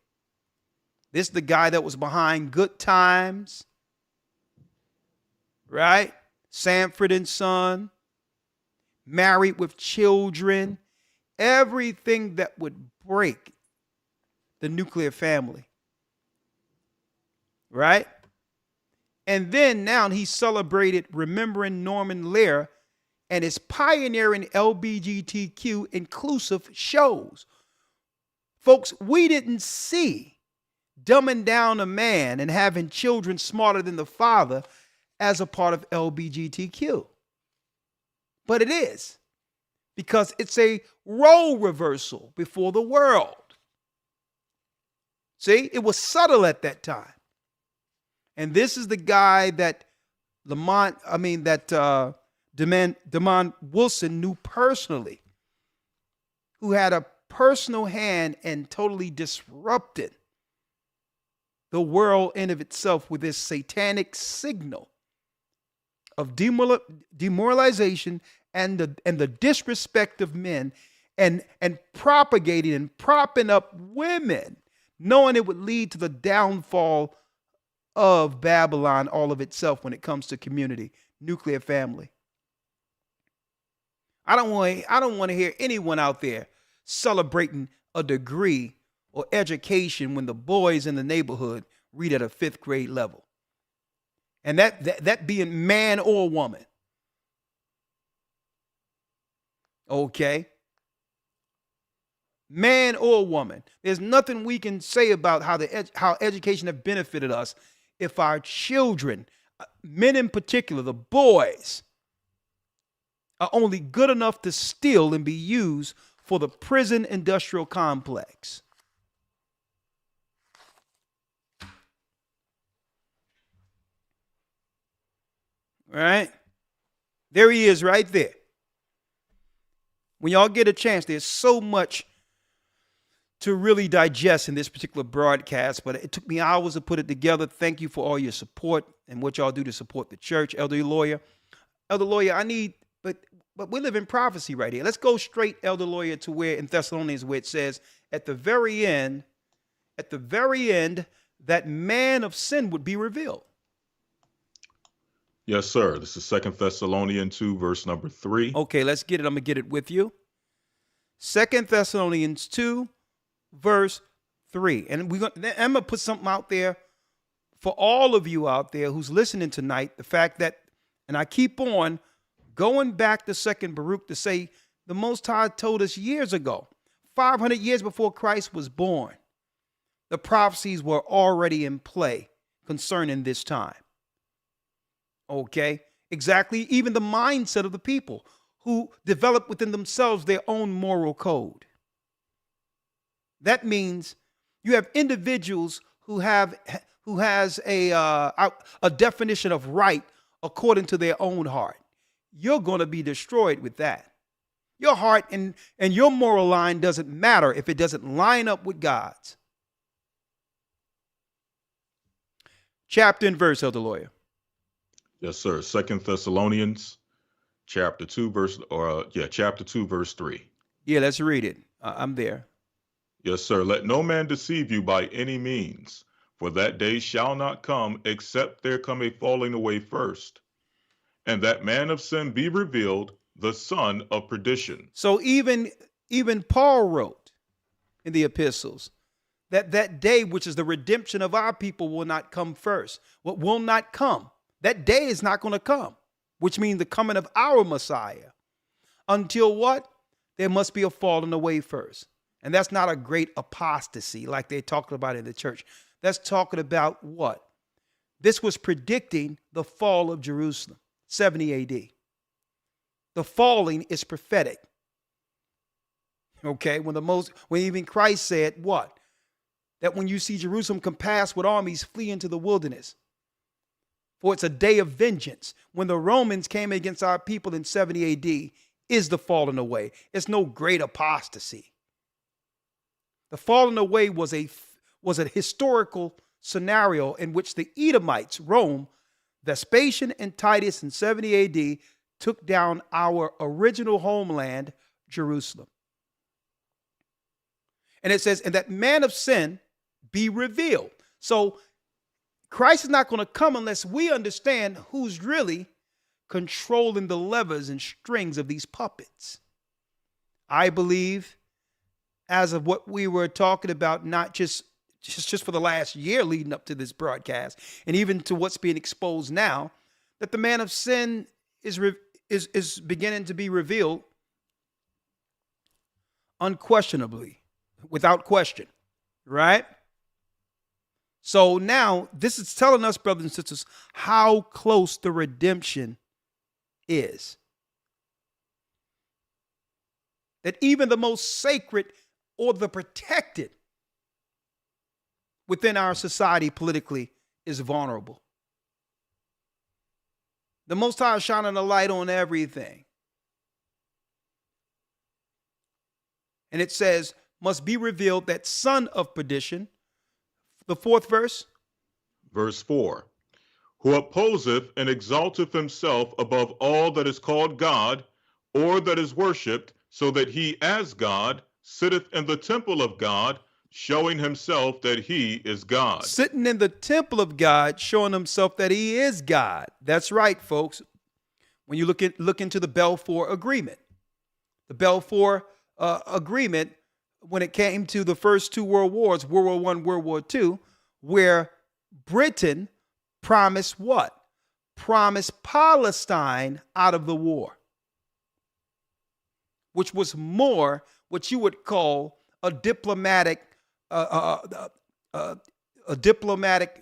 This is the guy that was behind Good Times, right? Sanford and Son, Married with Children, everything that would break the nuclear family, right? And then now he celebrated remembering Norman Lear and his pioneering LGBTQ inclusive shows. Folks, we didn't see dumbing down a man and having children smarter than the father as a part of LGBTQ. But it is, because it's a role reversal before the world. See, it was subtle at that time. And this is the guy that Damon Wilson knew personally, who had a personal hand and totally disrupted the world in of itself with this satanic signal of demoralization and the disrespect of men, and propagating and propping up women, knowing it would lead to the downfall of Babylon all of itself when it comes to community, nuclear family. I don't want to hear anyone out there celebrating a degree or education when the boys in the neighborhood read at a 5th grade level. And that being man or woman. Okay? Man or woman. There's nothing we can say about how education have benefited us if our children, men in particular, the boys, are only good enough to steal and be used for the prison industrial complex. All right? There he is right there. When y'all get a chance, there's so much to really digest in this particular broadcast, but it took me hours to put it together. Thank you for all your support and what y'all do to support the church. Elder Lawyer, but we live in prophecy right here. Let's go straight, Elder Lawyer, to where in Thessalonians, where it says at the very end, that man of sin would be revealed. Yes, sir. This is 2 Thessalonians 2, verse number 3. Okay, let's get it. I'm going to get it with you. 2 Thessalonians 2, verse 3. And I'm going to put something out there for all of you out there who's listening tonight. The fact that, and I keep on going back to 2 Baruch to say the Most High told us years ago, 500 years before Christ was born, the prophecies were already in play concerning this time. Okay, exactly. Even the mindset of the people who develop within themselves their own moral code. That means you have individuals who has a definition of right according to their own heart. You're going to be destroyed with that. Your heart and your moral line doesn't matter if it doesn't line up with God's. Chapter and verse, Elder Lawyer. Yes, sir. 2 Thessalonians chapter 2, verse 3. Yeah, let's read it. I'm there. Yes, sir. Let no man deceive you by any means, for that day shall not come except there come a falling away first, and that man of sin be revealed, the son of perdition. So even Paul wrote in the epistles that day, which is the redemption of our people, will not come first. What will not come? That day is not going to come, which means the coming of our Messiah. Until what? There must be a falling away first. And that's not a great apostasy like they talked about in the church. That's talking about what? This was predicting the fall of Jerusalem, 70 AD. The falling is prophetic. Okay, when even Christ said what? That when you see Jerusalem compassed with armies, flee into the wilderness. For it's a day of vengeance. When the Romans came against our people in 70 AD, is the falling away. It's no great apostasy. The falling away was a historical scenario in which the Edomites, Rome, Vespasian and Titus in 70 AD took down our original homeland, Jerusalem. And it says, and that man of sin be revealed. So Christ is not going to come unless we understand who's really controlling the levers and strings of these puppets. I believe, as of what we were talking about, not just for the last year leading up to this broadcast, and even to what's being exposed now, that the man of sin is beginning to be revealed unquestionably, without question, right? So now this is telling us, brothers and sisters, how close the redemption is. That even the most sacred or the protected within our society politically is vulnerable. The Most High is shining a light on everything. And it says, must be revealed that son of perdition. The fourth verse. Verse 4. Who opposeth and exalteth himself above all that is called God, or that is worshipped, so that he as God sitteth in the temple of God, showing himself that he is God. Sitting in the temple of God, showing himself that he is God. That's right, folks. When you look into the Balfour Agreement, the Balfour Agreement, when it came to the first two world wars, World War I, World War II, where Britain promised what? Promised Palestine out of the war, which was more what you would call a diplomatic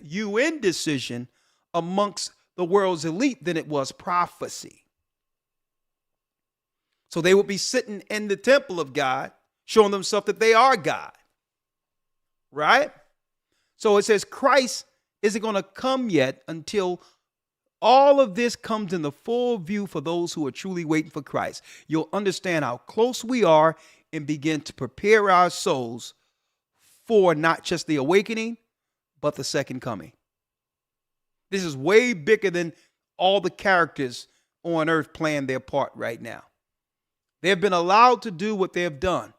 UN decision amongst the world's elite than it was prophecy. So they would be sitting in the temple of God, showing themselves that they are God, right? So it says Christ isn't going to come yet until all of this comes in the full view for those who are truly waiting for Christ. You'll understand how close we are and begin to prepare our souls for not just the awakening, but the second coming. This is way bigger than all the characters on earth playing their part right now. They've been allowed to do what they've done.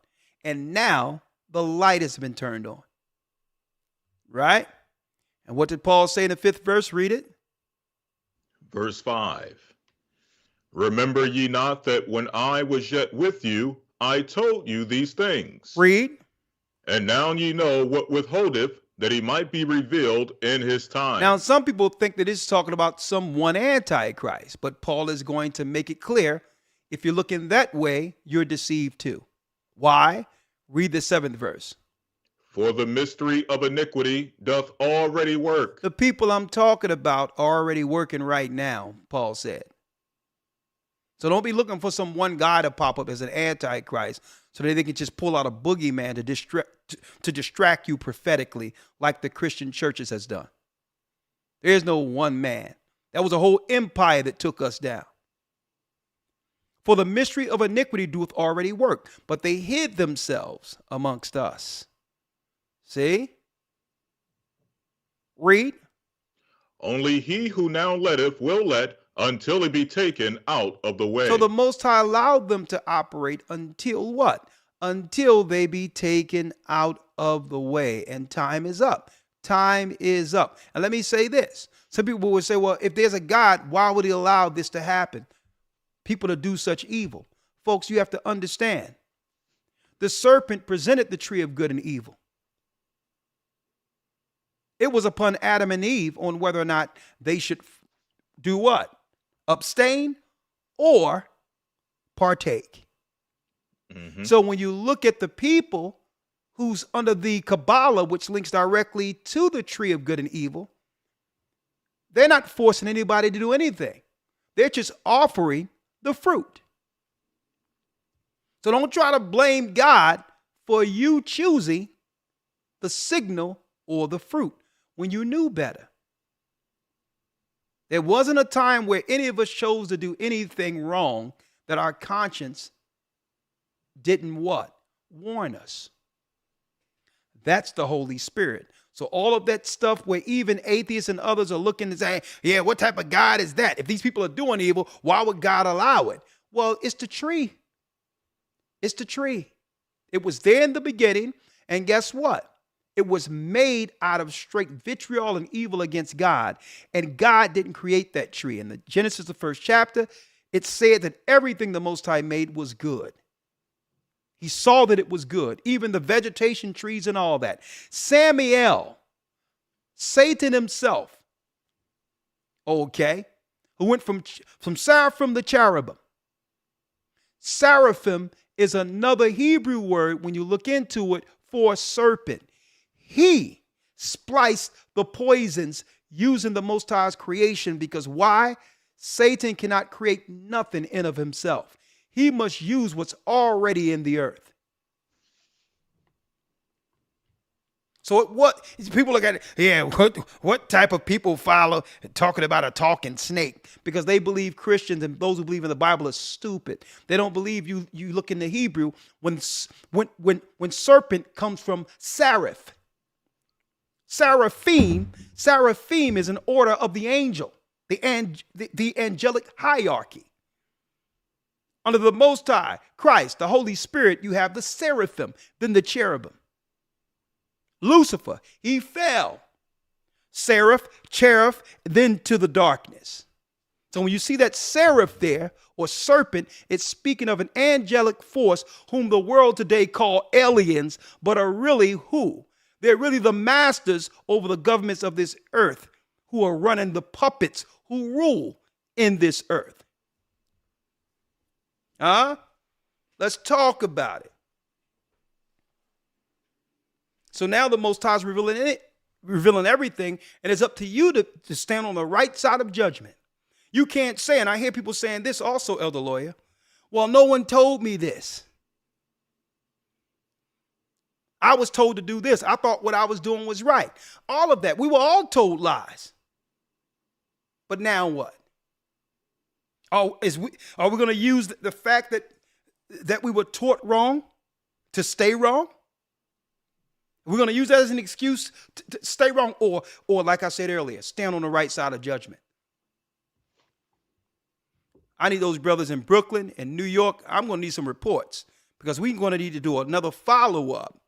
And now the light has been turned on. Right? And what did Paul say in the 5th verse? Read it. Verse 5. Remember ye not that when I was yet with you, I told you these things. Read. And now ye know what withholdeth, that he might be revealed in his time. Now, some people think that this is talking about someone antichrist, but Paul is going to make it clear, if you're looking that way, you're deceived too. Why? Read the 7th verse. For the mystery of iniquity doth already work. The people I'm talking about are already working right now, Paul said. So don't be looking for some one guy to pop up as an antichrist so that they can just pull out a boogeyman to distract you prophetically like the Christian churches has done. There is no one man. That was a whole empire that took us down. For the mystery of iniquity doeth already work, but they hid themselves amongst us. See? Read. Only he who now letteth will let until he be taken out of the way. So the Most High allowed them to operate until what? Until they be taken out of the way. And time is up. Time is up. And let me say this. Some people would say, well, if there's a God, why would he allow this to happen? People to do such evil. Folks, you have to understand. The serpent presented the tree of good and evil. It was upon Adam and Eve on whether or not they should do what? Abstain or partake. Mm-hmm. So when you look at the people who's under the Kabbalah, which links directly to the tree of good and evil, they're not forcing anybody to do anything. They're just offering the fruit. So don't try to blame God for you choosing the signal or the fruit when you knew better. There wasn't a time where any of us chose to do anything wrong that our conscience didn't what? Warn us. That's the Holy Spirit. So all of that stuff where even atheists and others are looking and saying, yeah, what type of God is that? If these people are doing evil, why would God allow it? Well, it's the tree. It's the tree. It was there in the beginning. And guess what? It was made out of straight vitriol and evil against God. And God didn't create that tree. In the Genesis, the first chapter, it said that everything the Most High made was good. He saw that it was good, even the vegetation, trees, and all that. Samael, Satan himself, okay, who went from seraphim to cherubim. Seraphim is another Hebrew word, when you look into it, for serpent. He spliced the poisons using the Most High's creation, because why? Satan cannot create nothing in of himself. He must use what's already in the earth. So what people look at it, yeah, what type of people follow talking about a talking snake? Because they believe Christians and those who believe in the Bible are stupid. They don't believe you look in the Hebrew when serpent comes from seraph. Seraphim is an order of the angel, the angelic hierarchy. Under the Most High, Christ, the Holy Spirit, you have the seraphim, then the cherubim. Lucifer, he fell. Seraph, cherub, then to the darkness. So when you see that seraph there, or serpent, it's speaking of an angelic force whom the world today call aliens, but are really who? They're really the masters over the governments of this earth, who are running the puppets who rule in this earth. Let's talk about it. So now the Most High is revealing everything, and it's up to you to stand on the right side of judgment. You can't say, and I hear people saying this also, Elder Lawyer, well, no one told me this. I was told to do this. I thought what I was doing was right. All of that. We were all told lies. But now what? Are we going to use the fact that we were taught wrong to stay wrong? We're going to use that as an excuse to stay wrong, or like I said earlier, stand on the right side of judgment. I need those brothers in Brooklyn and New York. I'm going to need some reports, because we're going to need to do another follow-up,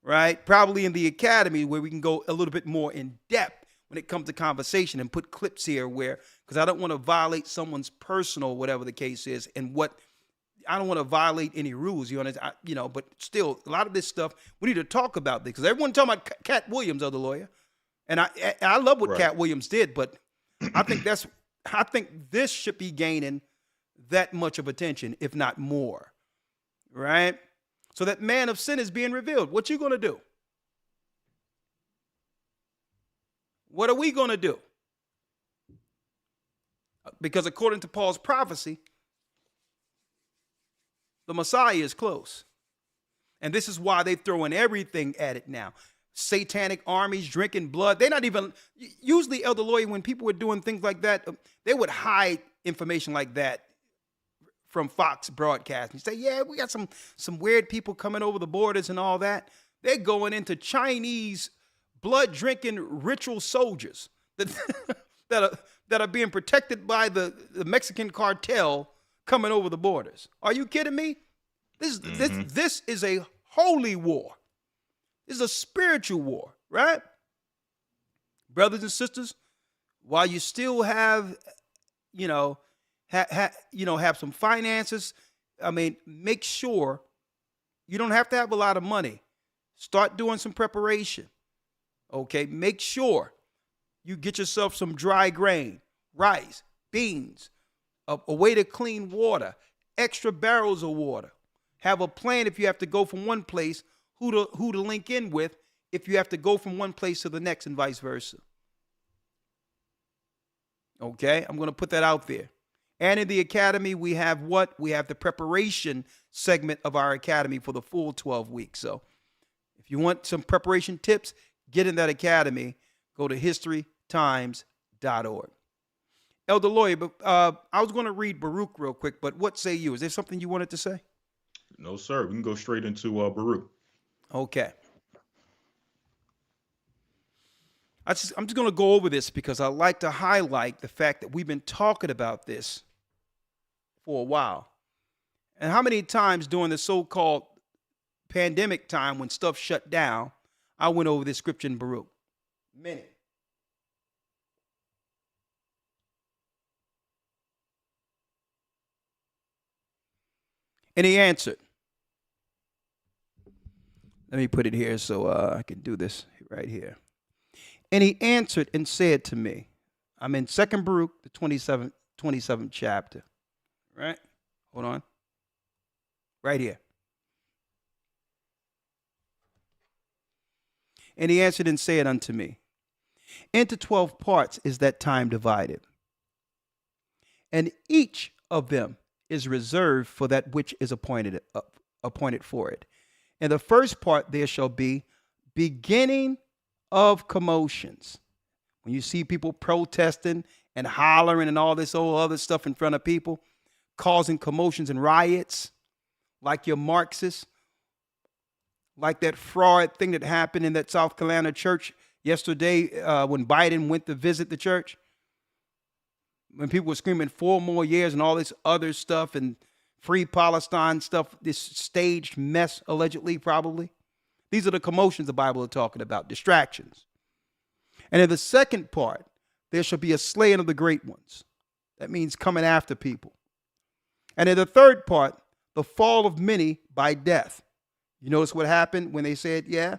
right? Probably in the academy, where we can go a little bit more in depth when it comes to conversation, and put clips here because I don't want to violate someone's personal, whatever the case is, and I don't want to violate any rules, but still, a lot of this stuff, we need to talk about this, because everyone talking about Cat Williams, Other Lawyer, and I love what Cat Williams did, but I think this should be gaining that much of attention, if not more, right? So that man of sin is being revealed. What you going to do? What are we going to do? Because according to Paul's prophecy, the Messiah is close. And this is why they throw in everything at it now. Satanic armies drinking blood. They're not even, usually, Elder Lawyer, when people were doing things like that, they would hide information like that from Fox broadcasting. Say, yeah, we got some weird people coming over the borders and all that. They're going into Chinese blood-drinking ritual soldiers that are being protected by the Mexican cartel coming over the borders. Are you kidding me? This is a holy war. This is a spiritual war, right? Brothers and sisters, while you still have, have some finances, make sure you don't have to have a lot of money. Start doing some preparation. Okay, make sure you get yourself some dry grain, rice, beans, a way to clean water, extra barrels of water. Have a plan if you have to go from one place, who to link in with if you have to go from one place to the next and vice versa. Okay, I'm going to put that out there. And in the academy, we have what? We have the preparation segment of our academy for the full 12 weeks. So if you want some preparation tips, get in that academy. Go to historytimes.org. Elder Lawyer, but I was going to read Baruch real quick, but what say you? Is there something you wanted to say? No, sir. We can go straight into Baruch. Okay. I'm just going to go over this because I like to highlight the fact that we've been talking about this for a while. And how many times during the so-called pandemic time when stuff shut down, I went over this scripture in Baruch? Many. And he answered. Let me put it here so I can do this right here. And he answered and said to me, I'm in 2 Baruch, the 27th chapter. Right? Hold on. Right here. And he answered and said unto me, into 12 parts is that time divided, and each of them is reserved for that which is appointed for it. In the first part there shall be beginning of commotions. When you see people protesting and hollering and all this old other stuff in front of people, causing commotions and riots, like your Marxists, like that fraud thing that happened in that South Carolina church yesterday when Biden went to visit the church, when people were screaming 4 more years and all this other stuff and free Palestine stuff, this staged mess, allegedly, probably. These are the commotions the Bible is talking about, distractions. And in the second part, there shall be a slaying of the great ones. That means coming after people. And in the third part, the fall of many by death. You notice what happened when they said, yeah,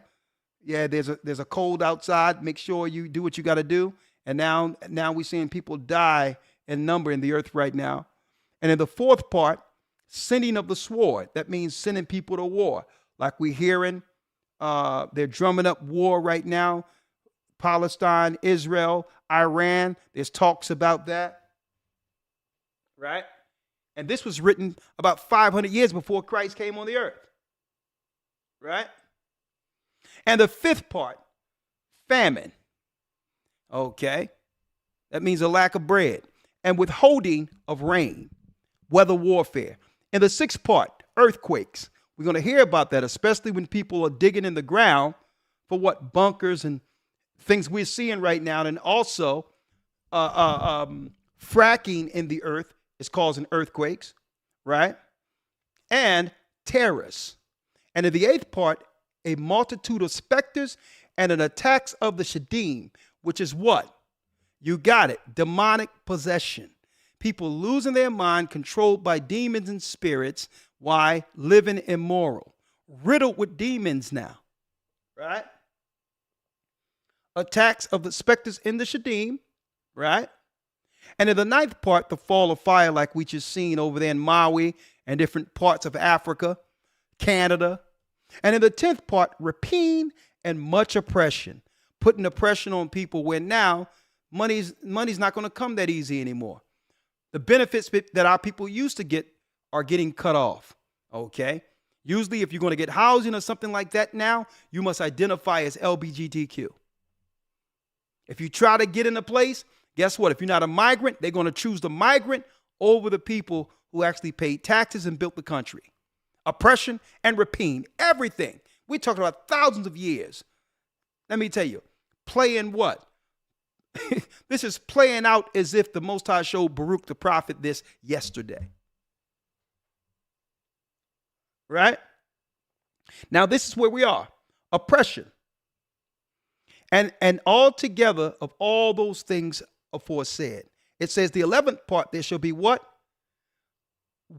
there's a cold outside. Make sure you do what you got to do. And now we're seeing people die in number in the earth right now. And in the fourth part, sending of the sword. That means sending people to war. Like we're hearing, they're drumming up war right now. Palestine, Israel, Iran. There's talks about that. Right? And this was written about 500 years before Christ came on the earth. Right? And the fifth part, famine. Okay. That means a lack of bread and withholding of rain, weather warfare. And the sixth part, earthquakes. We're going to hear about that, especially when people are digging in the ground for what bunkers and things we're seeing right now. And also fracking in the earth is causing earthquakes, right? And terrorists. And in the eighth part, a multitude of specters and an attacks of the Shadim, which is what? You got it. Demonic possession. People losing their mind, controlled by demons and spirits. Why? Living immoral. Riddled with demons now. Right? Attacks of the specters in the Shadim. Right? And in the ninth part, the fall of fire, like we just seen over there in Maui and different parts of Africa, Canada. And in the 10th part, rapine and much oppression, putting oppression on people where now money's not going to come that easy anymore. The benefits that our people used to get are getting cut off. Okay. Usually if you're going to get housing or something like that now, you must identify as LGBTQ. If you try to get in a place, guess what? If you're not a migrant, they're going to choose the migrant over the people who actually paid taxes and built the country. Oppression and rapine, everything. We're talking about thousands of years. Let me tell you, playing what? This is playing out as if the Most High showed Baruch the prophet this yesterday. Right? Now, this is where we are. Oppression. And altogether of all those things aforesaid, it says the 11th part, there shall be what?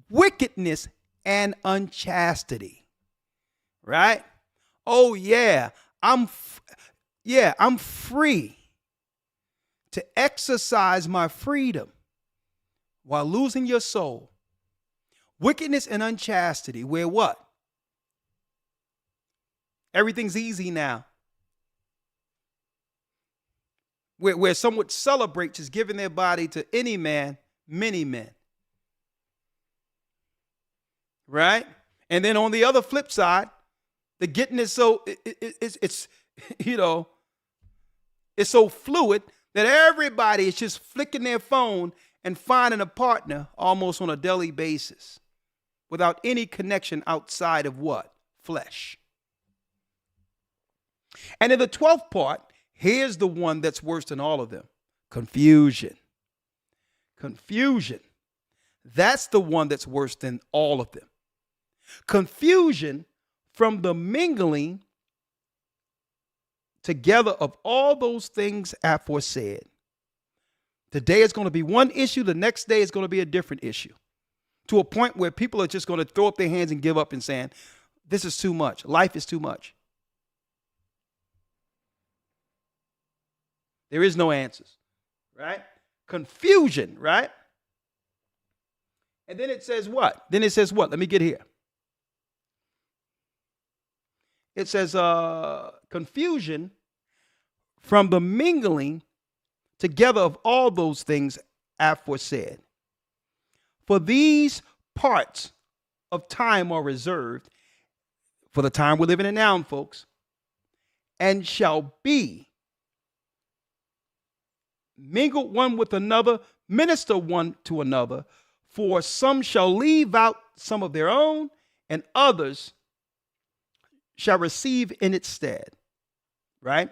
Wickedness and unchastity. Right? Oh yeah, I'm free to exercise my freedom while losing your soul. Wickedness and unchastity, where what? Everything's easy now. Where someone celebrates is giving their body to any man, many men. Right? And then on the other flip side, the getting is so, it's you know, it's so fluid that everybody is just flicking their phone and finding a partner almost on a daily basis without any connection outside of what? Flesh. And in the 12th part, here's the one that's worse than all of them. Confusion. Confusion. That's the one that's worse than all of them. Confusion from the mingling together of all those things aforesaid. Today is going to be one issue. The next day is going to be a different issue, to a point where people are just going to throw up their hands and give up and saying, this is too much. Life is too much. There is no answers, right? Confusion, right? And then it says what? Let me get here. It says confusion from the mingling together of all those things aforesaid. For these parts of time are reserved for the time we're living in now, folks, and shall be mingled one with another, minister one to another, for some shall leave out some of their own, and others shall receive in its stead. Right?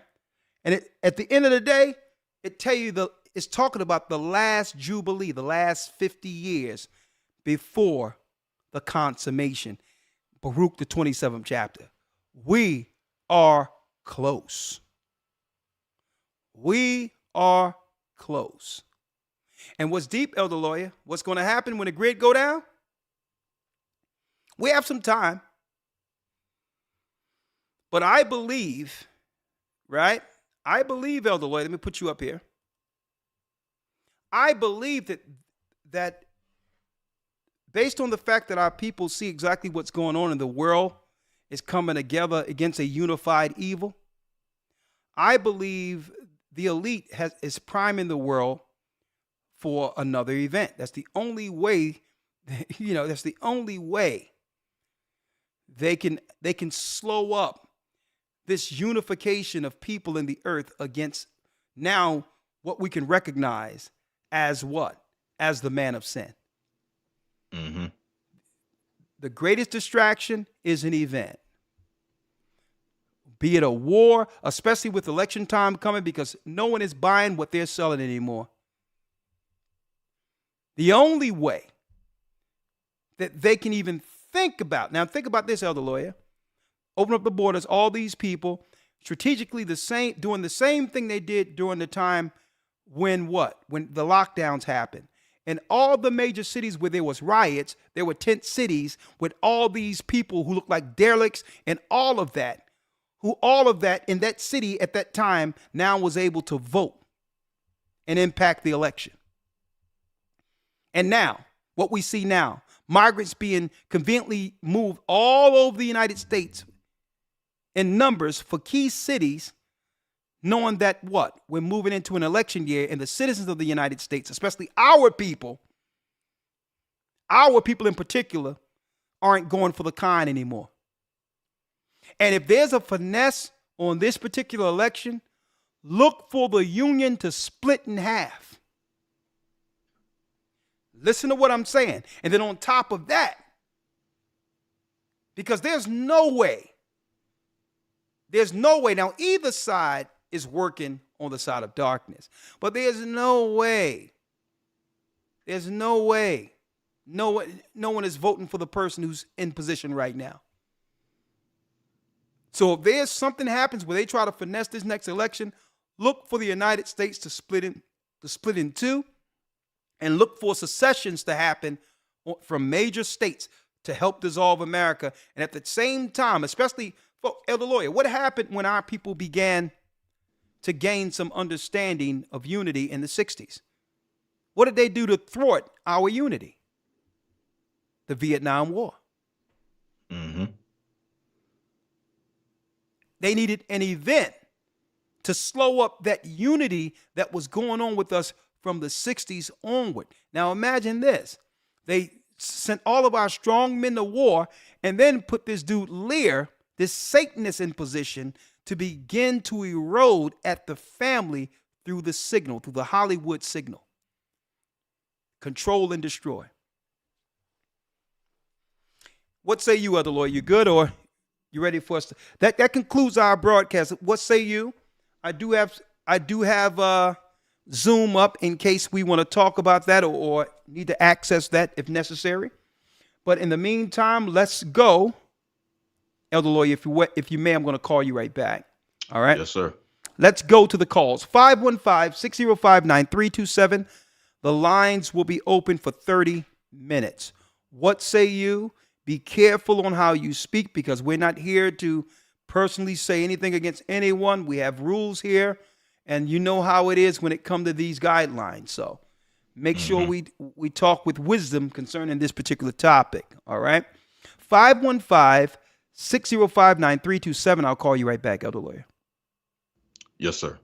And at the end of the day, it's talking about the last Jubilee, the last 50 years before the consummation. Baruch, the 27th chapter. We are close. We are close. And what's deep, Elder Lawyer, what's going to happen when the grid go down? We have some time. But I believe, right? I believe, Elder Lawyer, let me put you up here. I believe that based on the fact that our people see exactly what's going on in the world is coming together against a unified evil, I believe the elite is priming the world for another event. That's the only way, that's the only way they can slow up this unification of people in the earth against now what we can recognize as what? As the man of sin. Mm-hmm. The greatest distraction is an event. Be it a war, especially with election time coming, because no one is buying what they're selling anymore. The only way that they can even think about, now think about this, Elder Lawyer, open up the borders, all these people strategically doing the same thing they did during the time when the lockdowns happened. In all the major cities where there was riots, there were tent cities with all these people who looked like derelicts and all of that in that city at that time now was able to vote and impact the election. And now, what we see now, migrants being conveniently moved all over the United States in numbers for key cities, knowing that we're moving into an election year, and the citizens of the United States, especially our people in particular, aren't going for the kind anymore. And if there's a finesse on this particular election, look for the union to split in half. Listen to what I'm saying. And then on top of that, because there's no way, now either side is working on the side of darkness, but there's no way, no one is voting for the person who's in position right now. So if there's something happens where they try to finesse this next election, look for the United States to split in two, and look for secessions to happen from major states to help dissolve America. And at the same time, especially for Elder Lawyer, what happened when our people began to gain some understanding of unity in the 60s? What did they do to thwart our unity? The Vietnam War. Mm-hmm. They needed an event to slow up that unity that was going on with us from the 60s onward. Now imagine this. They sent all of our strong men to war and then put this dude Lear, this Satanist, in position to begin to erode at the family through the signal, through the Hollywood signal. Control and destroy. What say you, other lawyer? You good, or you ready for us to? That concludes our broadcast. What say you? I do have Zoom up in case we want to talk about that or need to access that if necessary. But in the meantime, let's go. Elder lawyer, if you may, I'm going to call you right back. All right? Yes, sir. Let's go to the calls. 515-605-9327. The lines will be open for 30 minutes. What say you? Be careful on how you speak, because we're not here to personally say anything against anyone. We have rules here, and you know how it is when it comes to these guidelines. So make sure we talk with wisdom concerning this particular topic. All right? 515-605-9327. I'll call you right back, Elder Lawyer. Yes, sir.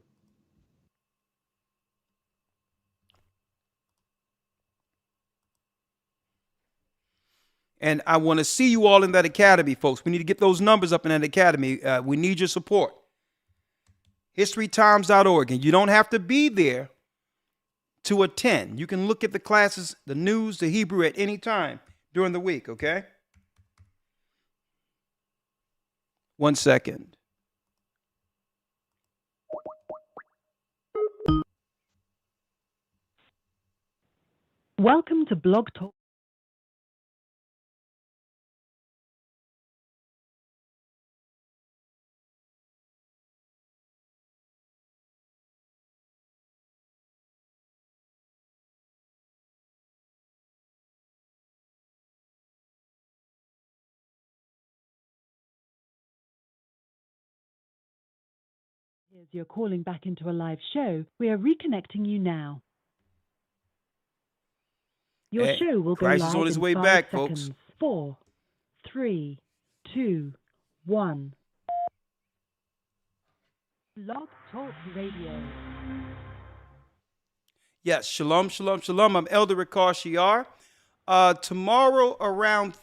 And I want to see you all in that academy, folks. We need to get those numbers up in that academy. We need your support. HistoryTimes.org. And you don't have to be there to attend. You can look at the classes, the news, the Hebrew at any time during the week, okay? 1 second. Welcome to Blog Talk. As you're calling back into a live show, we are reconnecting you now. Your show will go Christ live is on his in way 5 back, seconds. folks. 4, 3, 2, 1. Blog Talk Radio. Yes, shalom, shalom, shalom. I'm Elder Ricard Shiar. Tomorrow around,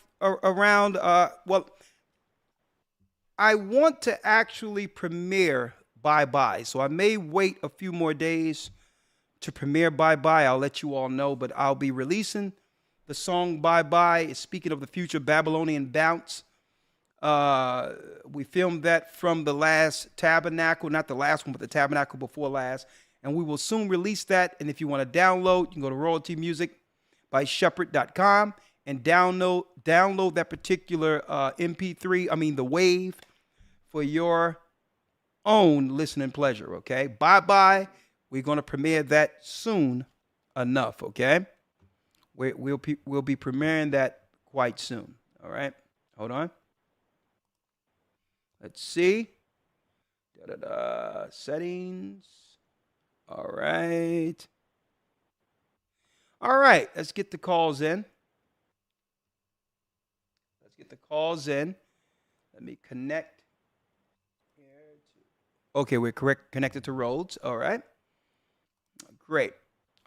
I want to actually premiere Bye Bye. So I may wait a few more days to premiere Bye Bye. I'll let you all know, but I'll be releasing the song Bye Bye. Speaking of the future Babylonian bounce. We filmed that from the last Tabernacle, not the last one, but the Tabernacle before last. And we will soon release that. And if you want to download, you can go to Royalty Music by Shepherd.com and download that particular MP3, the wave, for your own listening pleasure, okay? Bye-bye. We're going to premiere that soon enough, okay? We'll be premiering that quite soon, all right? Hold on. Let's see. Settings. All right. All right. Let's get the calls in. Let me connect here. Okay, we're connected to Rhodes. All right. Great.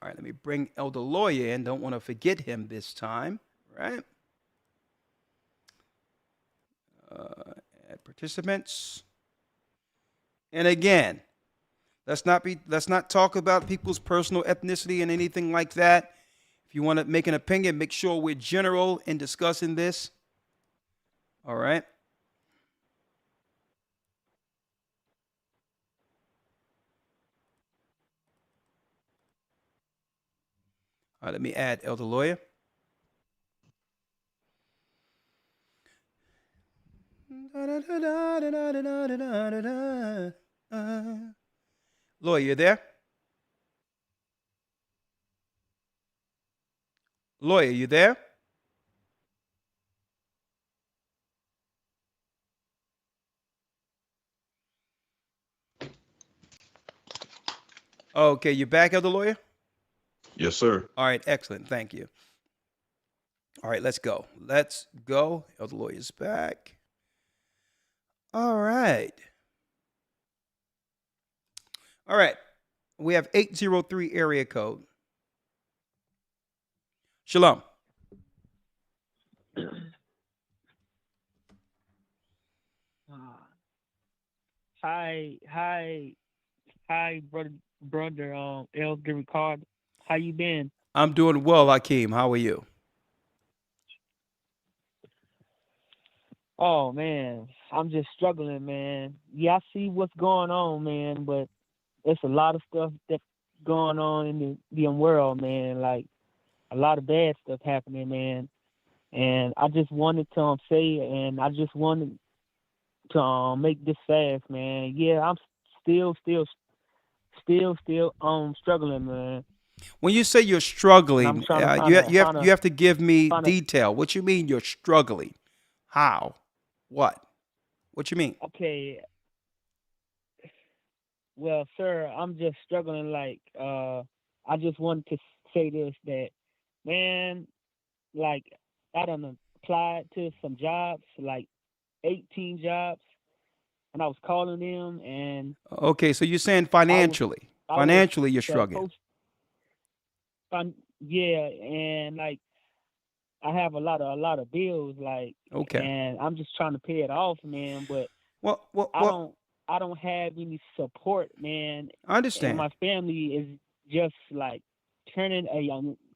All right. Let me bring Elder Lawyer in. Don't want to forget him this time. All right. Add participants. And again, let's not talk about people's personal ethnicity and anything like that. If you want to make an opinion, make sure we're general in discussing this. All right. All right, let me add Elder Lawyer. Lawyer, you there? Lawyer, you there? Okay, you back, Elder Lawyer? Yes, sir. All right, excellent. Thank you. All right, let's go. Elder Lawyer's back. All right. All right. We have 803 area code. Shalom. Hi, brother, Elder Ricard. How you been? I'm doing well, Hakeem. How are you? Oh man, I'm just struggling, man. Yeah, I see what's going on, man, but it's a lot of stuff that's going on in the world, man. Like a lot of bad stuff happening, man. And I just wanted to say, and I just wanted to make this fast, man. Yeah, I'm still struggling, man. When you say you're And I'm struggling, trying to you have to give me detail. What you mean you're struggling? How? What? What you mean? okay. Well, sir, I'm just struggling. Like, I just wanted to say this that, man, like, I done applied to some jobs, like 18 jobs, and I was calling them, and Okay, so you're saying I was financially. Financially, you're struggling. supposed, yeah, and like I have a lot of bills, like, Okay. and I'm just trying to pay it off, man. But Well, I don't have any support, man. I understand. And my family is just like turning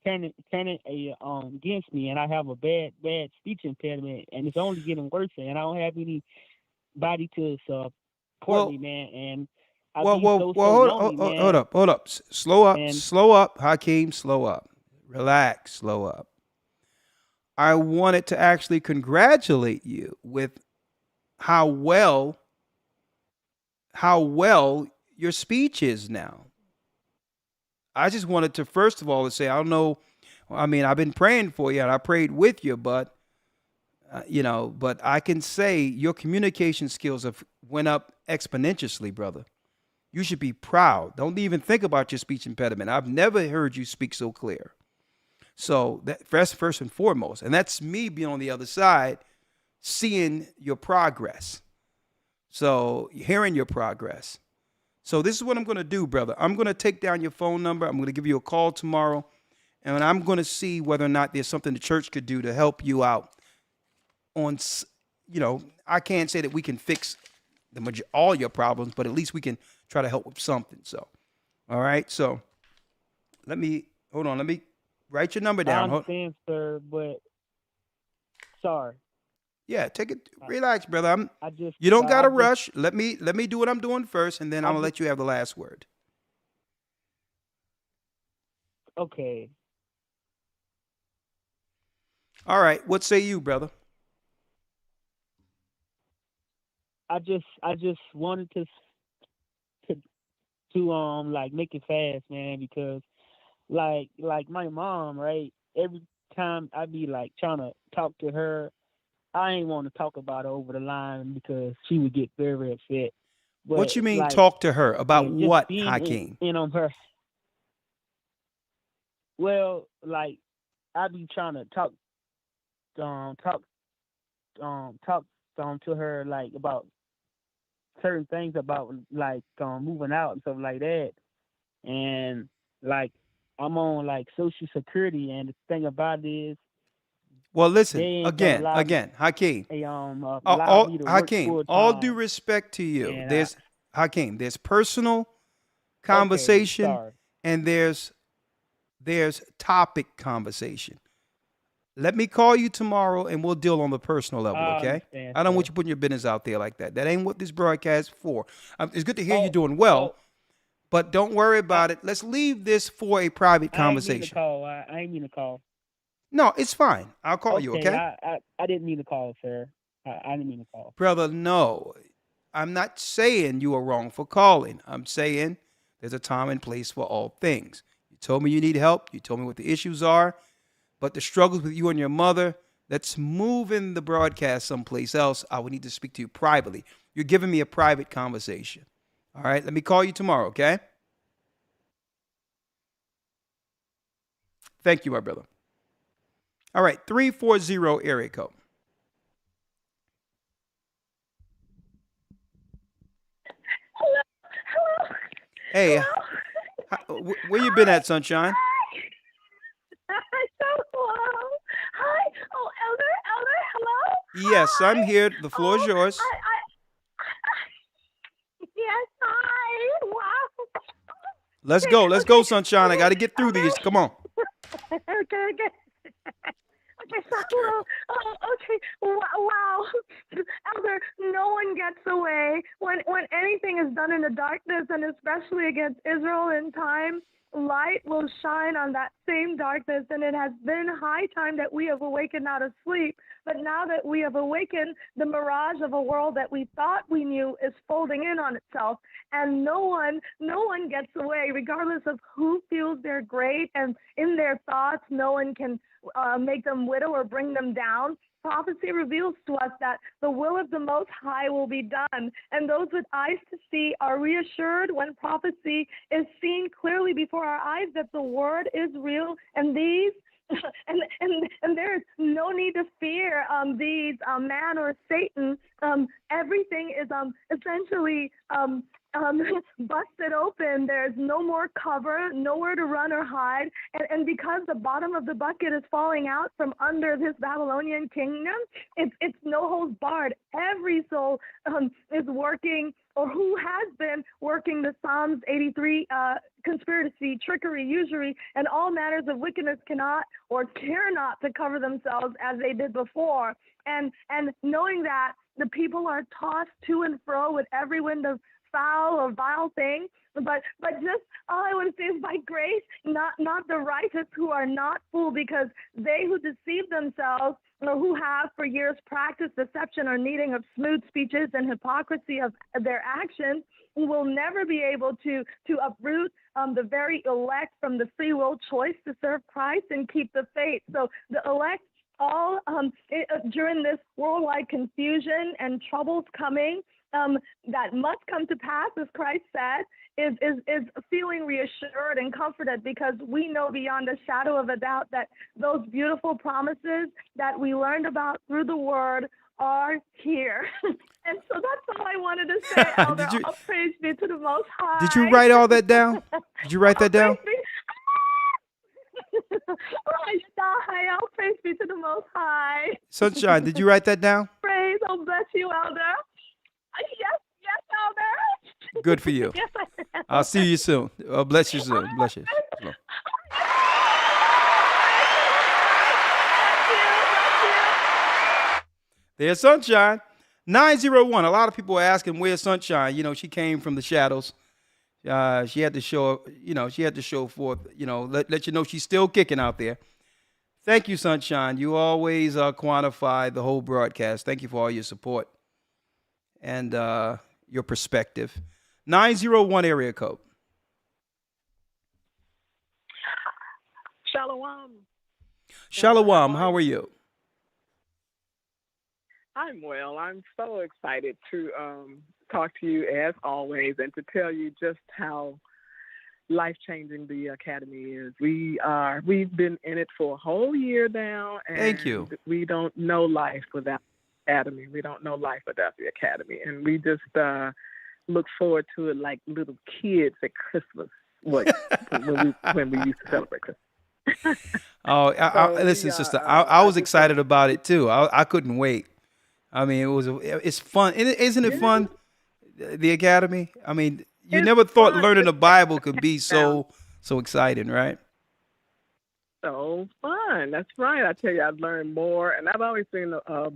against me, and I have a bad speech impediment, and it's only getting worse. And I don't have anybody to support me, man. And I be so lonely, man. Hold up. Slow And up, Hakeem. Slow up. Relax. Slow up. I wanted to actually congratulate you with how well your speech is now. I just wanted to first of all to say I don't know. I mean, I've been praying for you and I prayed with you, but but I can say your communication skills have went up exponentially, brother. You should be proud. Don't even think about your speech impediment. I've never heard you speak so clear. So that's first and foremost. And that's me being on the other side, seeing your progress. So hearing your progress. So this is what I'm going to do, brother. I'm going to take down your phone number. I'm going to give you a call tomorrow. And I'm going to see whether or not there's something the church could do to help you out on, I can't say that we can fix all your problems, but at least we can try to help with something. So, all right. So let me write your number down. I understand, sir, but sorry. Yeah, take it. Relax, brother. You don't gotta rush. Let me do what I'm doing first, and then I'm gonna let you have the last word. Okay. All right. What say you, brother? I just wanted to like make it fast, man, because like my mom, right? Every time I be like trying to talk to her, I ain't want to talk about it over the line because she would get very, very upset. But What you mean like, talk to her about just what, being Hakeem? in on her. Well, like I be trying to talk to her like about certain things about like moving out and stuff like that, and like I'm on like Social Security, and the thing about it is Well, they listen, ain't gonna again, Hakeem. allow me to work Hakeem, full all time. due respect to you, And there's Hakeem. There's personal conversation, sorry. and there's topic conversation. Let me call you tomorrow, and we'll deal on the personal level, okay? I don't want you putting your business out there like that. That ain't what this broadcast is for. It's good to hear you're doing well, but don't worry about it. Let's leave this for a private conversation. I ain't mean to call. No, it's fine. I'll call you, okay? I didn't mean to call, sir. I didn't mean to call. Brother, no. I'm not saying you are wrong for calling. I'm saying there's a time and place for all things. You told me you need help. You told me what the issues are. But the struggles with you and your mother, let's move in the broadcast someplace else. I would need to speak to you privately. You're giving me a private conversation. All right, let me call you tomorrow, okay? Thank you, my brother. All right, 340 area code. Hello. Hey, where you been at, Sunshine? Hello. Hi. Oh, Elder, hello. Yes, I'm Hi. here. The floor is yours. Yes, hi. Wow. Let's go. Let's go, Sunshine. I got to get through these. Come on. Okay. Okay, so, okay, wow. Elder, no one gets away. When anything is done in the darkness, and especially against Israel in time, light will shine on that same darkness, and it has been high time that we have awakened out of sleep. But now that we have awakened, the mirage of a world that we thought we knew is folding in on itself, and no one gets away, regardless of who feels they're great, and in their thoughts, no one can make them widow or bring them down. Prophecy reveals to us that the will of the Most High will be done, and those with eyes to see are reassured when prophecy is seen clearly before our eyes that the word is real, and these and there is no need to fear these man or Satan. Everything is essentially busted open. There's no more cover, nowhere to run or hide. And because the bottom of the bucket is falling out from under this Babylonian kingdom, it's no holds barred. Every soul is working, or who has been working, the Psalms 83 conspiracy, trickery, usury, and all matters of wickedness cannot or care not to cover themselves as they did before. And knowing that the people are tossed to and fro with every wind of foul or vile thing, but just all I want to say is by grace, not the righteous who are not fooled, because they who deceive themselves, or who have for years practiced deception or needing of smooth speeches and hypocrisy of their actions, will never be able to uproot the very elect from the free will choice to serve Christ and keep the faith. So the elect, all during this worldwide confusion and troubles coming, that must come to pass, as Christ said, is feeling reassured and comforted, because we know beyond a shadow of a doubt that those beautiful promises that we learned about through the Word are here. And so that's all I wanted to say, Elder. All praise be to the Most High. Did you write all that down? Did you write that down? All praise be to the Most High. Sunshine, did you write that down? Praise, oh bless you, Elder. Yes, Elder. Good for you. Yes, I am. I'll see you soon. Bless you soon. Bless you. There's Sunshine. 901. A lot of people are asking where's Sunshine. You know, she came from the shadows. She had to show, forth, let you know she's still kicking out there. Thank you, Sunshine. You always quantify the whole broadcast. Thank you for all your support and your perspective. 901 area code. Shalom. Shalom. How are you? I'm well. I'm so excited to talk to you as always, and to tell you just how life-changing the Academy is. We've been in it for a whole year now, and thank you. We don't know life without the Academy. We don't know life without the Academy, and we just look forward to it like little kids at Christmas. When we used to celebrate Christmas. Listen, sister. I was excited about it too. I couldn't wait. I mean, it's fun. Isn't it fun? The Academy. I mean, you never thought learning the Bible could be so exciting, right? So fun. That's right. I tell you, I've learned more, and I've always been a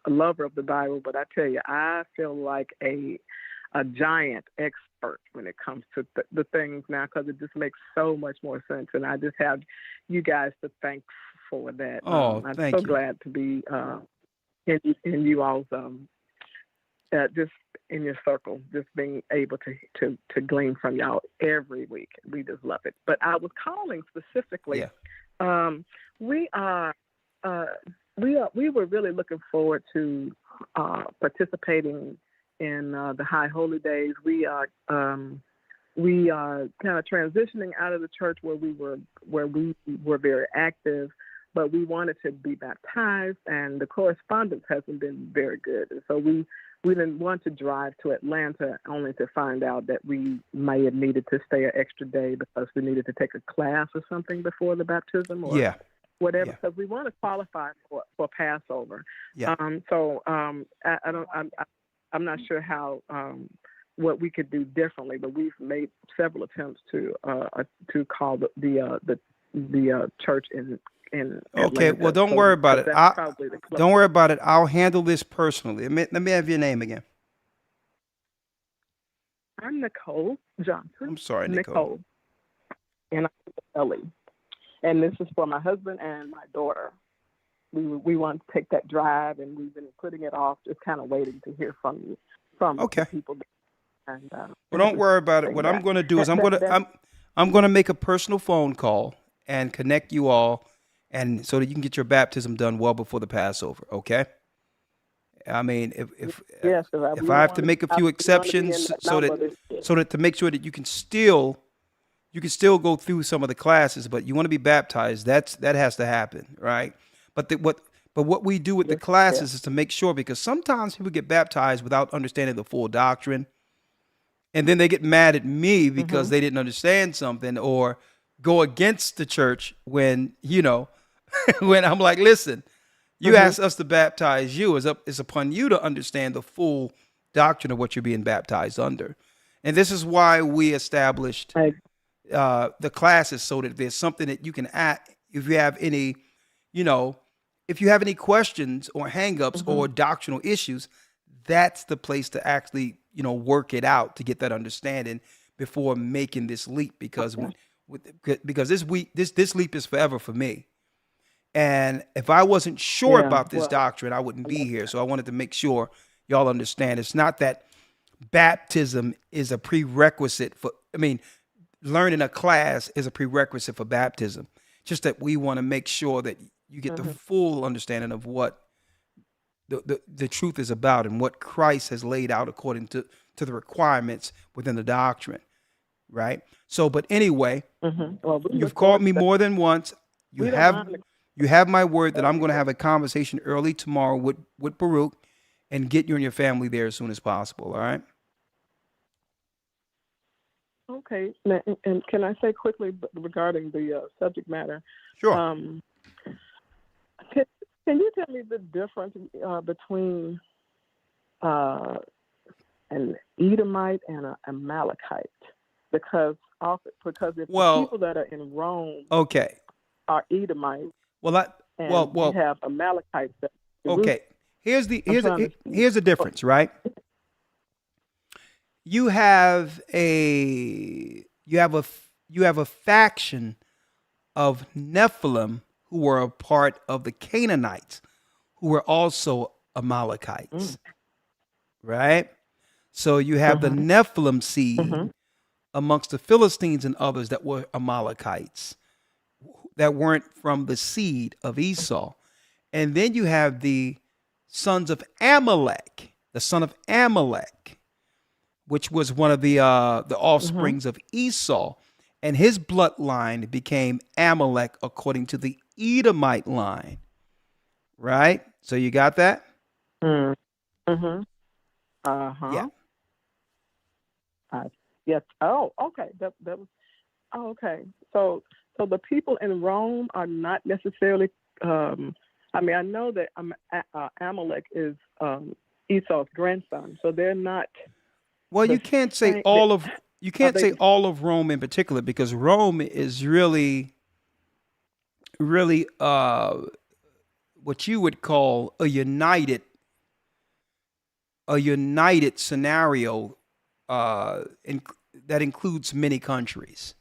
lover of the Bible. But I tell you, I feel like a giant expert when it comes to the things now, because it just makes so much more sense. And I just have you guys to thank for that. Oh, I'm thank so you. glad to be in you all's just in your circle, just being able to glean from y'all every week. We just love it. But I was calling specifically. Yeah. We were really looking forward to participating in the High Holy Days. We are kind of transitioning out of the church where we were very active, but we wanted to be baptized, and the correspondence hasn't been very good. And so we we didn't want to drive to Atlanta only to find out that we may have needed to stay an extra day because we needed to take a class or something before the baptism or Yeah. whatever. Yeah. Because we want to qualify for Passover. Yeah. I'm not sure how what we could do differently, but we've made several attempts to call the church in Okay. Atlanta. Well, don't So worry about it. that's probably the Don't worry about it. I'll handle this personally. Let me have your name again. I'm Nicole Johnson. I'm sorry, Nicole. And I'm Ellie. And this is for my husband and my daughter. We want to take that drive, and we've been putting it off, just kind of waiting to hear from you, from the people. And Well, don't worry about it. What I'm going to do is I'm going to make a personal phone call and connect you all, and so that you can get your baptism done well before the Passover. Okay. I mean, if I have to make a few exceptions so that to make sure that you can still go through some of the classes, but you want to be baptized, that has to happen, right? But what we do with the classes is to make sure, because sometimes people get baptized without understanding the full doctrine, and then they get mad at me because they didn't understand something or go against the church when when I'm like, listen. You asked us to baptize you. It's upon you to understand the full doctrine of what you're being baptized under. And this is why we established the classes, so that there's something that you can add. If you have any, if you have any questions or hangups or doctrinal issues, that's the place to actually, work it out to get that understanding before making this leap. Because because this leap is forever for me. And if I wasn't sure about this doctrine, I wouldn't be here. So I wanted to make sure y'all understand. It's not that baptism is a prerequisite for, learning a class is a prerequisite for baptism. Just that we want to make sure that you get the full understanding of what the truth is about and what Christ has laid out according to the requirements within the doctrine. Right? So, but anyway, you've called me more than once. You have my word that I'm going to have a conversation early tomorrow with Baruch and get you and your family there as soon as possible. All right? Okay. And can I say quickly regarding the subject matter? Sure. Can you tell me the difference between an Edomite and an Amalekite? Because if the people that are in Rome are Edomites, you have Amalekites. Okay, here's the difference, right? You have a faction of Nephilim who were a part of the Canaanites, who were also Amalekites, right? So you have the Nephilim seed amongst the Philistines and others that were Amalekites, that weren't from the seed of Esau. And then you have the sons of Amalek, the son of Amalek, which was one of the offsprings of Esau. And his bloodline became Amalek according to the Edomite line. Right? So you got that? Yeah. Yes. Oh, okay. That was. Oh, okay. So the people in Rome are not necessarily. I know that Amalek is Esau's grandson, so they're not. Well, you can't say all of Rome in particular, because Rome is really what you would call a united scenario that includes many countries.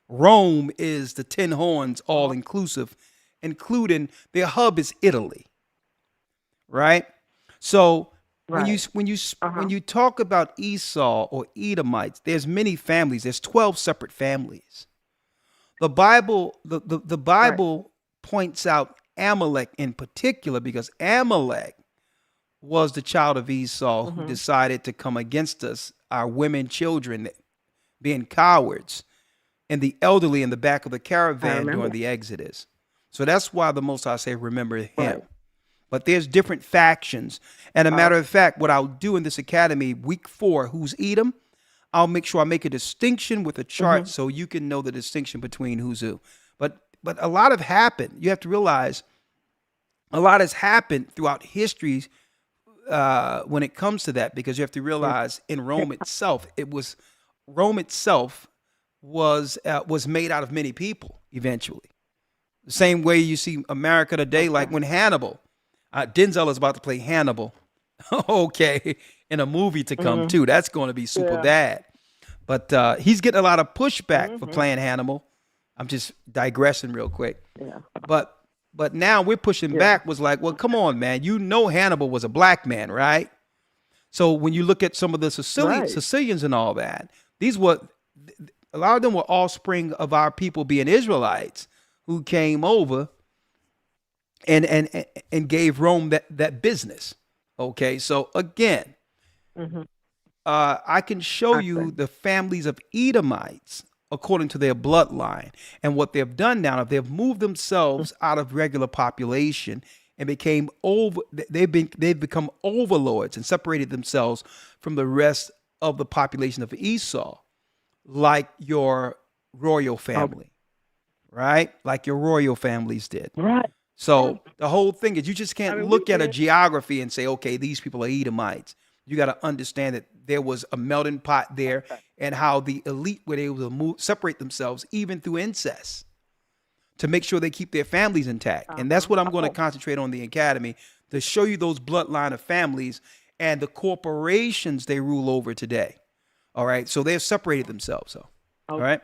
Rome is the 10 horns, all inclusive, including their hub is Italy, right? So when you talk about Esau or Edomites, there's many families. There's 12 separate families. The Bible points out Amalek in particular because Amalek was the child of Esau who decided to come against us, our women, children, being cowards, and the elderly in the back of the caravan during the Exodus. So that's why the Most High say, remember him. but there's different factions. And a matter of fact, what I'll do in this academy, week 4, who's Edom, I'll make sure I make a distinction with a chart so you can know the distinction between who's who. But a lot have happened. You have to realize a lot has happened throughout history when it comes to that, because you have to realize in Rome itself, Rome itself was made out of many people eventually. The same way you see America today, like when Hannibal, Denzel is about to play Hannibal, okay, in a movie to come too. That's going to be super bad. But he's getting a lot of pushback for playing Hannibal. I'm just digressing real quick. Yeah. But now we're pushing back, was like, well, come on, man. You know Hannibal was a black man, right? So when you look at some of the Sicilians and all that, a lot of them were offspring of our people being Israelites who came over and gave Rome that business. Okay, so again, I can show you the families of Edomites according to their bloodline, and what they've done now. They've moved themselves out of regular population and they've become overlords and separated themselves from the rest of the population of Esau, like your royal family, right? Like your royal families did. Right. So the whole thing is, you just can't look at a geography and say, okay, these people are Edomites. You got to understand that there was a melting pot there, and how the elite were able to separate themselves even through incest to make sure they keep their families intact. And that's what I'm going to concentrate on the academy, to show you those bloodline of families and the corporations they rule over today. All right. So they've separated themselves. So, all right.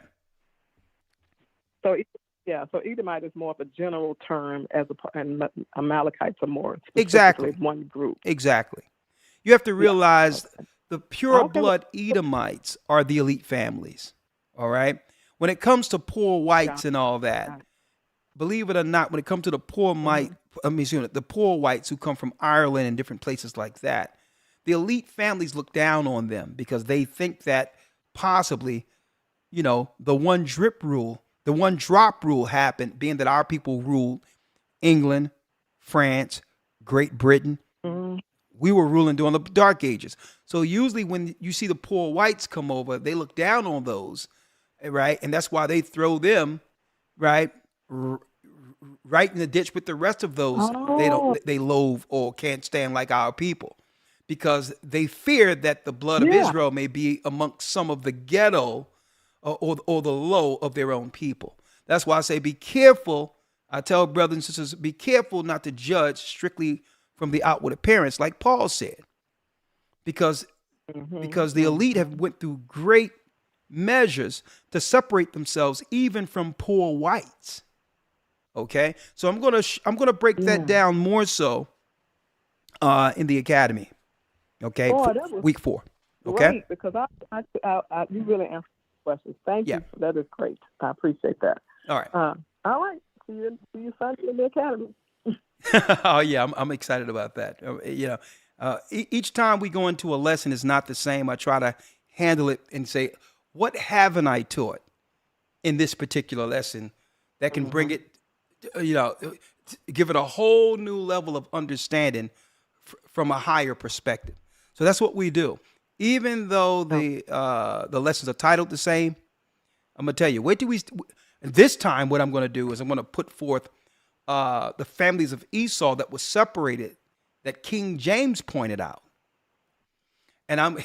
So Edomite is more of a general term, and Amalekites are more exactly one group. Exactly. You have to realize the pure blood Edomites are the elite families. All right. When it comes to poor whites and all that, believe it or not, when it comes to the the poor whites who come from Ireland and different places like that, the elite families look down on them because they think that possibly, the one drop rule happened, being that our people ruled England, France, Great Britain. We were ruling during the Dark Ages. So usually when you see the poor whites come over, they look down on those, right? And that's why they throw them, right in the ditch with the rest of those they loathe or can't stand, like our people, because they fear that the blood of Israel may be amongst some of the ghetto or the low of their own people. That's why I say be careful. I tell brothers and sisters, be careful not to judge strictly from the outward appearance, like Paul said, because the elite have went through great measures to separate themselves even from poor whites. Okay, so I'm gonna break that down more so in the academy. Okay, week 4. Okay, great, because I you really answered questions. Thank you. That is great. I appreciate that. All right. All right. See you Sunday in the academy. Oh yeah, I'm excited about that. Each time we go into a lesson is not the same. I try to handle it and say, what haven't I taught in this particular lesson that can bring it, give it a whole new level of understanding from a higher perspective. So that's what we do. Even though the lessons are titled the same, I'm gonna tell you. This time, what I'm gonna do is I'm gonna put forth the families of Esau that was separated, that King James pointed out. And I'm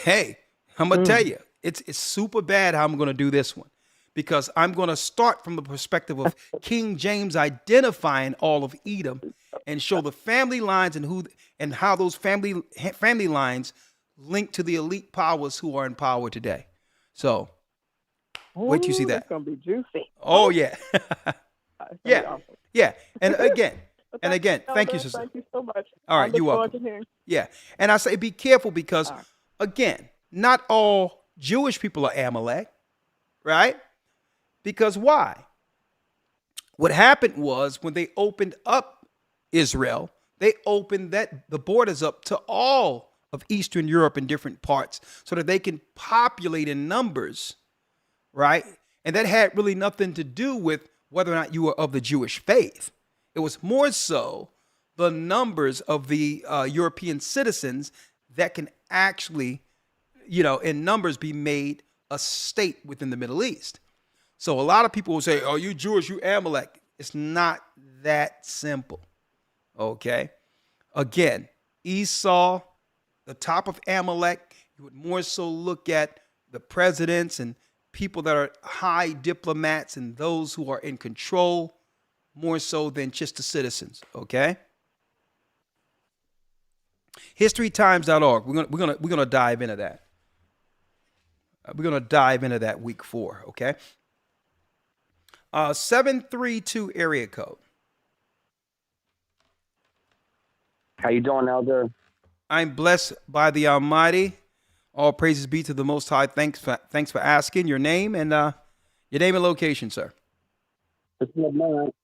gonna tell you, it's super bad how I'm gonna do this one, because I'm gonna start from the perspective of King James identifying all of Edom and show the family lines and how those family lines link to the elite powers who are in power today. So wait till you see that. It's gonna be juicy. Oh yeah. Yeah. Awesome. Yeah. And again, thank you, sister. Thank you so much. All right, you're welcome. Yeah. And I say be careful, because again, not all Jewish people are Amalek, right? Because why? What happened was, when they opened up Israel, they opened the borders up to all of Eastern Europe in different parts so that they can populate in numbers, right? And that had really nothing to do with whether or not you were of the Jewish faith. It was more so the numbers of the European citizens that can actually, in numbers be made a state within the Middle East. So a lot of people will say, "Oh, you Jewish, you Amalek." It's not that simple. Okay. Again, Esau, the top of Amalek, you would more so look at the presidents and people that are high diplomats and those who are in control more so than just the citizens. Okay. Historytimes.org. We're gonna dive into that. We're gonna dive into that week 4. Okay. 732 area code. How you doing, Elder? I'm blessed by the Almighty. All praises be to the Most High. Thanks for asking. Your name and location, sir. It's Lamont.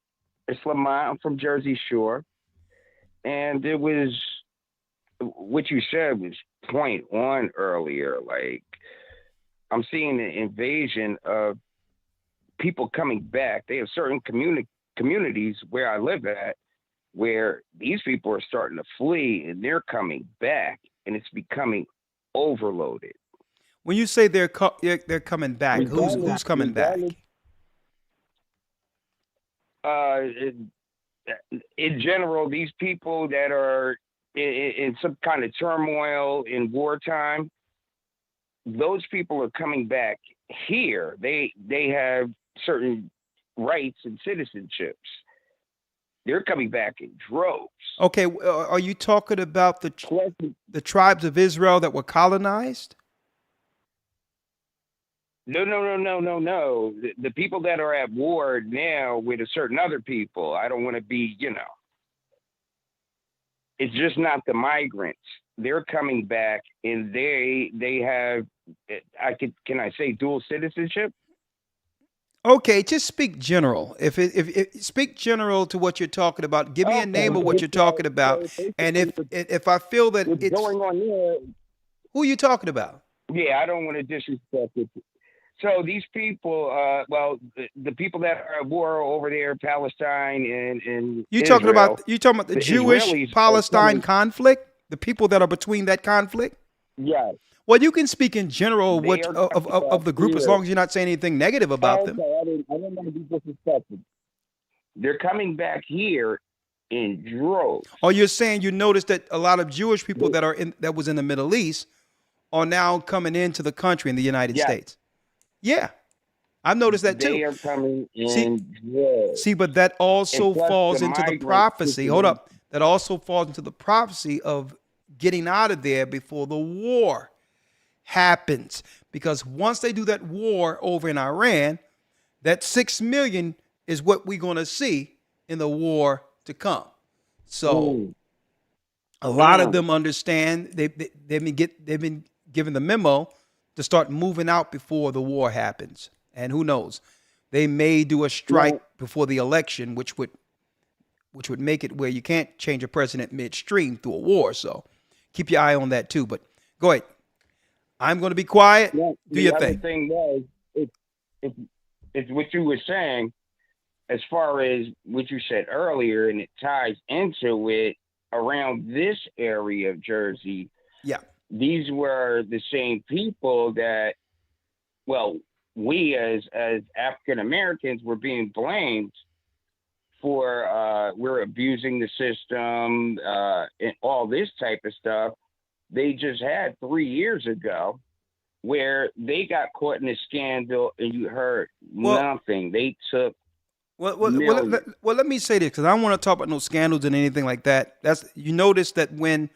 I'm from Jersey Shore, and it was what you said was point on earlier. Like, I'm seeing an invasion of people coming back. They have certain communities where I live at where these people are starting to flee and they're coming back, and it's becoming overloaded. When you say they're coming back, who's coming back? In general, these people that are in some kind of turmoil in wartime, those people are coming back here. They have certain rights and citizenships. They're coming back in droves. Okay, are you talking about the tribes of Israel that were colonized? No. The people that are at war now with a certain other people. I don't want to be, It's just not the migrants. They're coming back, and they have. Can I say dual citizenship? Okay, just speak general. If speak general to what you're talking about, give me a name of what you're talking about, and if I feel that it's going on there, who are you talking about? Yeah, I don't want to disrespect it. So these people, the people that are at war over there, Palestine and You Israel, talking about the Jewish Israelis Palestine conflict, the people that are between that conflict? Yes. Well, you can speak in general They are of the group as long as you're not saying anything negative about them. I didn't want to be disrespectful. They're coming back here in droves. Or you're saying you noticed that a lot of Jewish people that was in the Middle East are now coming into the country in the United States. Yeah, I've noticed that too. They are coming in droves. See, but that also And plus falls the into the migrant prophecy. Hold situation. up. That also falls into the prophecy of getting out of there before the war happens. Because once they do that war over in Iran, that 6 million is what we're going to see in the war to come. So a lot of them understand they've been given the memo to start moving out before the war happens. And who knows, they may do a strike before the election, which would make it where you can't change a president midstream through a war. So keep your eye on that too. But go ahead. I'm going to be quiet. Do your thing. The thing was, it's what you were saying, as far as what you said earlier, and it ties into it around this area of Jersey. Yeah. These were the same people that, we as African Americans were being blamed for we're abusing the system and all this type of stuff. They just had 3 years ago where they got caught in a scandal and you heard nothing. They took Well, let me say this because I don't want to talk about no scandals and anything like that. You notice that when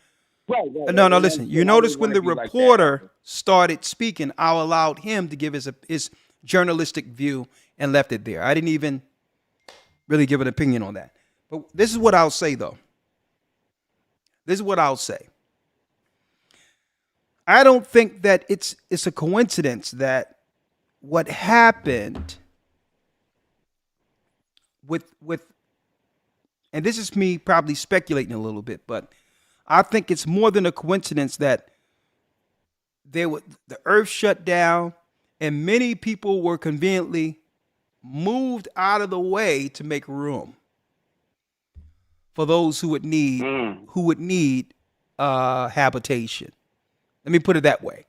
listen. You notice when the reporter started speaking, I allowed him to give his journalistic view and left it there. I didn't even really give an opinion on that. But this is what I'll say, though. This is what I'll say. I don't think that it's a coincidence that what happened with and this is me probably speculating a little bit, but I think it's more than a coincidence that the earth shut down and many people were conveniently moved out of the way to make room. for those who would need habitation. Let me put it that way.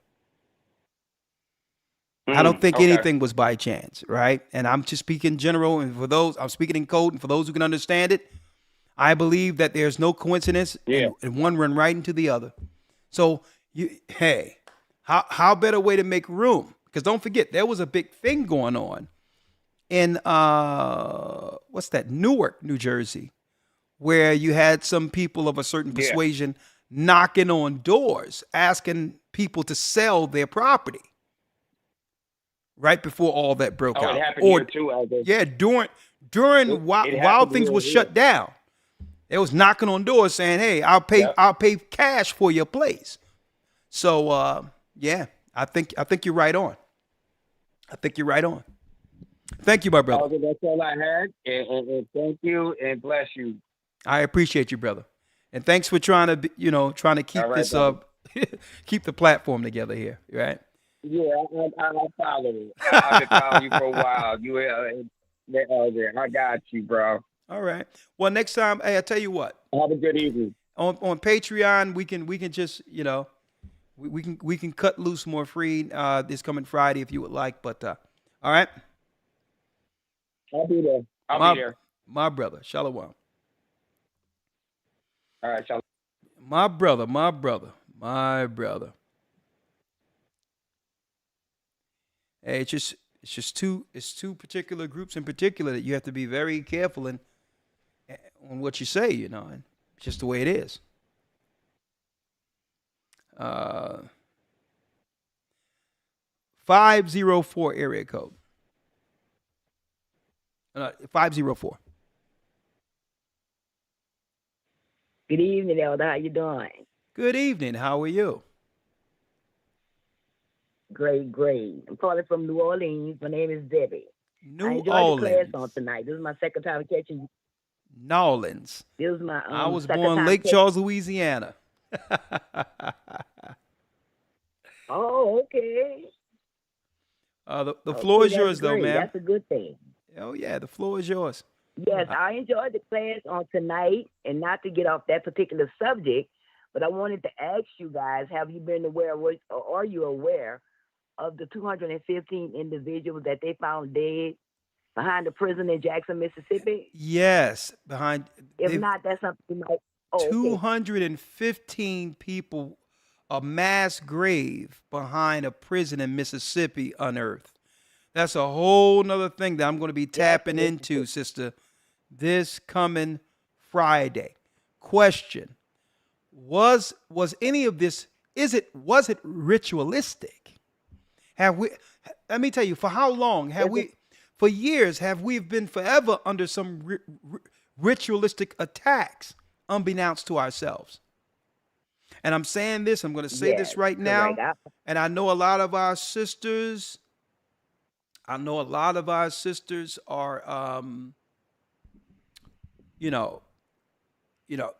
I don't think anything was by chance, right? And I'm just speaking general, and for those, I'm speaking in code, and for those who can understand it, I believe that there's no coincidence, and one run right into the other. So, how better way to make room? Because don't forget, there was a big thing going on in what's that, Newark, New Jersey, where you had some people of a certain persuasion knocking on doors, asking people to sell their property. Right before all that broke out. It happened here too, Elder. Yeah, during while things were shut down, it was knocking on doors saying, "Hey, I'll pay cash for your place." So I think you're right on. I think you're right on. Thank you, my brother. Elder, that's all I had, and thank you and bless you. I appreciate you, brother, and thanks for trying to keep this keep the platform together here, right? Yeah, I follow you. I've been following you for a while. You Elder. I got you, bro. All right. Well, next time, hey, I tell you what. Have a good evening. On Patreon, we can just we can cut loose more free this coming Friday if you would like. But all right. I'll be there. I'll be there. My brother, Shalom. All right, Shalom. My brother. Hey, it's just two particular groups in particular that you have to be very careful on what you say, and it's just the way it is. 504 area code. 504. Good evening, Elder. How you doing? Good evening. How are you? Great. I'm calling from New Orleans. My name is Debbie. New I enjoyed Orleans. the class on tonight. This is my second time catching you. New Orleans. This is my I was second born time Lake Charles, Louisiana. Oh, okay. The floor is yours, though, great. ma'am. That's a good thing. Oh yeah, the floor is yours. Yes, I enjoyed the class on tonight, and not to get off that particular subject, but I wanted to ask you guys: have you been aware, or are you aware of the 215 individuals that they found dead behind the prison in Jackson, Mississippi? Yes, behind. If not, that's something you might. Oh, 215 people, a mass grave behind a prison in Mississippi unearthed. That's a whole nother thing that I'm going to be tapping into, sister, this coming Friday. Question: Was any of this? Was it ritualistic? Have we? Let me tell you. For how long have we? For years have we been forever under some ritualistic attacks, unbeknownst to ourselves. And I'm saying this. I'm going to say this right now. And I know a lot of our sisters. are,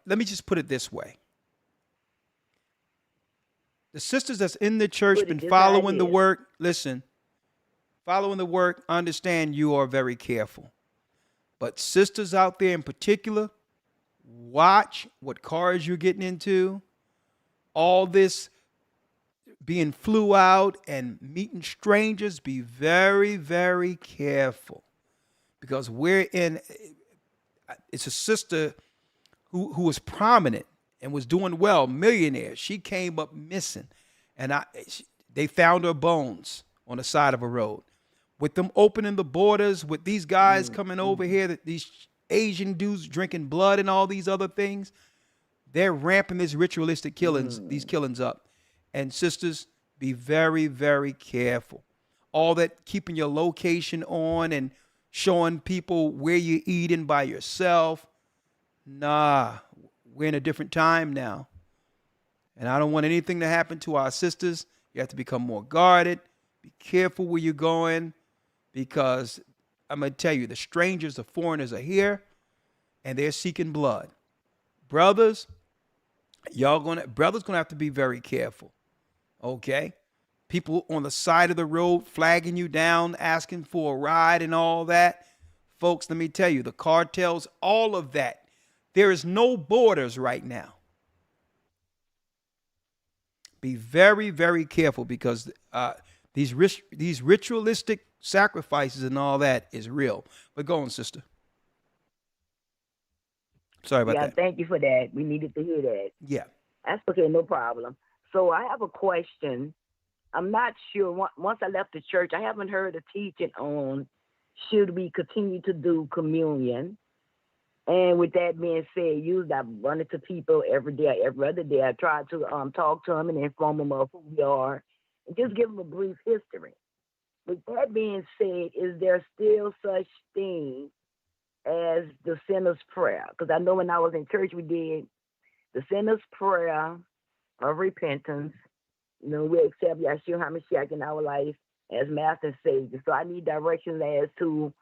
let me just put it this way. The sisters that's in the church been following the work, understand you are very careful. But sisters out there in particular, watch what cars you're getting into. All this being flew out and meeting strangers, be very, very careful. Because it's a sister who was prominent and was doing well, millionaire. She came up missing, and they found her bones on the side of a road. With them opening the borders, with these guys coming over here, these Asian dudes drinking blood and all these other things, they're ramping this ritualistic these killings up. And sisters, be very, very careful. All that keeping your location on and showing people where you're eating by yourself. Nah, we're in a different time now. And I don't want anything to happen to our sisters. You have to become more guarded. Be careful where you're going, because I'm going to tell you, the strangers, the foreigners are here, and they're seeking blood. Brothers, brothers going to have to be very careful. Okay? People on the side of the road flagging you down, asking for a ride and all that. Folks, let me tell you, the cartels, all of that, There is no borders right now. Be very, very careful, because these ritualistic sacrifices and all that is real. But go on, sister. Sorry about that. Thank you for that. We needed to hear that. Yeah. That's okay, no problem. So I have a question. I'm not sure. Once I left the church, I haven't heard a teaching on should we continue to do communion. And with that being said, usually I run into people every day, every other day. I try to talk to them and inform them of who we are and just give them a brief history. With that being said, is there still such thing as the sinner's prayer? Because I know when I was in church, we did the sinner's prayer of repentance. You know, we accept Yeshua HaMashiach in our life as Master and Savior. So I need directions as to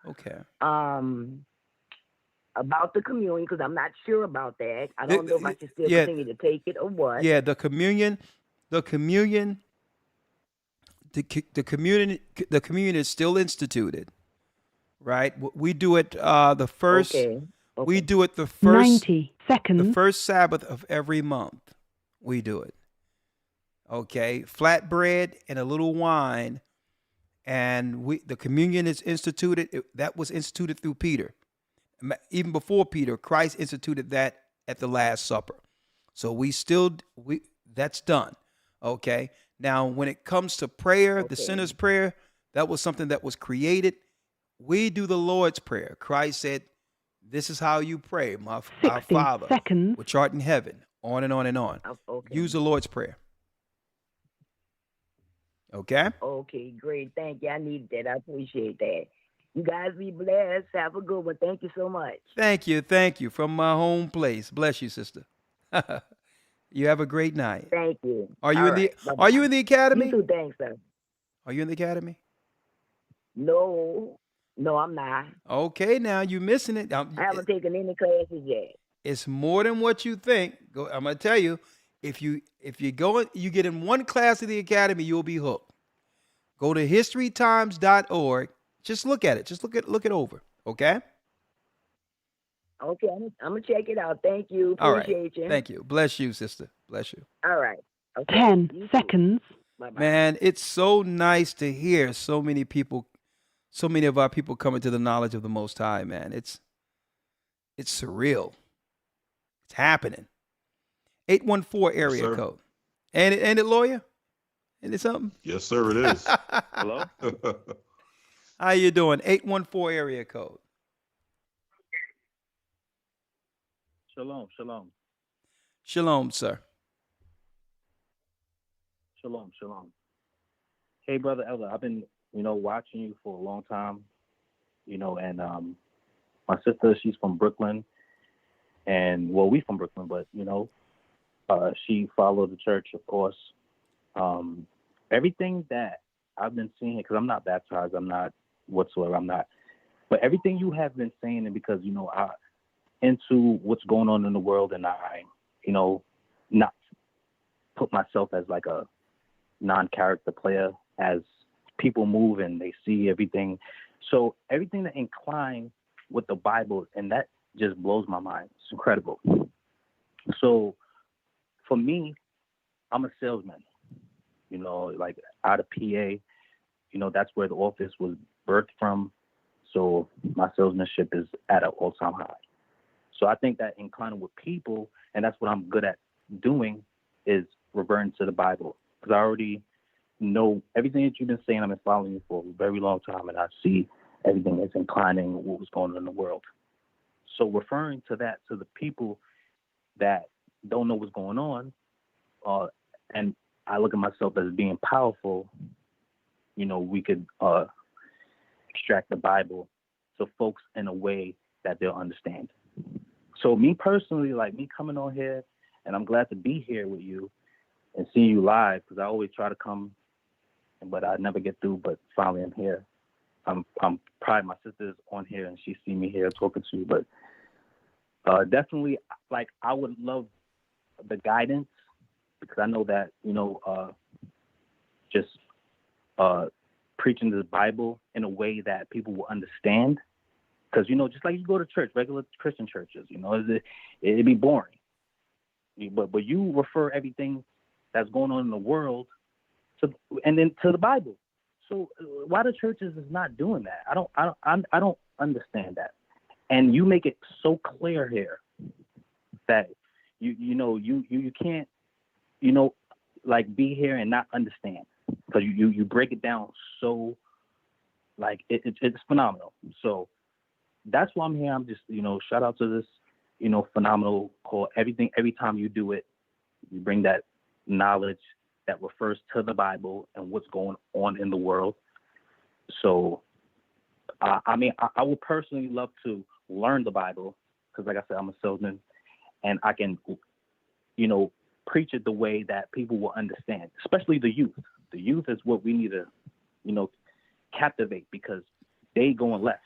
about the communion, because I'm not sure about that. I don't know if I should still continue to take it or what. Yeah, the communion is still instituted, right? We do it the first. Okay. We do it the first 90 seconds. The first Sabbath of every month. We do it. Okay, flatbread and a little wine, and the communion is instituted. That was instituted through Peter. Even before Peter, Christ instituted that at the Last Supper. So that's done. Okay. Now, when it comes to prayer, the sinner's prayer, that was something that was created. We do the Lord's Prayer. Christ said, "This is how you pray, our Father, which art in heaven," on and on and on. Okay. Use the Lord's Prayer. Okay? Okay, great. Thank you. I need that. I appreciate that. You guys be blessed. Have a good one. Thank you so much. Thank you. Thank you. From my home place. Bless you, sister. You have a great night. Thank you. Are you in the academy? You too, thanks, sir. Are you in the academy? No, I'm not. Okay, now you're missing it. I haven't taken any classes yet. It's more than what you think. I'm gonna tell you, if you get in one class of the academy, you'll be hooked. Go to historytimes.org. Just look at it. Just look it over. Okay. Okay, I'm gonna check it out. Thank you. Appreciate you. Thank you. Bless you, sister. Bless you. All right. Okay. 10 seconds. Bye-bye. Man, it's so nice to hear so many of our people coming to the knowledge of the Most High, man. It's surreal. It's happening. 814 area code. Ain't it, lawyer? Ain't it something? Yes, sir, it is. Hello? How you doing? 814 area code. Shalom, shalom. Shalom, sir. Shalom, shalom. Hey, Brother Elder, I've been, watching you for a long time, and my sister, she's from Brooklyn, and, we from Brooklyn, but, she followed the church, of course. Everything that I've been seeing, because I'm not baptized, I'm not whatsoever, but everything you have been saying, and because, I into what's going on in the world, and I, not put myself as like a non-character player as people move and they see everything. So everything that incline with the Bible, and that just blows my mind. It's incredible. So for me, I'm a salesman, like out of PA, that's where the office was birthed from. So my salesmanship is at an all-time high. So I think that inclining with people, and that's what I'm good at doing, is reverting to the Bible. Because I already know everything that you've been saying. I've been following you for a very long time, and I see everything that's inclining with what's going on in the world. So referring to that to the people that don't know what's going on, and I look at myself as being powerful, we could extract the Bible to folks in a way that they'll understand. So me personally, like me coming on here, and I'm glad to be here with you and seeing you live, because I always try to come, but I never get through, but finally I'm here. I'm proud my sister's on here and she see me here talking to you, but definitely, like, I would love the guidance, because I know that, just preaching the Bible in a way that people will understand Because, just like you go to church, regular Christian churches, it'd be boring. But you refer everything that's going on in the world and then to the Bible. So why the churches is not doing that? I don't understand that. And you make it so clear here that you can't like be here and not understand, because you break it down so like it's phenomenal. So that's why I'm here. I'm just shout out to this phenomenal call. Every time you do it, you bring that knowledge that refers to the Bible and what's going on in the world. So I would personally love to learn the Bible, because like I said, I'm a salesman, and I can preach it the way that people will understand, especially the youth. The youth is what we need to captivate, because they going left.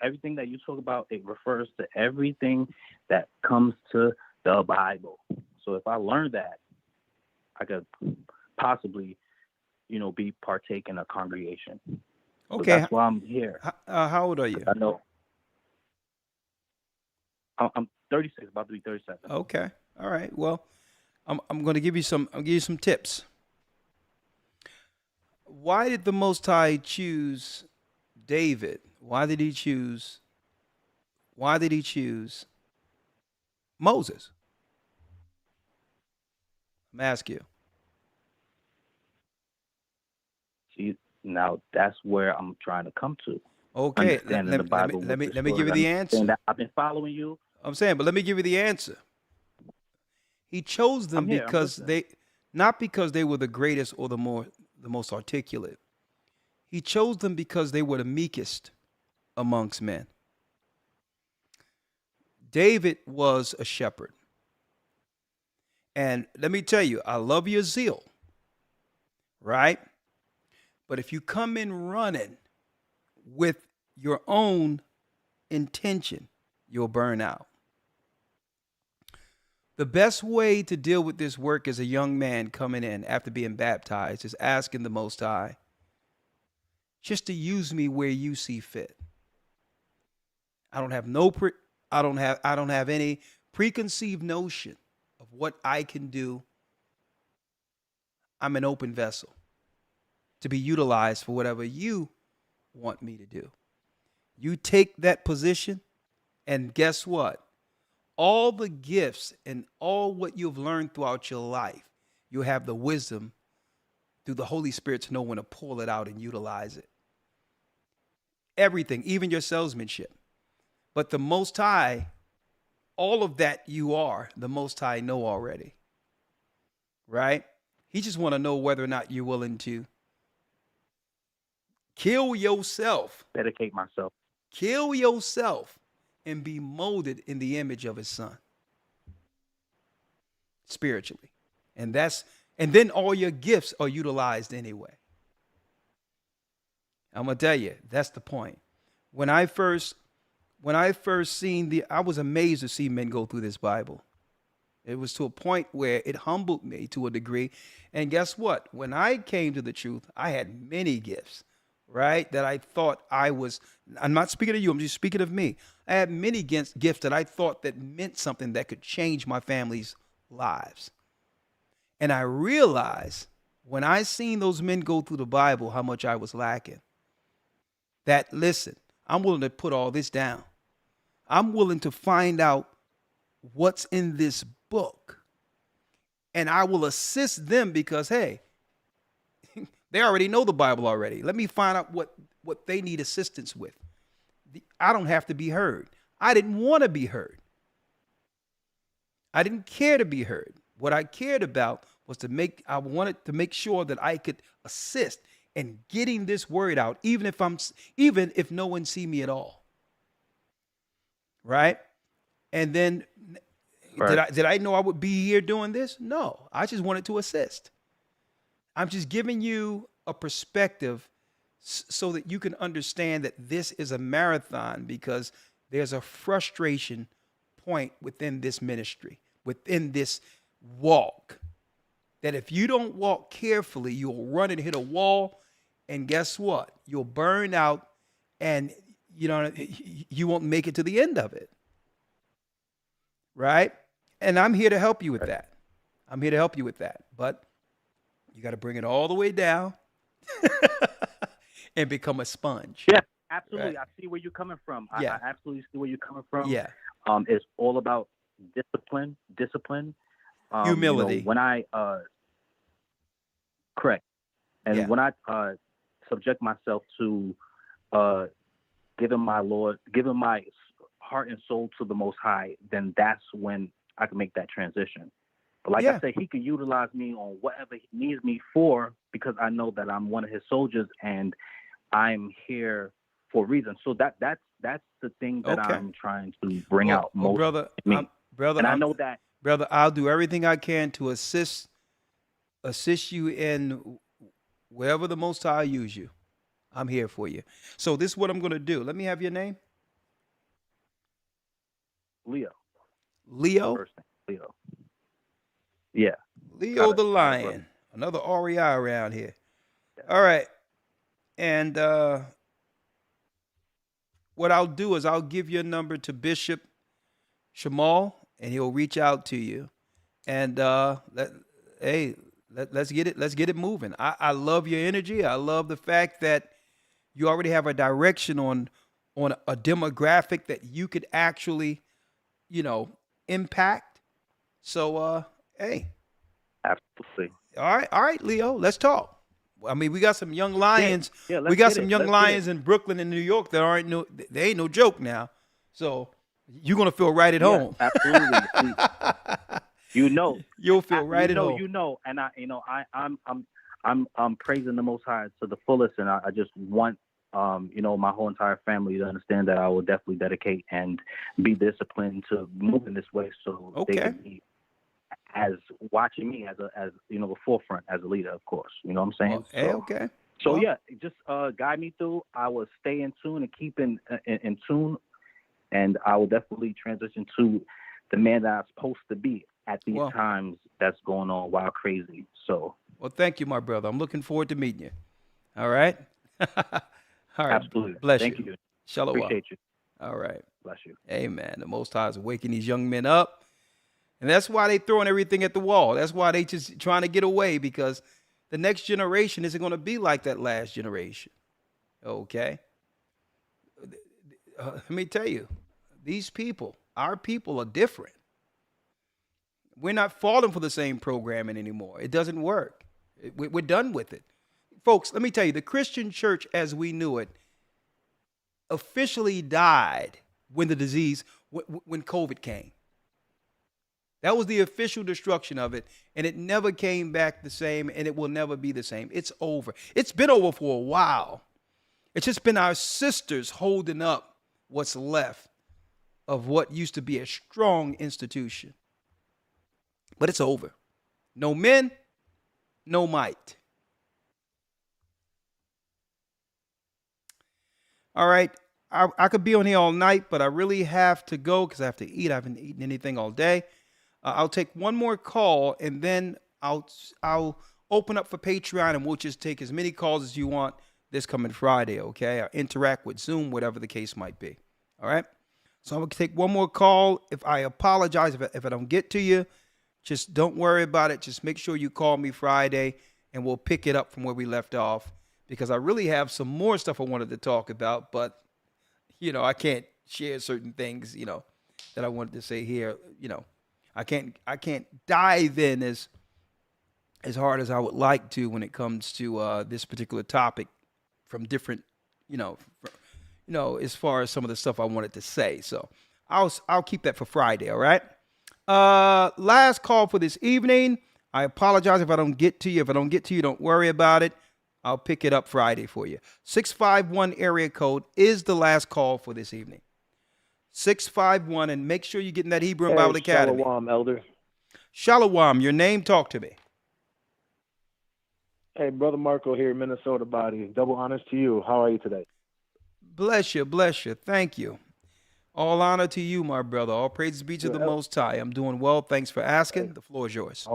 Everything that you talk about, it refers to everything that comes to the Bible. So if I learn that, I could possibly be partake in a congregation. Okay. So that's why I'm here. How old are you? I know. I'm 36, about to be 37. Okay. All right. Well, I'm going to give you some. I'll give you some tips. Why did the Most High choose David? Why did he choose Moses? I'm asking you. See, now that's where I'm trying to come to. Okay. Understanding the Bible. Let me give you the answer. That I've been following you. I'm saying, but let me give you the answer. He chose them because not because they were the greatest or the most articulate. He chose them because they were the meekest amongst men. David was a shepherd. And let me tell you, I love your zeal, right? But if you come in running with your own intention, you'll burn out. The best way to deal with this work as a young man coming in after being baptized is asking the Most High just to use me where you see fit. I don't have any preconceived notion of what I can do. I'm an open vessel to be utilized for whatever you want me to do. You take that position, and guess what? All the gifts and all what you've learned throughout your life, you have the wisdom through the Holy Spirit to know when to pull it out and utilize it. Everything, even your salesmanship. But the Most High, all of that you are, the Most High know already. Right? He just want to know whether or not you're willing to kill yourself. Dedicate myself. Kill yourself and be molded in the image of his son. Spiritually. And then all your gifts are utilized anyway. I'm going to tell you, that's the point. When I first seen I was amazed to see men go through this Bible. It was to a point where it humbled me to a degree. And guess what? When I came to the truth, I had many gifts, right? That I thought I'm not speaking of you, I'm just speaking of me. I had many gifts that I thought that meant something that could change my family's lives. And I realized when I seen those men go through the Bible, how much I was lacking. That, listen, I'm willing to put all this down. I'm willing to find out what's in this book. And I will assist them because, hey, they already know the Bible already. Let me find out what they need assistance with. I don't have to be heard. I didn't want to be heard. I didn't care to be heard. What I cared about was I wanted to make sure that I could assist in getting this word out, even if no one see me at all. Right? And then right. Did I know I would be here doing this? No, I just wanted to assist. I'm just giving you a perspective so that you can understand that this is a marathon, because there's a frustration point within this ministry, within this walk, that if you don't walk carefully, you'll run and hit a wall, and guess what? You'll burn out and you won't make it to the end of it, right? And I'm here to help you with that. I'm here to help you with that, but you got to bring it all the way down and become a sponge. Yeah, absolutely. Right? I see where you're coming from. Yeah. I absolutely see where you're coming from. Yeah. It's all about discipline. Humility. When I correct, and when I subject myself to giving my heart and soul to the Most High, then that's when I can make that transition. But like I said, he can utilize me on whatever he needs me for, because I know that I'm one of his soldiers and I'm here for a reason. So that's the thing that I'm trying to bring out most. Brother, and I know that. Brother, I'll do everything I can to assist you in wherever the Most High use you. I'm here for you. So this is what I'm going to do. Let me have your name. Leo. Leo? First name, Leo. Yeah. Leo the Lion. Another REI around here. All right. And what I'll do is I'll give your number to Bishop Shamal, and he'll reach out to you. And let's get it moving. I love your energy. I love the fact that you already have a direction on a demographic that you could actually, impact. So, hey. Absolutely. All right, Leo, let's talk. I mean, we got some young lions. Yeah, we got some young lions in Brooklyn and New York that they ain't no joke now. So you're gonna feel right at home. Absolutely. You'll feel right at home. And I'm praising the Most High to the fullest, and I just want my whole entire family to understand that I will definitely dedicate and be disciplined to move in this way, so they can be as watching me as the forefront as a leader, of course. You know what I'm saying? So just guide me through. I will stay in tune and keep in tune, and I will definitely transition to the man that I'm supposed to be at these times that's going on wild crazy. So thank you, my brother. I'm looking forward to meeting you. All right. All right. Absolutely. Bless Thank you. you. Shalom. Appreciate you. All right. Bless you. Amen. The Most High is waking these young men up. And that's why they throwing everything at the wall. That's why they just trying to get away, because the next generation isn't going to be like that last generation. Okay? Let me tell you, these people, our people are different. We're not falling for the same programming anymore. It doesn't work. We're done with it. Folks, let me tell you, the Christian church as we knew it officially died when the disease, when COVID came. That was the official destruction of it, and it never came back the same, and it will never be the same. It's over. It's been over for a while. It's just been our sisters holding up what's left of what used to be a strong institution. But it's over. No men, no might. All right. I could be on here all night, but I really have to go because I have to eat. I haven't eaten anything all day. I'll take one more call, and then I'll open up for Patreon, and we'll just take as many calls as you want this coming Friday, okay? I'll interact with Zoom, whatever the case might be, all right? So I'm going to take one more call. If I apologize if I don't get to you, just don't worry about it. Just make sure you call me Friday, and we'll pick it up from where we left off, because I really have some more stuff I wanted to talk about, but, I can't share certain things, that I wanted to say here, I can't dive in as hard as I would like to when it comes to this particular topic from different, as far as some of the stuff I wanted to say. So I'll keep that for Friday. All right. Last call for this evening. I apologize if I don't get to you. If I don't get to you, don't worry about it. I'll pick it up Friday for you. 651 area code is the last call for this evening. 651, and make sure you're getting that Hebrew and Bible Academy. Shalom, Elder. Shalom, your name, talk to me. Hey, Brother Marco here, Minnesota Body. Double honors to you. How are you today? Bless you, bless you. Thank you. All honor to you, my brother. All praises be to the Most High. I'm doing well. Thanks for asking. The floor is yours.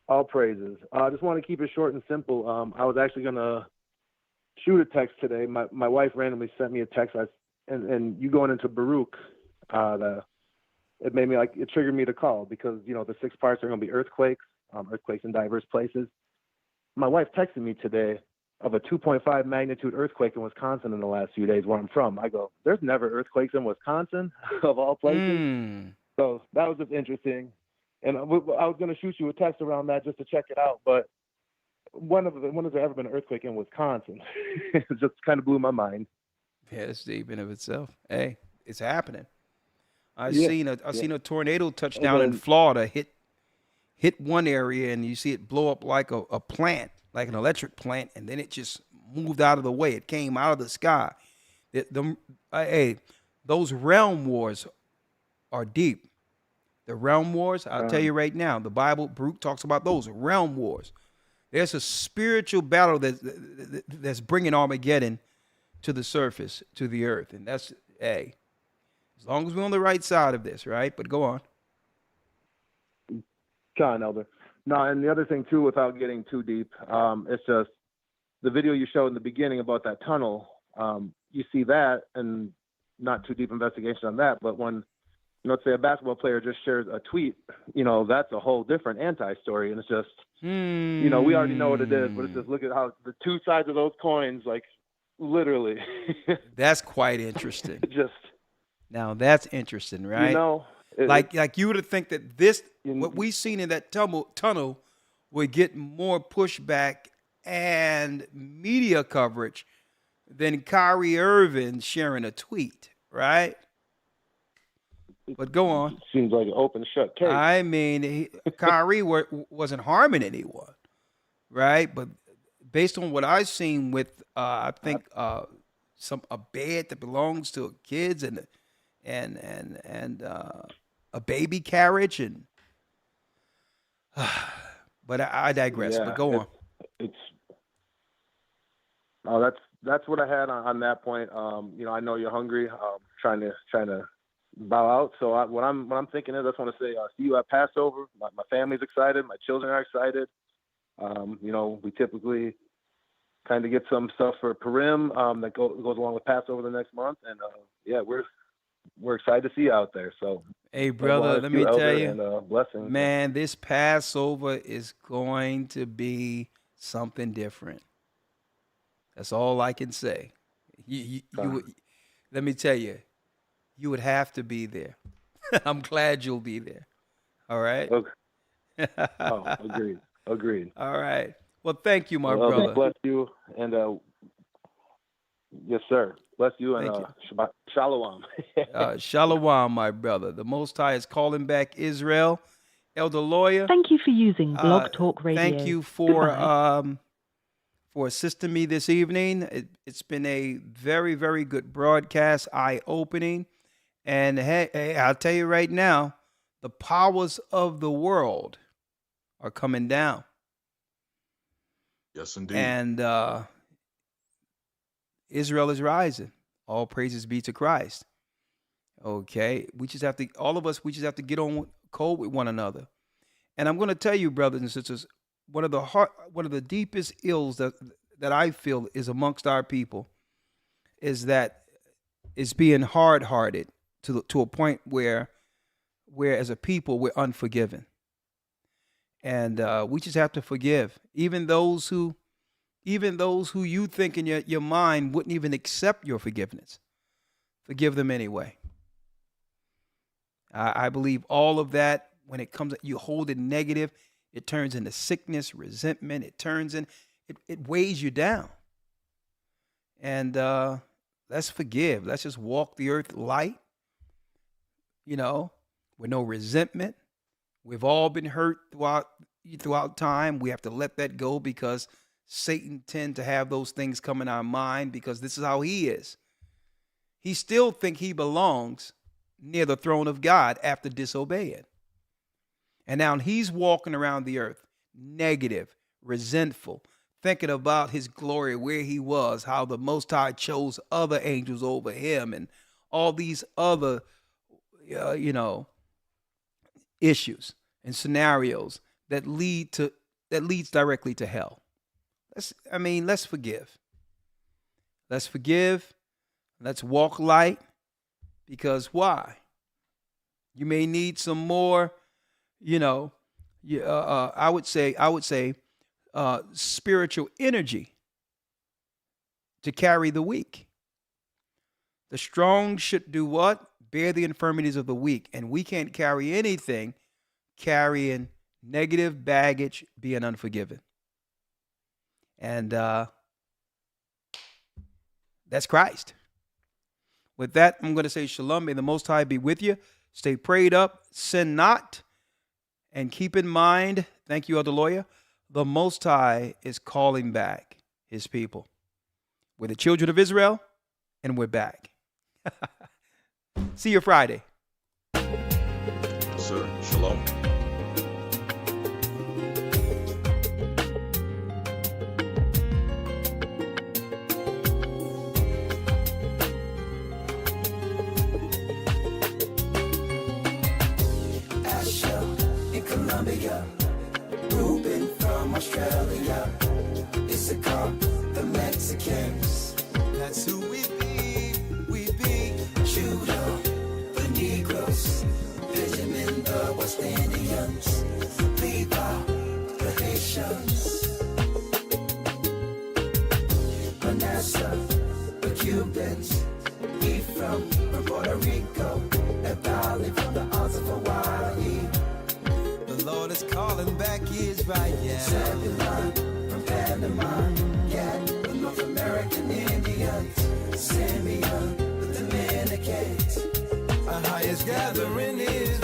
All praises. I just want to keep it short and simple. I was actually going to shoot a text today. My wife randomly sent me a text, and you going into Baruch, it triggered me to call because, the 6 parts are going to be earthquakes in diverse places. My wife texted me today of a 2.5 magnitude earthquake in Wisconsin in the last few days where I'm from. I go, there's never earthquakes in Wisconsin, of all places. So that was just interesting. And I was going to shoot you a text around that just to check it out. But when has there ever been an earthquake in Wisconsin? It just kind of blew my mind. Yeah, it's deep in of itself. Hey, it's happening. I've Yeah, seen a tornado touch And down in then- Florida, hit one area, and you see it blow up like a plant, like an electric plant, and then it just moved out of the way. It came out of the sky. Hey, those realm wars are deep. The realm wars, I'll tell you right now, the Bible, Baruch talks about those realm wars. There's a spiritual battle that's bringing Armageddon to the surface, to the earth. And that's, hey, as long as we're on the right side of this, right? But go on. Con Elder. No, and the other thing too, without getting too deep, it's just the video you showed in the beginning about that tunnel. You see that, and not too deep investigation on that, but when, let's say a basketball player just shares a tweet, that's a whole different anti-story, and it's just, we already know what it is, but it's just look at how the two sides of those coins, like literally. That's quite interesting. Just now that's interesting, right? Like you would think that what we seen in that tunnel would get more pushback and media coverage than Kyrie Irving sharing a tweet, right? But go on. Seems like an open shut case. I mean, Kyrie wasn't harming anyone, right? But based on what I've seen with, I think a bed that belongs to kids and a baby carriage and. But I digress. Yeah, but go on. That's what I had on that point. I know you're hungry. Trying to bow out. So what I'm thinking is, I just want to say, see you at Passover. My family's excited. My children are excited. We typically kind of get some stuff for Purim that goes along with Passover the next month, and we're excited to see you out there. So, hey, brother, let me tell you, and, blessings. Man, this Passover is going to be something different. That's all I can say. Let me tell you, you would have to be there. I'm glad you'll be there. All right. Okay. Agreed. All right. Well, thank you, my brother. Bless you, and yes, sir. Bless you, and Shabbat Shalom. Shalom, my brother. The Most High is calling back Israel. Elder Lawyer. Thank you for using Blog Talk Radio. Thank you for assisting me this evening. It's been a very, very good broadcast, eye-opening. And hey, I'll tell you right now, the powers of the world are coming down. Yes, indeed. And Israel is rising. All praises be to Christ. Okay, we just have to get on code with one another. And I'm going to tell you, brothers and sisters, one of the deepest ills that I feel is amongst our people is that it's being hard-hearted to a point where as a people we're unforgiving. And we just have to forgive, even those who you think in your mind wouldn't even accept your forgiveness. Forgive them anyway. I believe all of that, when it comes, you hold it negative, it turns into sickness, resentment. It weighs you down. And let's forgive. Let's just walk the earth light, with no resentment. We've all been hurt throughout time. We have to let that go because Satan tends to have those things come in our mind because this is how he is. He still thinks he belongs near the throne of God after disobeying. And now he's walking around the earth negative, resentful, thinking about his glory, where he was, how the Most High chose other angels over him, and all these other, issues and scenarios that leads directly to hell. Let's forgive. Let's forgive. Let's walk light. Because why? You may need some more, I would say, spiritual energy to carry the weak. The strong should do what? Bear the infirmities of the weak. And we can't carry anything carrying negative baggage, being unforgiven. And that's Christ. With that, I'm going to say shalom. May the Most High be with you. Stay prayed up, sin not, and keep in mind, thank you, Elder Lawyer, the Most High is calling back his people. We're the children of Israel, and we're back. See you Friday. Sir, shalom. Colombia, Ruben from Australia, Issachar, the Mexicans. That's who we be. Judah, the Negroes, Benjamin, the West Indians, Levi, the Haitians, Manasseh, the Cubans, Ephraim from Puerto Rico, and Valley from the Isles of Hawaii. The Lord is calling back Israel. Zebulon from Panama, Gad, the North American Indians, Simeon, the Dominicans. Our highest gathering is